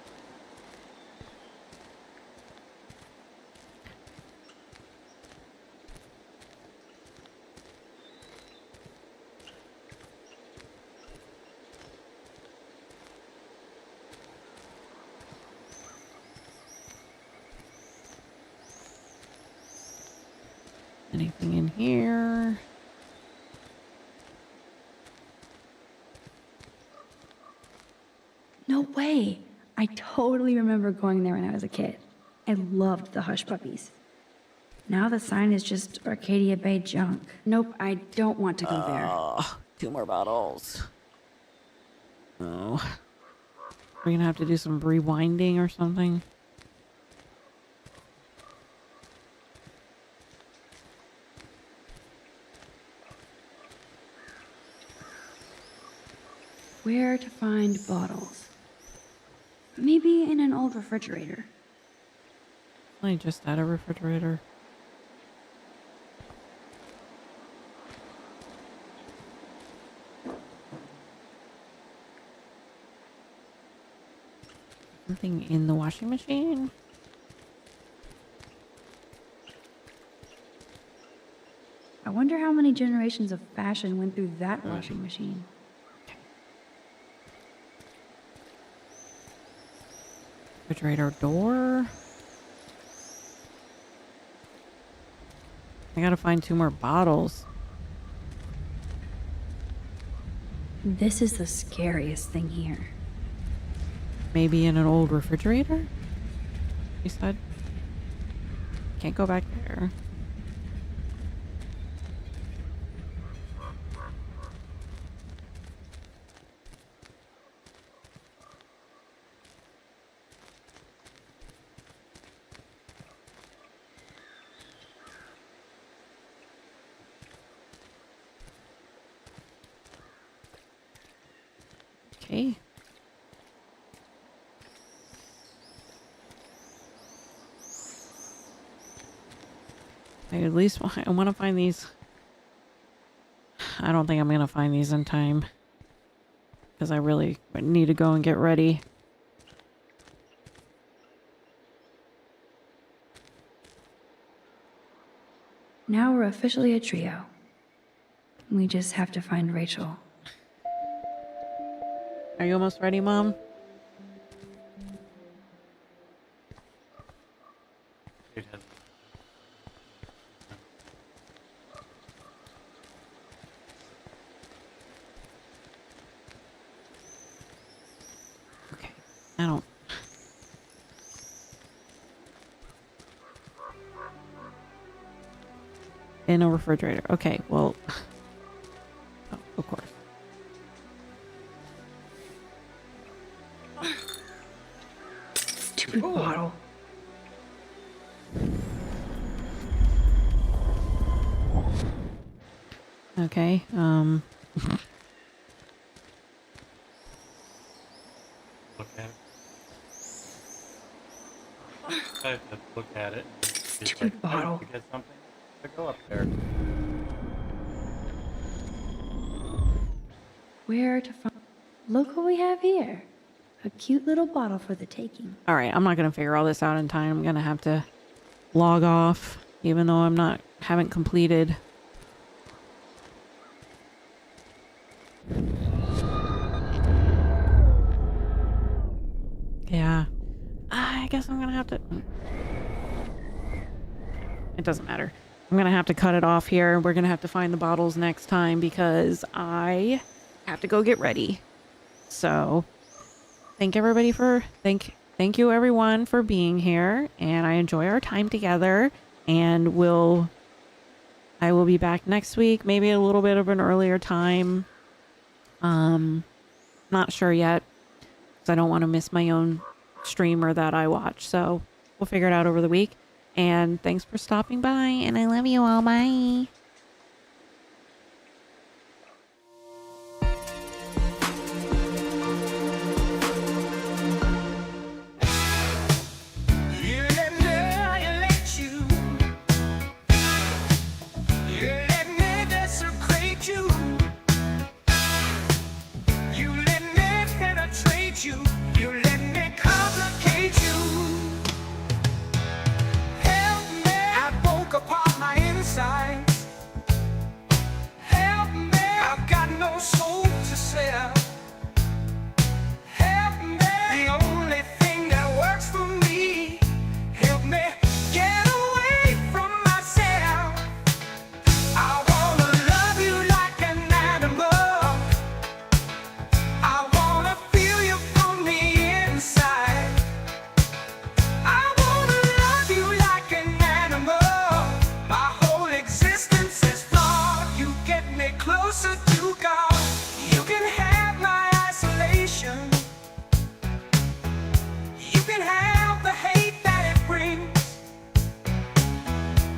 Anything in here? No way! I totally remember going there when I was a kid. I loved the Hush Puppies. Now the sign is just Arcadia Bay junk. Nope, I don't want to go there. Oh, 2 more bottles. Oh. We're gonna have to do some rewinding or something. Where to find bottles? Maybe in an old refrigerator. I just had a refrigerator. Something in the washing machine? I wonder how many generations of fashion went through that washing machine. Refrigerator door. I gotta find 2 more bottles. This is the scariest thing here. Maybe in an old refrigerator? You said? Can't go back there. Okay. I at least I want to find these. I don't think I'm going to find these in time. Because I really need to go and get ready. Now we're officially a trio. We just have to find Rachel. Are you almost ready, Mom? Okay, I don't... In a refrigerator. Okay, well... Oh, of course. Stupid bottle. Okay, Look at it. I have to look at it. Stupid bottle. To get something to go up there. Where to find... Look what we have here. A cute little bottle for the taking. all right, I'm not going to figure all this out in time. I'm going to have to log off, even though haven't completed. Yeah, I guess I'm going to have to... It doesn't matter. I'm going to have to cut it off here. We're going to have to find the bottles next time because I have to go get ready. So... Thank you everyone for being here, and I enjoy our time together, and I will be back next week, maybe a little bit of an earlier time. Not sure yet, because I don't want to miss my own streamer that I watch, so we'll figure it out over the week. And thanks for stopping by, and I love you all. Bye.